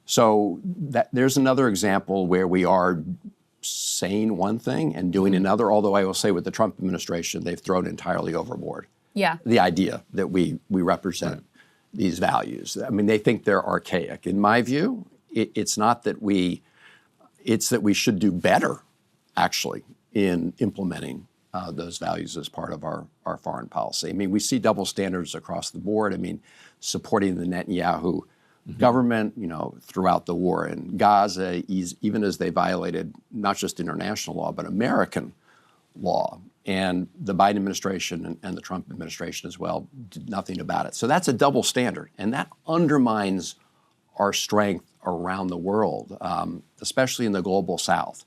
So there's another example where we are saying one thing and doing another, although I will say with the Trump administration, they've thrown entirely overboard the idea that we represent these values. I mean, they think they're archaic. In my view, it's not that it's that we should do better, actually, in implementing those values as part of our foreign policy. I mean, we see double standards across the board. I mean, supporting the Netanyahu government, throughout the war in Gaza, even as they violated not just international law, but American law. And the Biden administration and the Trump administration as well did nothing about it. So that's a double standard, and that undermines our strength around the world, especially in the global South.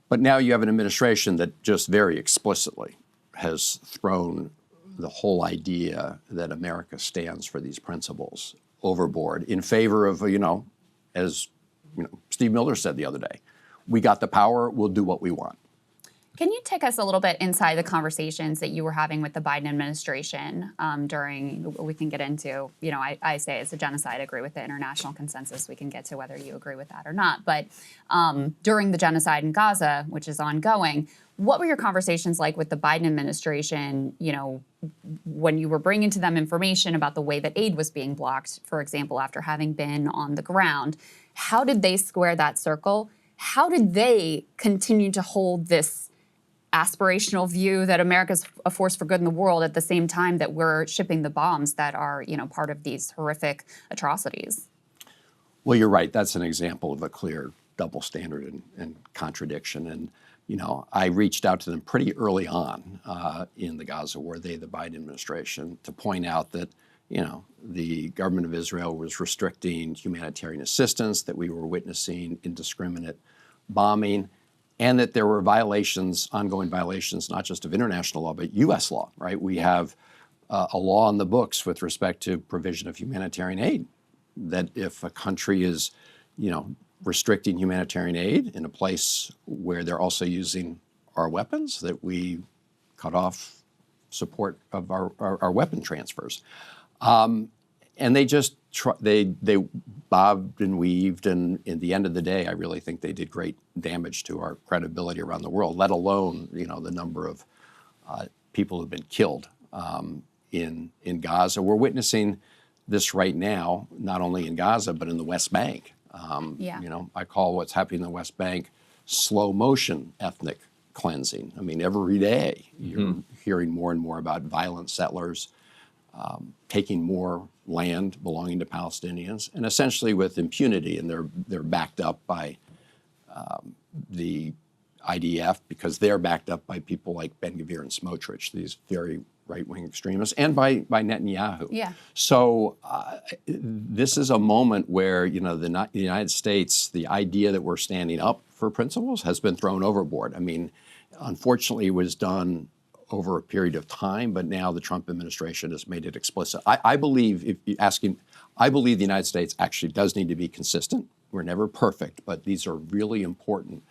But now you have an administration that just very explicitly has thrown the whole idea that America stands for these principles overboard in favor of, as Steve Miller said the other day, we got the power, we'll do what we want. Can you take us a little bit inside the conversations that you were having with the Biden administration during, we can get into, I say it's a genocide, I agree with the international consensus. We can get to whether you agree with that or not. But during the genocide in Gaza, which is ongoing, what were your conversations like with the Biden administration, when you were bringing to them information about the way that aid was being blocked, for example, after having been on the ground? How did they square that circle? How did they continue to hold this aspirational view that America's a force for good in the world at the same time that we're shipping the bombs that are, part of these horrific atrocities? Well, you're right. That's an example of a clear double standard and contradiction. And, I reached out to them pretty early on in the Gaza war, the Biden administration, to point out that, the government of Israel was restricting humanitarian assistance, that we were witnessing indiscriminate bombing, and that there were ongoing violations, not just of international law, but U.S. law, right? We have a law on the books with respect to provision of humanitarian aid, that if a country is, restricting humanitarian aid in a place where they're also using our weapons, that we cut off support of our weapon transfers. And they just they bobbed and weaved, and at the end of the day, I really think they did great damage to our credibility around the world, let alone, the number of people who've been killed in Gaza. We're witnessing this right now, not only in Gaza, but in the West Bank. I call what's happening in the West Bank slow motion ethnic cleansing. I mean, every day you're hearing more and more about violent settlers taking more land belonging to Palestinians, and essentially with impunity, and they're backed up by the IDF because they're backed up by people like Ben Gvir and Smotrich, these very right-wing extremists and by Netanyahu. Yeah. So this is a moment where, the United States, the idea that we're standing up for principles has been thrown overboard. I mean, unfortunately, it was done over a period of time, but now the Trump administration has made it explicit. I believe, if you're asking, I believe the United States actually does need to be consistent. We're never perfect, but these are really important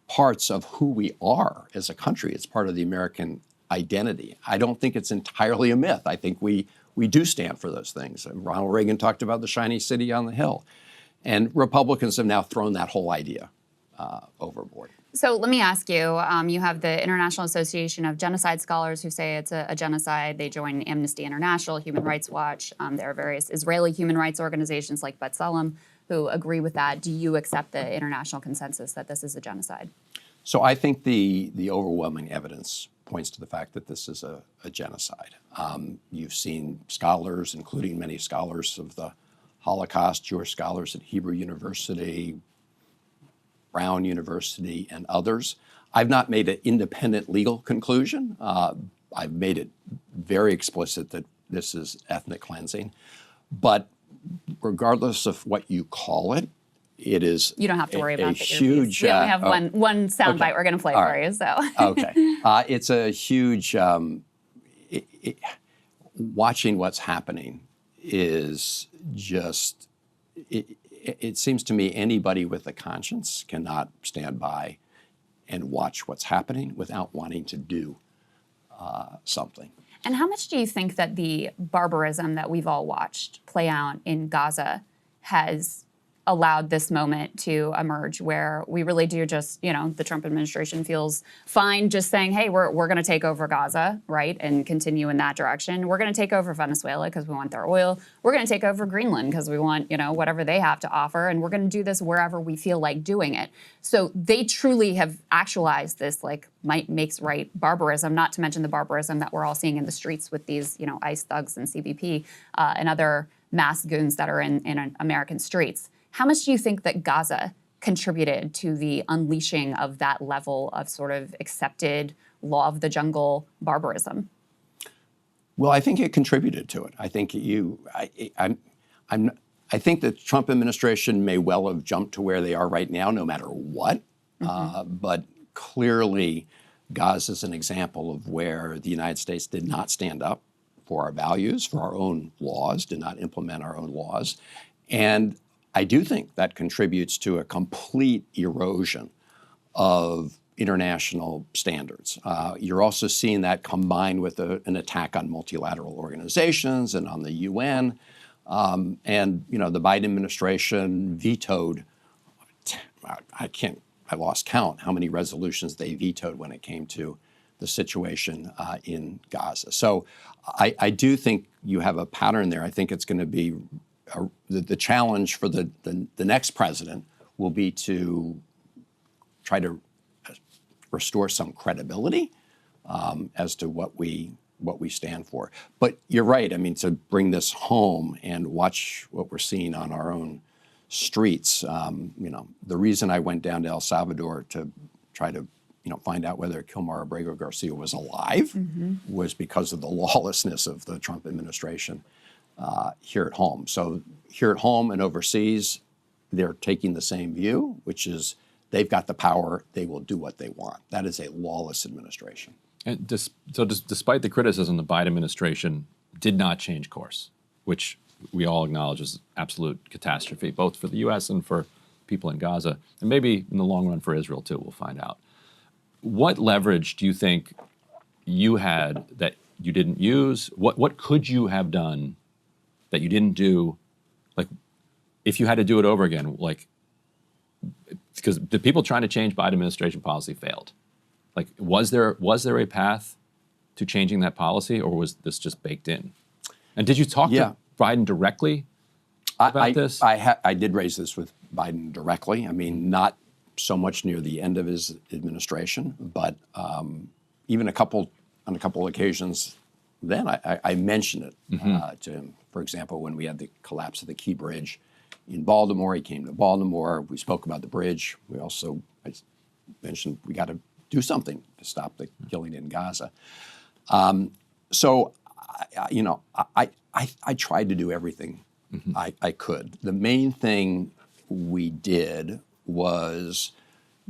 parts of who we are as a country. It's part of the American identity. I don't think it's entirely a myth. I think we do stand for those things. Ronald Reagan talked about the shiny city on the hill. And Republicans have now thrown that whole idea overboard. So let me ask you, you have the International Association of Genocide Scholars who say it's a genocide. They join Amnesty International, Human Rights Watch. There are various Israeli human rights organizations like B'Tselem who agree with that. Do you accept the international consensus that this is a genocide? So I think the overwhelming evidence points to the fact that this is a genocide. You've seen scholars, including many scholars of the Holocaust, Jewish scholars at Hebrew University, Brown University, and others. I've not made an independent legal conclusion. I've made it very explicit that this is ethnic cleansing. But regardless of what you call it, it is you don't have to worry about the huge. We only have one soundbite we're going to play for you. So okay, it's a huge. Watching what's happening is just. It seems to me anybody with a conscience cannot stand by and watch what's happening without wanting to do something. And how much do you think that the barbarism that we've all watched play out in Gaza has allowed this moment to emerge where we really do just, the Trump administration feels fine just saying, hey, we're going to take over Gaza, right, and continue in that direction. We're going to take over Venezuela because we want their oil. We're going to take over Greenland because we want, whatever they have to offer. And we're going to do this wherever we feel like doing it. So they truly have actualized this, might makes right barbarism, not to mention the barbarism that we're all seeing in the streets with these, ICE thugs and CBP and other mass goons that are in American streets. How much do you think that Gaza contributed to the unleashing of that level of sort of accepted law of the jungle barbarism? Well, I think it contributed to it. I think I think the Trump administration may well have jumped to where they are right now, no matter what. But clearly, Gaza is an example of where the United States did not stand up for our values, for our own laws, did not implement our own laws, and I do think that contributes to a complete erosion of international standards. You're also seeing that combined with an attack on multilateral organizations and on the UN. And, the Biden administration vetoed, I lost count how many resolutions they vetoed when it came to the situation in Gaza. So I do think you have a pattern there. I think it's going to be the challenge for the next president will be to try to restore some credibility as to what we stand for. But you're right. I mean, to bring this home and watch what we're seeing on our own streets. The reason I went down to El Salvador to try to find out whether Kilmar Abrego Garcia was alive was because of the lawlessness of the Trump administration. Here at home. So here at home and overseas, they're taking the same view, which is they've got the power, they will do what they want. That is a lawless administration. And despite the criticism, the Biden administration did not change course, which we all acknowledge is absolute catastrophe, both for the U.S. and for people in Gaza, and maybe in the long run for Israel too, we'll find out. What leverage do you think you had that you didn't use? What could you have done that you didn't do, if you had to do it over again, because the people trying to change Biden administration policy failed. Was there a path to changing that policy, or was this just baked in? And did you talk to Biden directly about this? I did raise this with Biden directly. I mean, not so much near the end of his administration, but even on a couple occasions then I mentioned it to him. For example, when we had the collapse of the Key Bridge in Baltimore, he came to Baltimore. We spoke about the bridge. I mentioned we got to do something to stop the killing in Gaza. So, I tried to do everything I could. The main thing we did was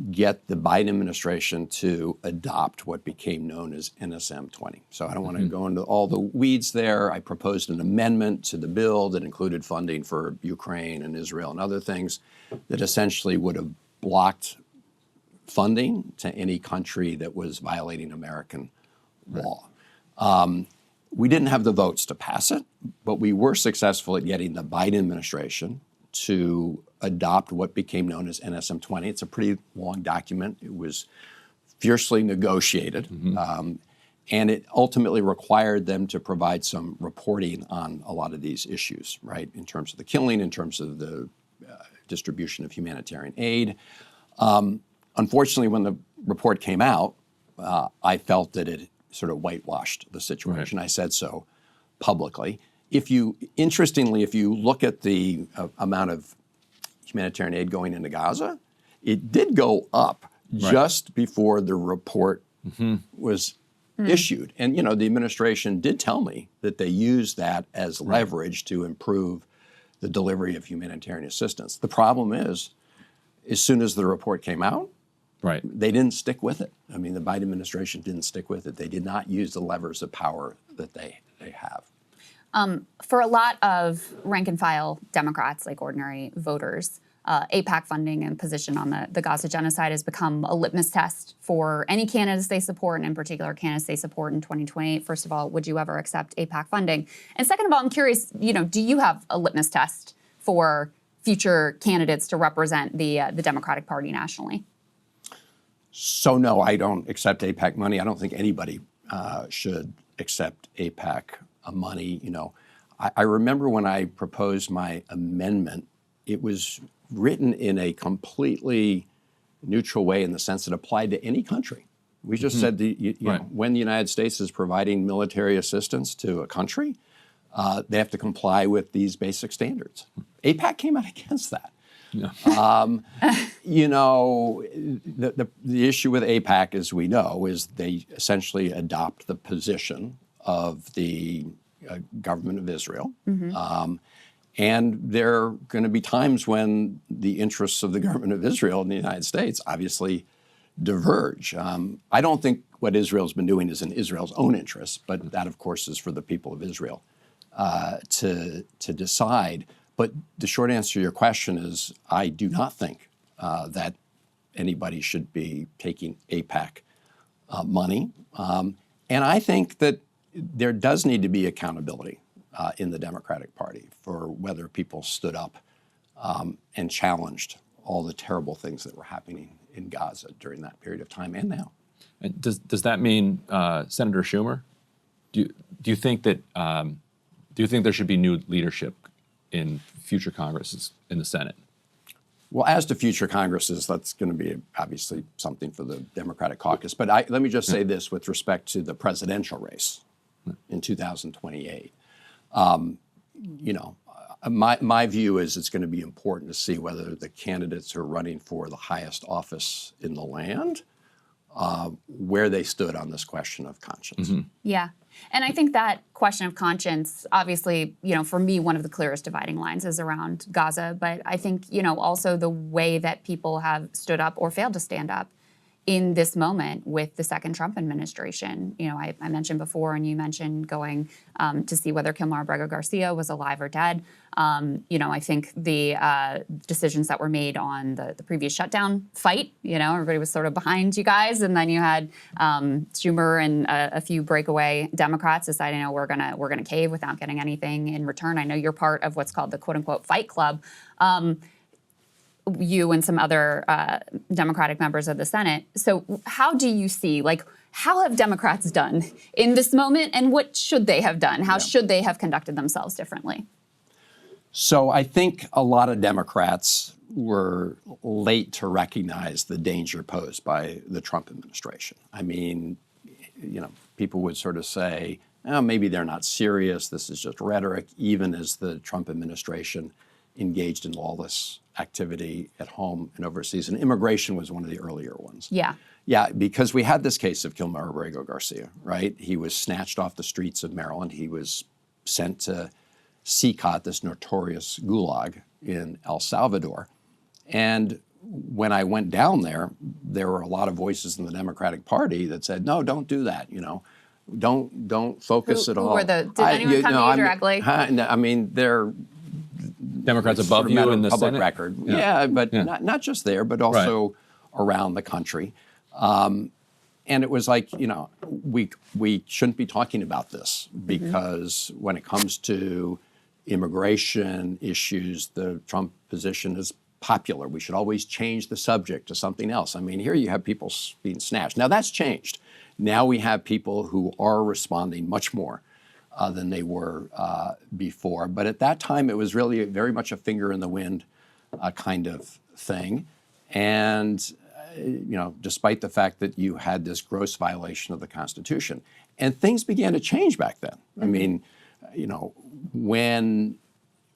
get the Biden administration to adopt what became known as NSM 20. So I don't want to go into all the weeds there. I proposed an amendment to the bill that included funding for Ukraine and Israel and other things that essentially would have blocked funding to any country that was violating American law. We didn't have the votes to pass it, but we were successful at getting the Biden administration to adopt what became known as NSM 20. It's a pretty long document. It was fiercely negotiated, and it ultimately required them to provide some reporting on a lot of these issues, right, in terms of the killing, in terms of the distribution of humanitarian aid. Unfortunately, when the report came out, I felt that it sort of whitewashed the situation. I said so publicly. Interestingly, if you look at the amount of humanitarian aid going into Gaza, it did go up just before the report was issued. And, the administration did tell me that they used that as leverage to improve the delivery of humanitarian assistance. The problem is, as soon as the report came out, they didn't stick with it. I mean, the Biden administration didn't stick with it. They did not use the levers of power that they have. For a lot of rank and file Democrats, like ordinary voters, AIPAC funding and position on the Gaza genocide has become a litmus test for any candidates they support, and in particular candidates they support in 2028. First of all, would you ever accept AIPAC funding? And second of all, I'm curious, do you have a litmus test for future candidates to represent the Democratic Party nationally? So no, I don't accept AIPAC money. I don't think anybody should accept AIPAC money. I remember when I proposed my amendment, it was written in a completely neutral way in the sense it applied to any country. We just said when the United States is providing military assistance to a country, they have to comply with these basic standards. AIPAC came out against that. The issue with AIPAC, as we know, is they essentially adopt the position of the government of Israel. And there are going to be times when the interests of the government of Israel and the United States obviously diverge. I don't think what Israel's been doing is in Israel's own interests, but that, of course, is for the people of Israel to decide. But the short answer to your question is I do not think that anybody should be taking AIPAC money. And I think that there does need to be accountability in the Democratic Party for whether people stood up and challenged all the terrible things that were happening in Gaza during that period of time and now. And does that mean Senator Schumer? Do you think that there should be new leadership in future Congresses in the Senate? Well, as to future Congresses, that's going to be obviously something for the Democratic caucus. But let me just say this with respect to the presidential race in 2028. My view is it's going to be important to see whether the candidates who are running for the highest office in the land, where they stood on this question of conscience. Yeah. And I think that question of conscience, obviously, for me, one of the clearest dividing lines is around Gaza. But I think, also the way that people have stood up or failed to stand up in this moment with the second Trump administration. I mentioned before, and you mentioned going to see whether Kilmar Abrego Garcia was alive or dead. I think the decisions that were made on the previous shutdown fight, everybody was sort of behind you guys. And then you had Schumer and a few breakaway Democrats deciding, we're gonna cave without getting anything in return. I know you're part of what's called the quote unquote fight club. You and some other Democratic members of the Senate. So how do you see, how have Democrats done in this moment, and what should they have done? How should they have conducted themselves differently? So I think a lot of Democrats were late to recognize the danger posed by the Trump administration. I mean, people would sort of say, maybe they're not serious, this is just rhetoric, even as the Trump administration engaged in lawless activity at home and overseas. And immigration was one of the earlier ones. Yeah. Yeah, because we had this case of Kilmer Abrego Garcia, right? He was snatched off the streets of Maryland. He was sent to CCOT, this notorious gulag in El Salvador. And when I went down there, there were a lot of voices in the Democratic Party that said, no, don't do that, you know. Don't focus at all. Did anyone come to you directly? I mean, they're Democrats above you in the public Senate? record. Yeah, but not just there, but also around the country. And it was like, you know, we shouldn't be talking about this because when it comes to immigration issues, the Trump position is popular. We should always change the subject to something else. I mean, here you have people being snatched. Now that's changed. Now we have people who are responding much more than they were before. But at that time, it was really very much a finger in the wind kind of thing. And you know, despite the fact that you had this gross violation of the Constitution. And things began to change back then. I mean, you know, when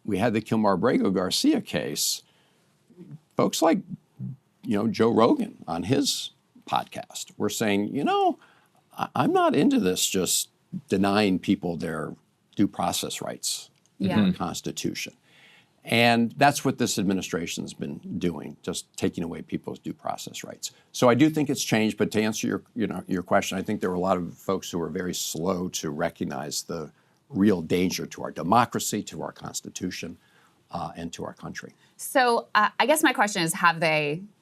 we had the Kilmer Abrego Garcia case, folks like, you know, Joe Rogan on his podcast were saying, you know, I'm not into this just denying people their due process rights in the Constitution. And that's what this administration's been doing, just taking away people's due process rights. So I do think it's changed, but to answer your question, I think there were a lot of folks who were very slow to recognize the real danger to our democracy, to our Constitution, and to our country. So I guess my question is,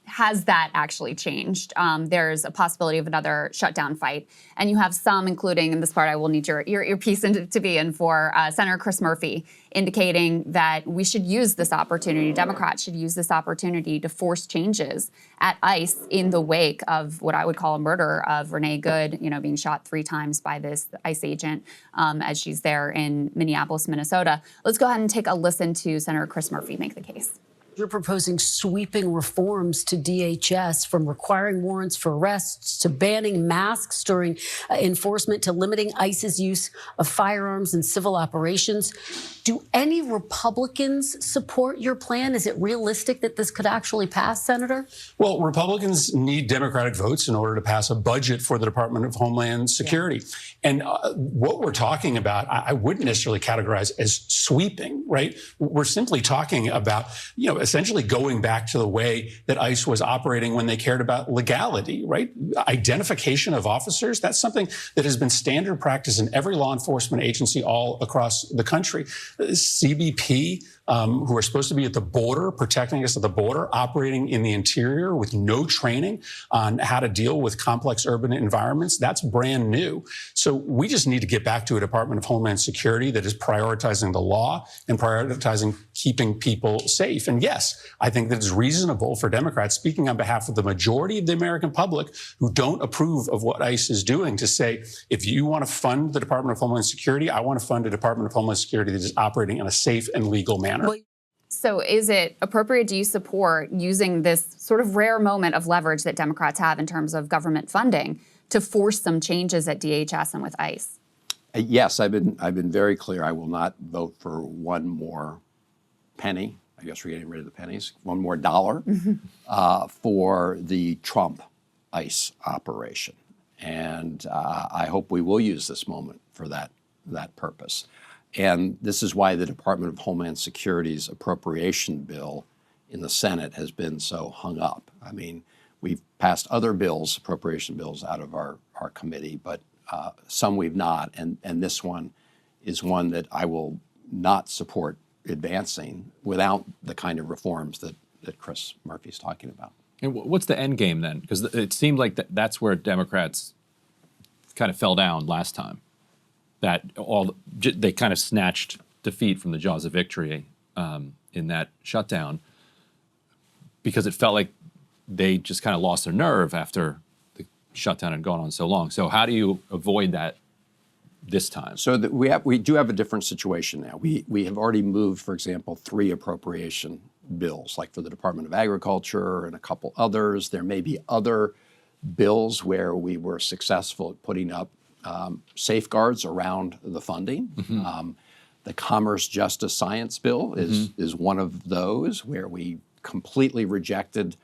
has that actually changed? There's a possibility of another shutdown fight. And you have some, including, in this part I will need your piece to be in for, Senator Chris Murphy, indicating that we should use this opportunity, Democrats should use this opportunity to force changes at ICE in the wake of what I would call a murder of Renee Good, you know, being shot 3 times by this ICE agent as she's there in Minneapolis, Minnesota. Let's go ahead and take a listen to Senator Chris Murphy make the case. You're proposing sweeping reforms to DHS, from requiring warrants for arrests to banning masks during enforcement to limiting ICE's use of firearms in civil operations. Do any Republicans support your plan? Is it realistic that this could actually pass, Senator? Well, Republicans need Democratic votes in order to pass a budget for the Department of Homeland Security. Yeah. And what we're talking about, I wouldn't necessarily categorize as sweeping, right? We're simply talking about, you know, essentially going back to the way that ICE was operating when they cared about legality, right? Identification of officers, that's something that has been standard practice in every law enforcement agency all across the country. CBP, who are supposed to be at the border, protecting us at the border, operating in the interior with no training on how to deal with complex urban environments, that's brand new. So we just need to get back to a Department of Homeland Security that is prioritizing the law and prioritizing keeping people safe. And yes, I think that it's reasonable for Democrats, speaking on behalf of the majority of the American public who don't approve of what ICE is doing, to say, if you want to fund the Department of Homeland Security, I want to fund a Department of Homeland Security that is operating in a safe and legal manner. So is it appropriate, do you support using this sort of rare moment of leverage that Democrats have in terms of government funding to force some changes at DHS and with ICE? Yes, I've been very clear. I will not vote for one more penny. I guess we're getting rid of the pennies. One more dollar for the Trump ICE operation. And I hope we will use this moment for that purpose. And this is why the Department of Homeland Security's appropriation bill in the Senate has been so hung up. I mean, we've passed other bills, appropriation bills, out of our committee, but some we've not. And this one is one that I will not support advancing without the kind of reforms that Chris Murphy's talking about. And what's the end game then? Because it seemed like that's where Democrats kind of fell down last time. That they kind of snatched defeat from the jaws of victory in that shutdown, because it felt like they just kind of lost their nerve after the shutdown had gone on so long. So how do you avoid that this time? So we do have a different situation now. We have already moved, for example, 3 appropriation bills, like for the Department of Agriculture and a couple others. There may be other bills where we were successful at putting up safeguards around the funding. The Commerce, Justice, Science bill is one of those where we completely rejected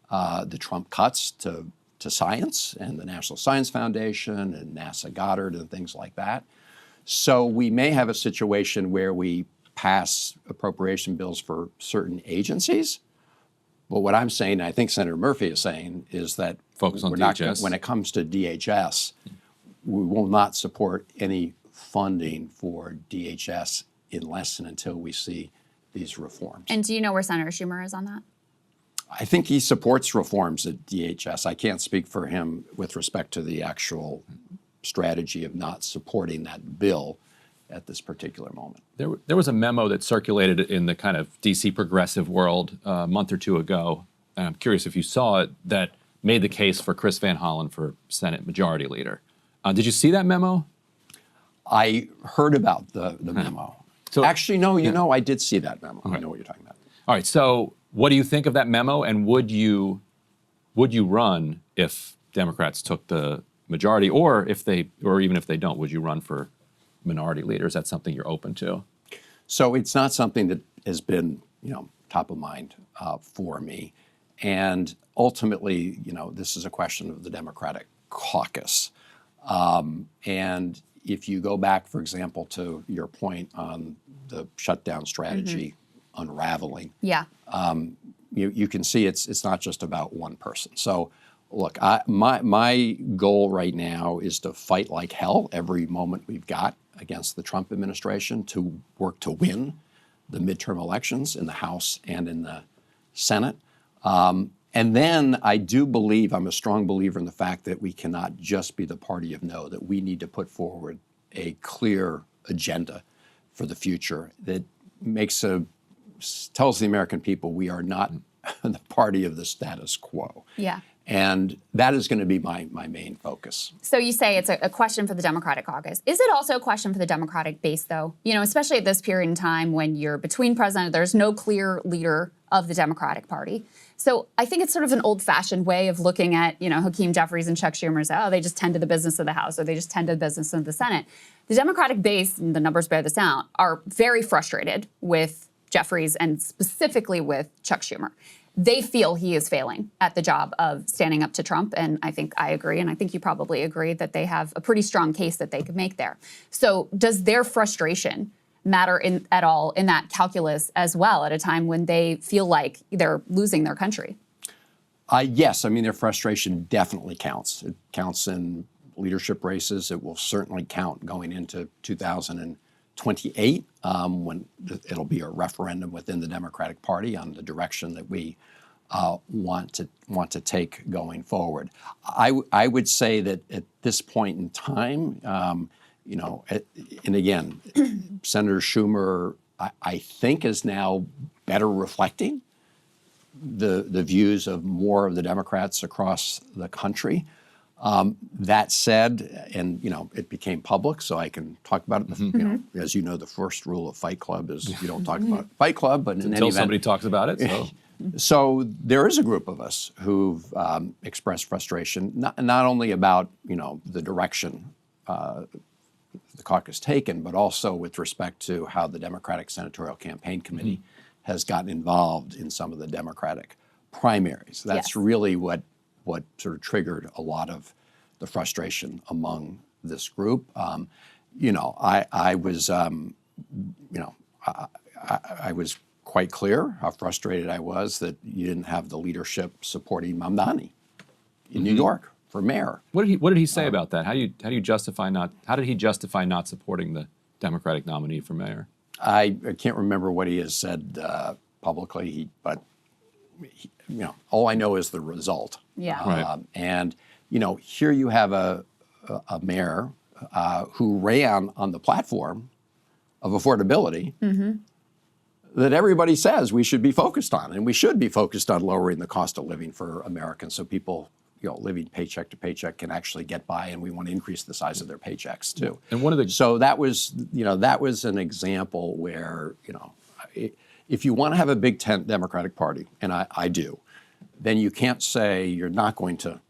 the Trump cuts to science and the National Science Foundation and NASA Goddard and things like that. So we may have a situation where we pass appropriation bills for certain agencies. But what I'm saying, I think Senator Murphy is saying, is that focus on we're DHS. not, when it comes to DHS, we will not support any funding for DHS unless and until we see these reforms. And do you know where Senator Schumer is on that? I think he supports reforms at DHS. I can't speak for him with respect to the actual strategy of not supporting that bill at this particular moment. There was a memo that circulated in the kind of DC progressive world a month or two ago, and I'm curious if you saw it, that made the case for Chris Van Hollen for Senate Majority Leader. Did you see that memo? I heard about the memo. So, actually, no, know, I did see that memo. Okay. I know what you're talking about. All right, so what do you think of that memo, and would you run if Democrats took the majority, or even if they don't, would you run for minority leader? Is that something you're open to? So it's not something that has been, top of mind for me. And ultimately, this is a question of the Democratic caucus. And if you go back, for example, to your point on the shutdown strategy unraveling, you can see it's not just about one person. So look, my goal right now is to fight like hell every moment we've got against the Trump administration to work to win the midterm elections in the House and in the Senate. And then I do believe, I'm a strong believer in the fact that we cannot just be the party of no, that we need to put forward a clear agenda for the future that tells the American people we are not the party of the status quo. Yeah. And that is going to be my main focus. So you say it's a question for the Democratic caucus. Is it also a question for the Democratic base, though? Especially at this period in time when you're between president, there's no clear leader of the Democratic Party. So I think it's sort of an old-fashioned way of looking at, Hakeem Jeffries and Chuck Schumer and say, oh, they just tend to the business of the House or they just tend to the business of the Senate. The Democratic base, and the numbers bear this out, are very frustrated with Jeffries and specifically with Chuck Schumer. They feel he is failing at the job of standing up to Trump, and I think I agree, and I think you probably agree that they have a pretty strong case that they could make there. So does their frustration matter at all in that calculus as well at a time when they feel like they're losing their country? Yes, their frustration definitely counts. It counts in leadership races. It will certainly count going into 2028 when it'll be a referendum within the Democratic Party on the direction that we want to take going forward. I would say that at this point in time, and again, Senator Schumer, I think, is now better reflecting the views of more of the Democrats across the country. That said, and it became public, so I can talk about it. As you know, the first rule of Fight Club is you don't talk about Fight Club, but until somebody talks about it. So. So there is a group of us who've expressed frustration, not only about the direction the caucus taken, but also with respect to how the Democratic Senatorial Campaign Committee has gotten involved in some of the Democratic primaries. That's really what sort of triggered a lot of the frustration among this group. I was quite clear how frustrated I was that you didn't have the leadership supporting Mamdani in New York for mayor. What did he say about that? How did he justify not supporting the Democratic nominee for mayor? I can't remember what he has said publicly, but all I know is the result. Yeah. And here you have a mayor who ran on the platform of affordability that everybody says we should be focused on, and we should be focused on lowering the cost of living for Americans, so people living paycheck to paycheck can actually get by, and we want to increase the size of their paychecks too. And so that was an example where if you want to have a big tent Democratic Party, and I do, then you can't say you're not going to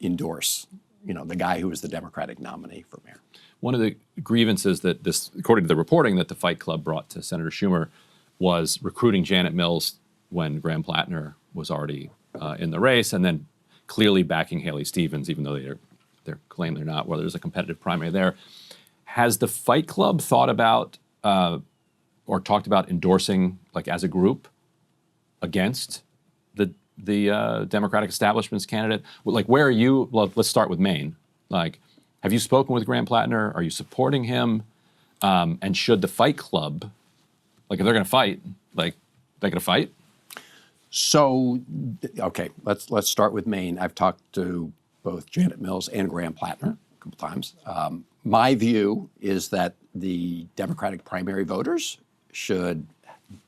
endorse the guy who is the Democratic nominee for mayor. one of the grievances that this, according to the reporting that the Fight Club brought to Senator Schumer, was recruiting Janet Mills when Graham Plattner was already in the race, and then clearly backing Haley Stevens, even though they claim they're not. Well, there's a competitive primary there. Has the Fight Club thought about or talked about endorsing, like as a group, against the Democratic establishment's candidate? Like, where are you? Well, let's start with Maine. Like, have you spoken with Graham Plattner? Are you supporting him? And should the Fight Club, like, if they're going to fight, like, they're going to fight? So, okay, let's start with Maine. I've talked to both Janet Mills and Graham Plattner a couple times. My view is that the Democratic primary voters should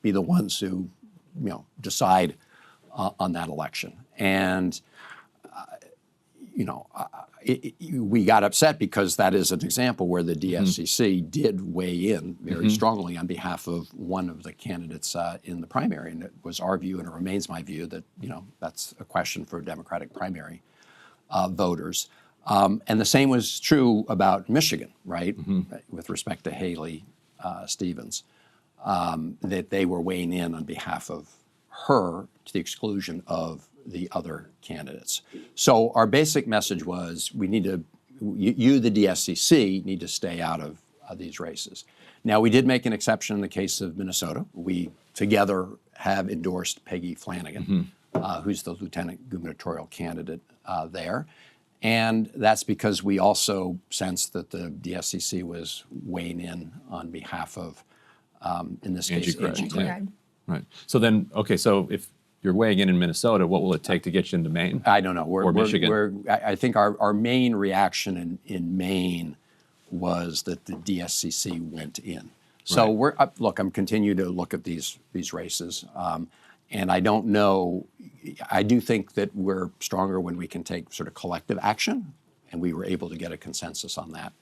be the ones who, decide on that election. And, we got upset because that is an example where the DSCC did weigh in very strongly on behalf of one of the candidates in the primary. And it was our view, and it remains my view, that, that's a question for Democratic primary voters. And the same was true about Michigan, right, with respect to Haley Stevens, that they were weighing in on behalf of her to the exclusion of the other candidates. So our basic message was, we need to, you, the DSCC, need to stay out of these races. Now, we did make an exception in the case of Minnesota. We together have endorsed Peggy Flanagan, who's the lieutenant gubernatorial candidate there. And that's because we also sensed that the DSCC was weighing in on behalf of, in this case, Angie Craig. Right. So then, okay, so if you're weighing in Minnesota, what will it take to get you into Maine? I don't know. Or Michigan? I think our main reaction in Maine was that the DSCC went in. So look, I'm continuing to look at these races, and I don't know. I do think that we're stronger when we can take sort of collective action, and we were able to get a consensus on that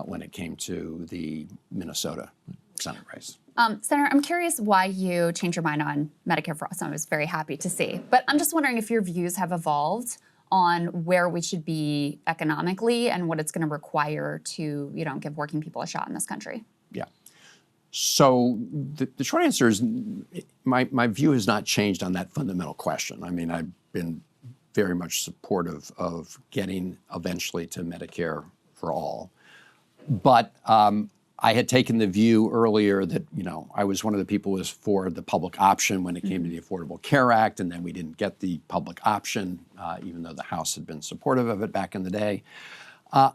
when it came to the Minnesota Senate race. Senator, I'm curious why you changed your mind on Medicare for All. I was very happy to see. But I'm just wondering if your views have evolved on where we should be economically and what it's going to require to, give working people a shot in this country. Yeah. So the short answer is my view has not changed on that fundamental question. I mean, I've been very much supportive of getting eventually to Medicare for all. But I had taken the view earlier that, I was one of the people who was for the public option when it came to the Affordable Care Act, and then we didn't get the public option, even though the House had been supportive of it back in the day. At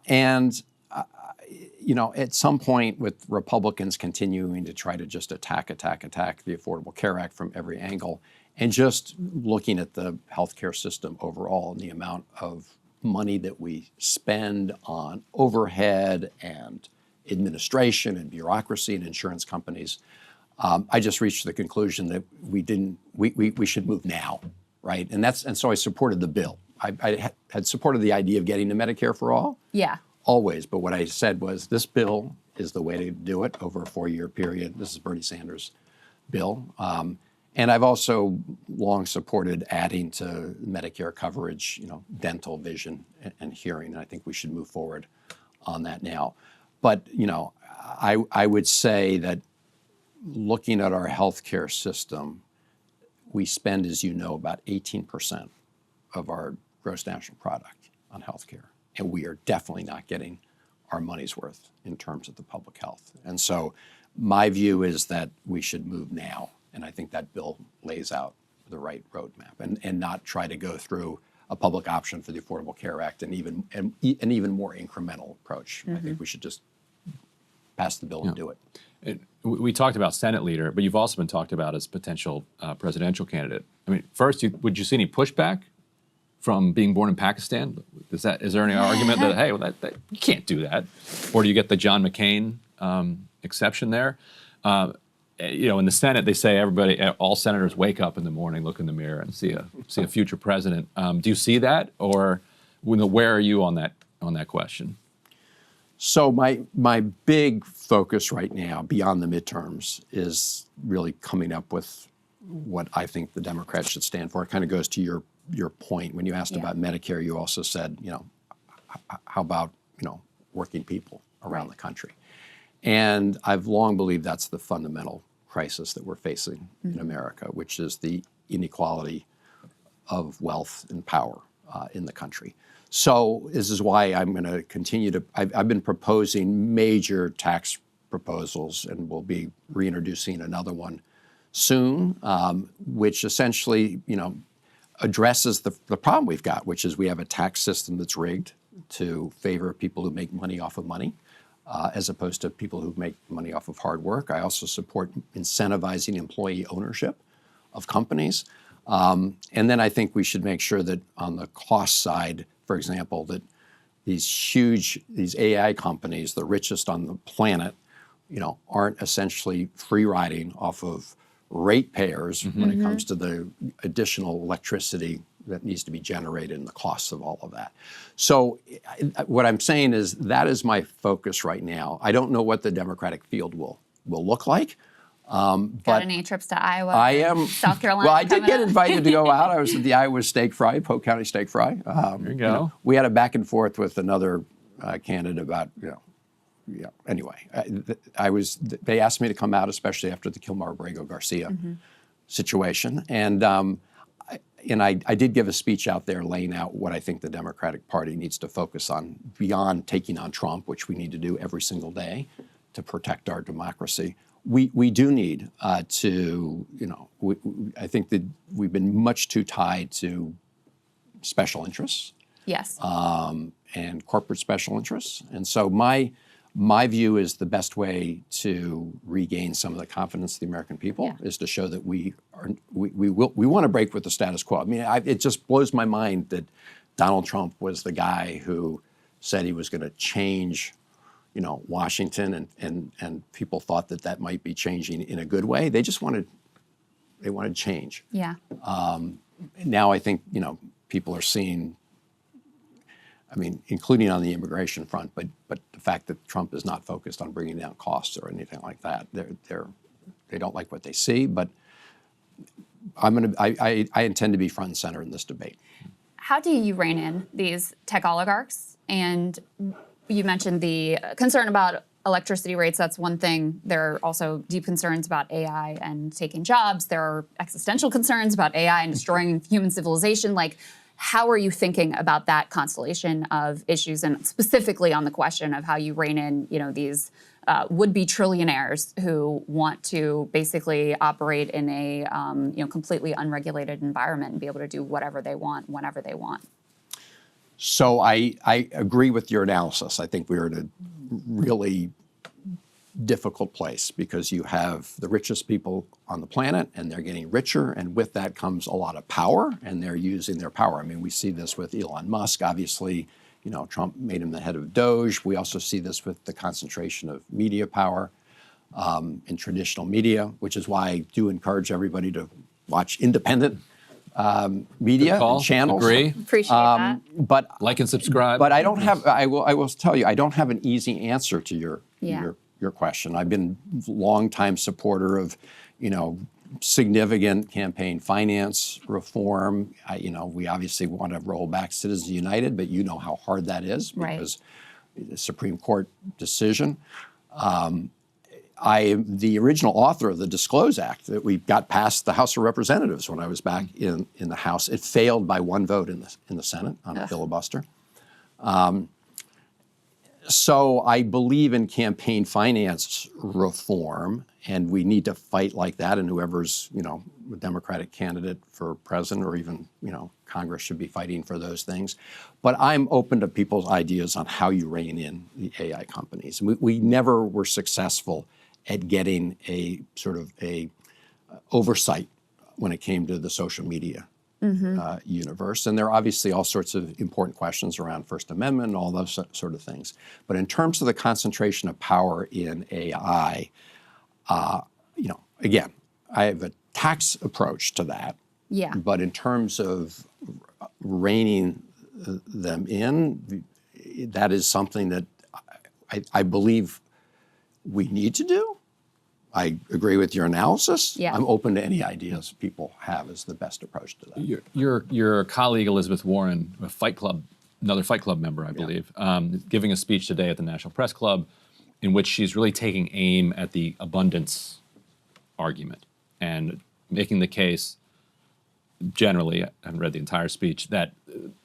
some point, with Republicans continuing to try to just attack the Affordable Care Act from every angle, and just looking at the healthcare system overall and the amount of money that we spend on overhead and administration and bureaucracy and insurance companies, I just reached the conclusion that we should move now, right? And so I supported the bill. I had supported the idea of getting to Medicare for all. Yeah. Always, but what I said was, this bill is the way to do it over a 4-year period. This is Bernie Sanders' bill. And I've also long supported adding to Medicare coverage, dental, vision, and hearing. And I think we should move forward on that now. But, I would say that looking at our healthcare system, we spend, as you know, about 18% of our gross national product on healthcare. And we are definitely not getting our money's worth in terms of the public health. And so my view is that we should move now. And I think that bill lays out the right roadmap, and not try to go through a public option for the Affordable Care Act and an even more incremental approach. I think we should just pass the bill and do it. We talked about Senate leader, but you've also been talked about as potential presidential candidate. I mean, first, would you see any pushback from being born in Pakistan? Is there any argument that, hey, well, that you can't do that? Or do you get the John McCain exception there? In the Senate, they say all senators wake up in the morning, look in the mirror, and see a future president. Do you see that, or where are you on that question? So my big focus right now, beyond the midterms, is really coming up with what I think the Democrats should stand for. It kind of goes to your point. When you asked about Medicare, you also said, how about, working people around the country. And I've long believed that's the fundamental crisis that we're facing in America, which is the inequality of wealth and power in the country. So this is why I'm going to continue to, I've been proposing major tax proposals, and we'll be reintroducing another one soon, which essentially, addresses the problem we've got, which is we have a tax system that's rigged to favor people who make money off of money, as opposed to people who make money off of hard work. I also support incentivizing employee ownership of companies. And then I think we should make sure that on the cost side, for example, that these AI companies, the richest on the planet, aren't essentially free riding off of ratepayers when it comes to the additional electricity that needs to be generated and the costs of all of that. So what I'm saying is that is my focus right now. I don't know what the Democratic field will look like. Got any trips to Iowa? I am. South Carolina? Well, I did get invited to go out. I was at the Iowa Steak Fry, Polk County Steak Fry. There you go. We had a back and forth with another candidate about, anyway, they asked me to come out, especially after the Kilmar-Borrego Garcia situation. And I did give a speech out there laying out what I think the Democratic Party needs to focus on beyond taking on Trump, which we need to do every single day to protect our democracy. We do need to, I think that we've been much too tied to special interests. Yes. And corporate special interests. And so my view is the best way to regain some of the confidence of the American people is to show that we want to break with the status quo. I mean, it just blows my mind that Donald Trump was the guy who said he was going to change, Washington, and people thought that might be changing in a good way. They just wanted change. Yeah. Now I think people are seeing. I mean, including on the immigration front, but the fact that Trump is not focused on bringing down costs or anything like that, they don't like what they see. But I intend to be front and center in this debate. How do you rein in these tech oligarchs? And you mentioned the concern about electricity rates. That's one thing. There are also deep concerns about AI and taking jobs. There are existential concerns about AI and destroying human civilization. How are you thinking about that constellation of issues, and specifically on the question of how you rein in, these would-be trillionaires who want to basically operate in a, completely unregulated environment and be able to do whatever they want, whenever they want? So I agree with your analysis. I think we're in a really difficult place because you have the richest people on the planet and they're getting richer, and with that comes a lot of power, and they're using their power. I mean, we see this with Elon Musk. Obviously, Trump made him the head of Doge. We also see this with the concentration of media power in traditional media, which is why I do encourage everybody to watch independent media and channels. Agree. Appreciate that. But like and subscribe. But I don't have. I will tell you, I don't have an easy answer to your question. I've been a longtime supporter of, significant campaign finance reform. We obviously want to roll back Citizens United, but you know how hard that is because the Supreme Court decision. I am the original author of the Disclose Act that we got past the House of Representatives when I was back in the House. It failed by one vote in the Senate on a filibuster. So I believe in campaign finance reform, and we need to fight like that. And whoever's, a Democratic candidate for president or even, Congress should be fighting for those things. But I'm open to people's ideas on how you rein in the AI companies. We never were successful at getting a sort of a oversight when it came to the social media universe. And there are obviously all sorts of important questions around First Amendment and all those sort of things. But in terms of the concentration of power in AI, again, I have a tax approach to that. Yeah. But in terms of reining them in, that is something that I believe we need to do. I agree with your analysis. Yeah. I'm open to any ideas people have as the best approach to that. Your colleague Elizabeth Warren, a Fight Club another Fight Club member, I believe, giving a speech today at the National Press Club in which she's really taking aim at the abundance argument and making the case, generally, I haven't read the entire speech, that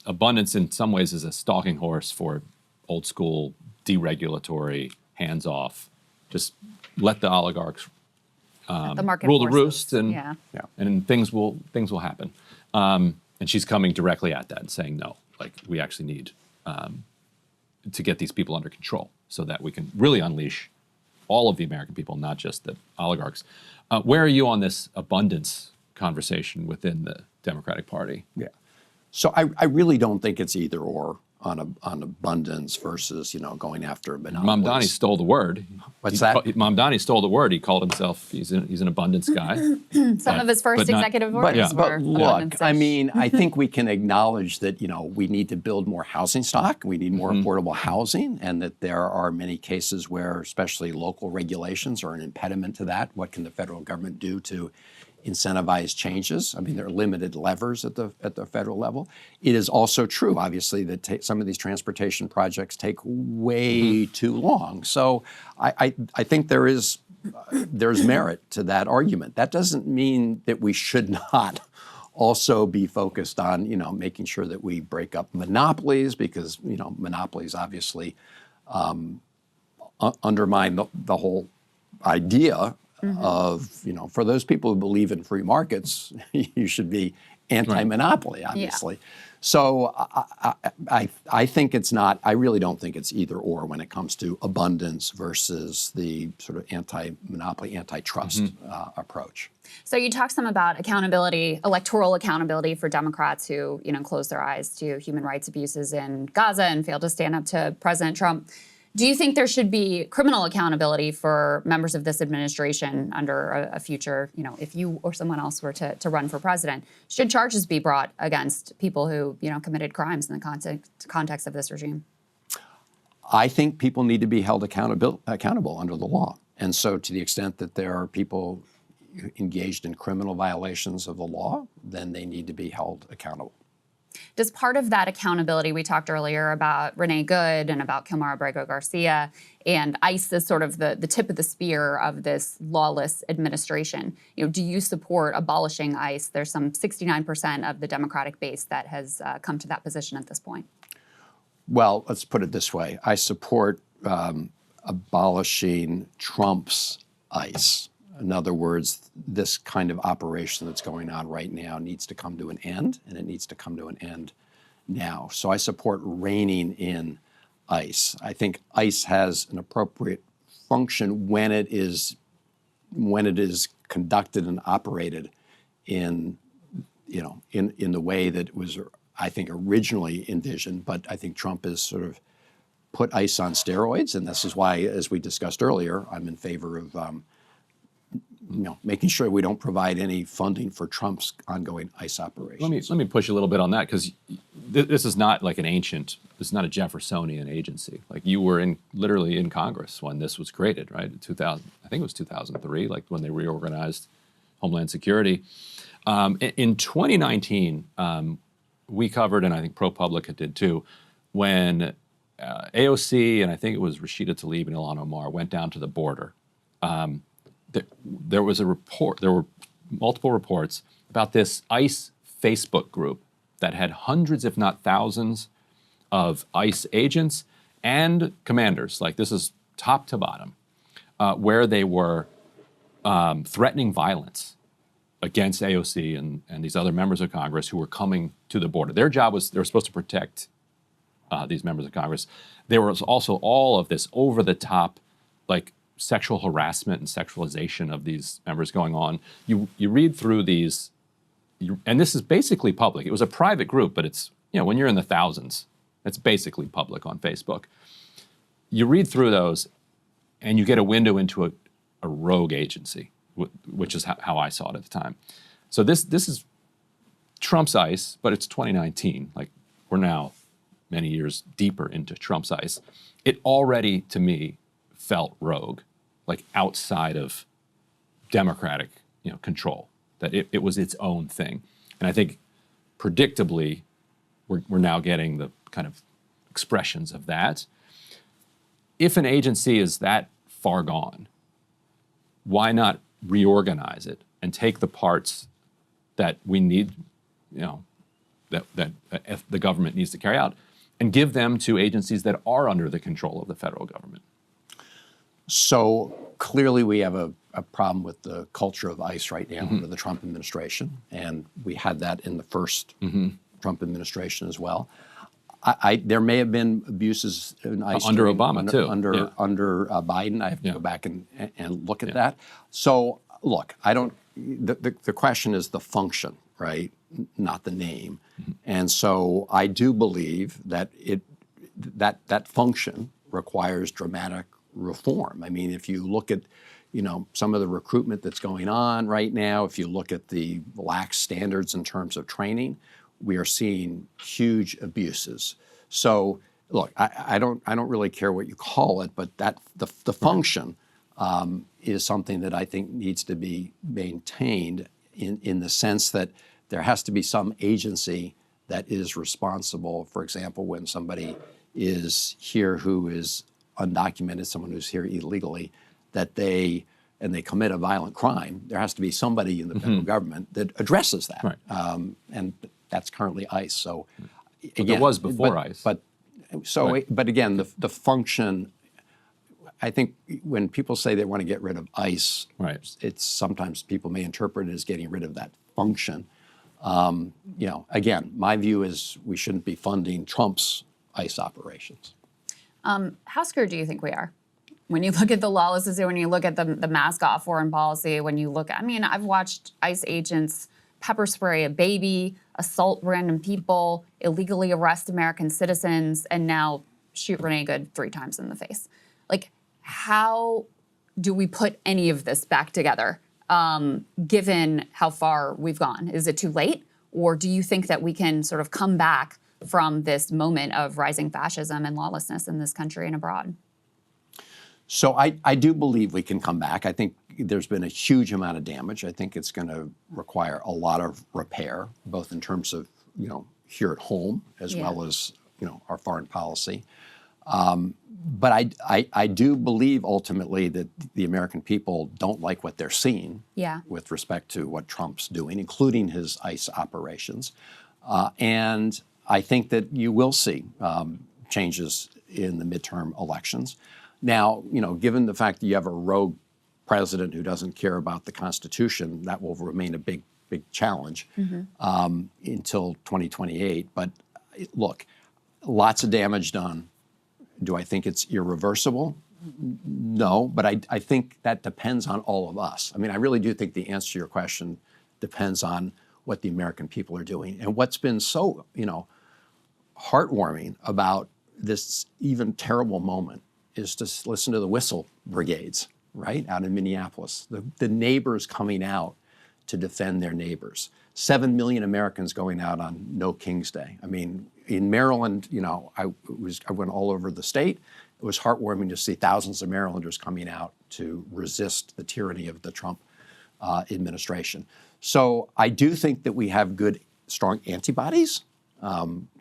abundance in some ways is a stalking horse for old school, deregulatory, hands-off, just let the oligarchs The market rule the forces. roost, and and things will happen. And she's coming directly at that and saying, no, like we actually need to get these people under control so that we can really unleash all of the American people, not just the oligarchs. Where are you on this abundance conversation within the Democratic Party? Yeah. So I really don't think it's either or on abundance versus, going after monopolies. Mamdani stole the word. What's that? Mamdani stole the word. He called himself, he's an abundance guy. Some of his first executive orders were But look, abundance-ish. I mean, I think we can acknowledge that, we need to build more housing stock. We need more affordable housing, and that there are many cases where especially local regulations are an impediment to that. What can the federal government do to incentivize changes? I mean, there are limited levers at the federal level. It is also true, obviously, that some of these transportation projects take way too long. So I think there's merit to that argument. That doesn't mean that we should not also be focused on, making sure that we break up monopolies, because, monopolies obviously undermine the whole idea of, for those people who believe in free markets, you should be anti-monopoly, obviously. So I think it's not, I really don't think it's either or when it comes to abundance versus the sort of anti-monopoly, antitrust approach. So you talked some about accountability, electoral accountability for Democrats who, close their eyes to human rights abuses in Gaza and fail to stand up to President Trump. Do you think there should be criminal accountability for members of this administration under a future, if you or someone else were to run for president? Should charges be brought against people who, committed crimes in the context of this regime? I think people need to be held accountable under the law. And so to the extent that there are people engaged in criminal violations of the law, then they need to be held accountable. Does part of that accountability, we talked earlier about Renee Good and about Kilmar Abrego Garcia, and ICE is sort of the tip of the spear of this lawless administration. Do you support abolishing ICE? There's some 69% of the Democratic base that has come to that position at this point. Well, let's put it this way. I support abolishing Trump's ICE. In other words, this kind of operation that's going on right now needs to come to an end, and it needs to come to an end now. So I support reining in ICE. I think ICE has an appropriate function when it is conducted and operated in the way that was, I think, originally envisioned. But I think Trump has sort of put ICE on steroids, and this is why, as we discussed earlier, I'm in favor of making sure we don't provide any funding for Trump's ongoing ICE operations. Let me push a little bit on that, because this is not like this is not a Jeffersonian agency. Like, you were literally in Congress when this was created, right? In 2000, I think it was 2003, like when they reorganized Homeland Security. In 2019, we covered, and I think ProPublica did too, when AOC and I think it was Rashida Tlaib and Ilhan Omar went down to the border. There was a report, there were multiple reports about this ICE Facebook group that had hundreds, if not thousands, of ICE agents and commanders, like this is top to bottom, where they were threatening violence against AOC and these other members of Congress who were coming to the border. Their job was, they were supposed to protect these members of Congress. There was also all of this over-the-top, like, sexual harassment and sexualization of these members going on. You read through these, and this is basically public. It was a private group, but it's, when you're in the thousands, it's basically public on Facebook. You read through those, and you get a window into a rogue agency, which is how I saw it at the time. So this is Trump's ICE, but it's 2019. Like, we're now many years deeper into Trump's ICE. It already, to me, felt rogue, like outside of democratic, control, that it was its own thing. And I think predictably, we're now getting the kind of expressions of that. If an agency is that far gone, why not reorganize it and take the parts that we need, that the government needs to carry out, and give them to agencies that are under the control of the federal government? So clearly we have a problem with the culture of ICE right now under the Trump administration, and we had that in the first Trump administration as well. There may have been abuses in ICE under Obama too. Under Biden. I have to go back and look at that. So look, I don't. The question is the function, right? Not the name. And so I do believe that that function requires dramatic reform. I mean, if you look at some of the recruitment that's going on right now, if you look at the lax standards in terms of training, we are seeing huge abuses. So look, I don't really care what you call it, but that the function is something that I think needs to be maintained in the sense that there has to be some agency that is responsible. For example, when somebody is here who is undocumented, someone who's here illegally, and they commit a violent crime, there has to be somebody in the federal government that addresses that. Right. And that's currently ICE. So again, there was before ICE. But again, the function. I think when people say they want to get rid of ICE, it's sometimes people may interpret it as getting rid of that function. Again, my view is we shouldn't be funding Trump's ICE operations. How scared do you think we are? When you look at the lawlessness, when you look at the mask-off foreign policy, when you look, I've watched ICE agents pepper spray a baby, assault random people, illegally arrest American citizens, and now shoot Renee Good 3 times in the face. Like, how do we put any of this back together, given how far we've gone? Is it too late? Or do you think that we can sort of come back from this moment of rising fascism and lawlessness in this country and abroad? So I do believe we can come back. I think there's been a huge amount of damage. I think it's going to require a lot of repair, both in terms of, here at home as well as, our foreign policy. But I do believe ultimately that the American people don't like what they're seeing with respect to what Trump's doing, including his ICE operations. And I think that you will see changes in the midterm elections. Now, given the fact that you have a rogue president who doesn't care about the Constitution, that will remain a big challenge until 2028. But look, lots of damage done. Do I think it's irreversible? No, but I think that depends on all of us. I really do think the answer to your question depends on what the American people are doing. And what's been so, heartwarming about this even terrible moment is to listen to the whistle brigades, right, out in Minneapolis. The neighbors coming out to defend their neighbors. 7 million Americans going out on No King's Day. In Maryland, I went all over the state. It was heartwarming to see thousands of Marylanders coming out to resist the tyranny of the Trump administration. So I do think that we have good, strong antibodies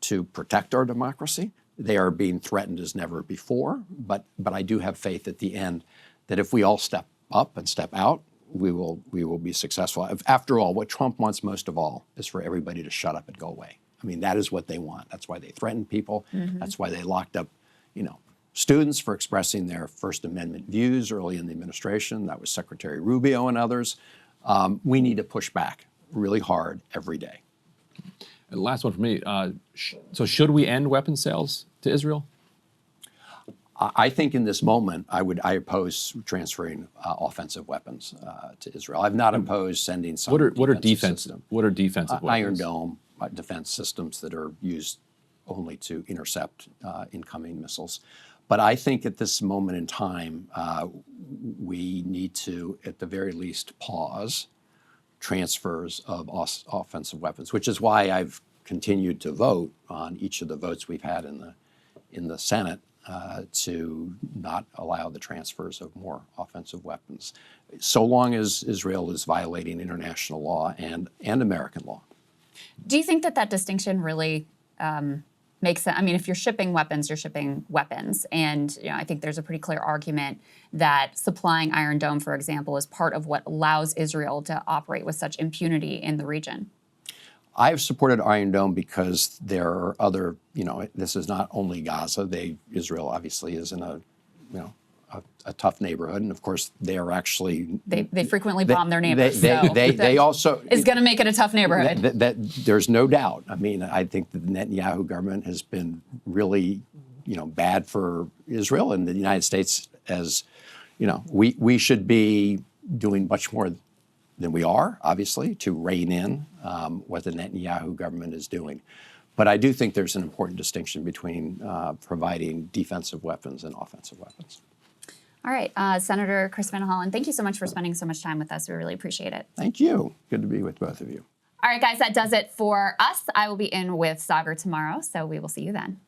to protect our democracy. They are being threatened as never before, but I do have faith at the end that if we all step up and step out, we will be successful. After all, what Trump wants most of all is for everybody to shut up and go away. That is what they want. That's why they threaten people. That's why they locked up, students for expressing their First Amendment views early in the administration. That was Secretary Rubio and others. We need to push back really hard every day. And last one for me. So should we end weapons sales to Israel? I think in this moment, I oppose transferring offensive weapons to Israel. I've not opposed sending some. What are defensive weapons? Iron Dome defense systems that are used only to intercept incoming missiles. But I think at this moment in time, we need to, at the very least, pause transfers of offensive weapons, which is why I've continued to vote on each of the votes we've had in the Senate to not allow the transfers of more offensive weapons, so long as Israel is violating international law and American law. Do you think that distinction really makes sense. I mean, if you're shipping weapons, you're shipping weapons. And I think there's a pretty clear argument that supplying Iron Dome, for example, is part of what allows Israel to operate with such impunity in the region. I've supported Iron Dome because there are other, this is not only Gaza. Israel obviously is in a tough neighborhood, and of course they are actually they frequently bomb their neighbors. They also is going to make it a tough neighborhood. There's no doubt. I mean, I think the Netanyahu government has been really, bad for Israel, and the United States, as we should be doing much more than we are, obviously, to rein in what the Netanyahu government is doing. But I do think there's an important distinction between providing defensive weapons and offensive weapons. All right, Senator Krystal and Hollen, thank you so much for spending so much time with us. We really appreciate it. Thank you. Good to be with both of you. All right, guys, that does it for us. I will be in with Sagar tomorrow, so we will see you then.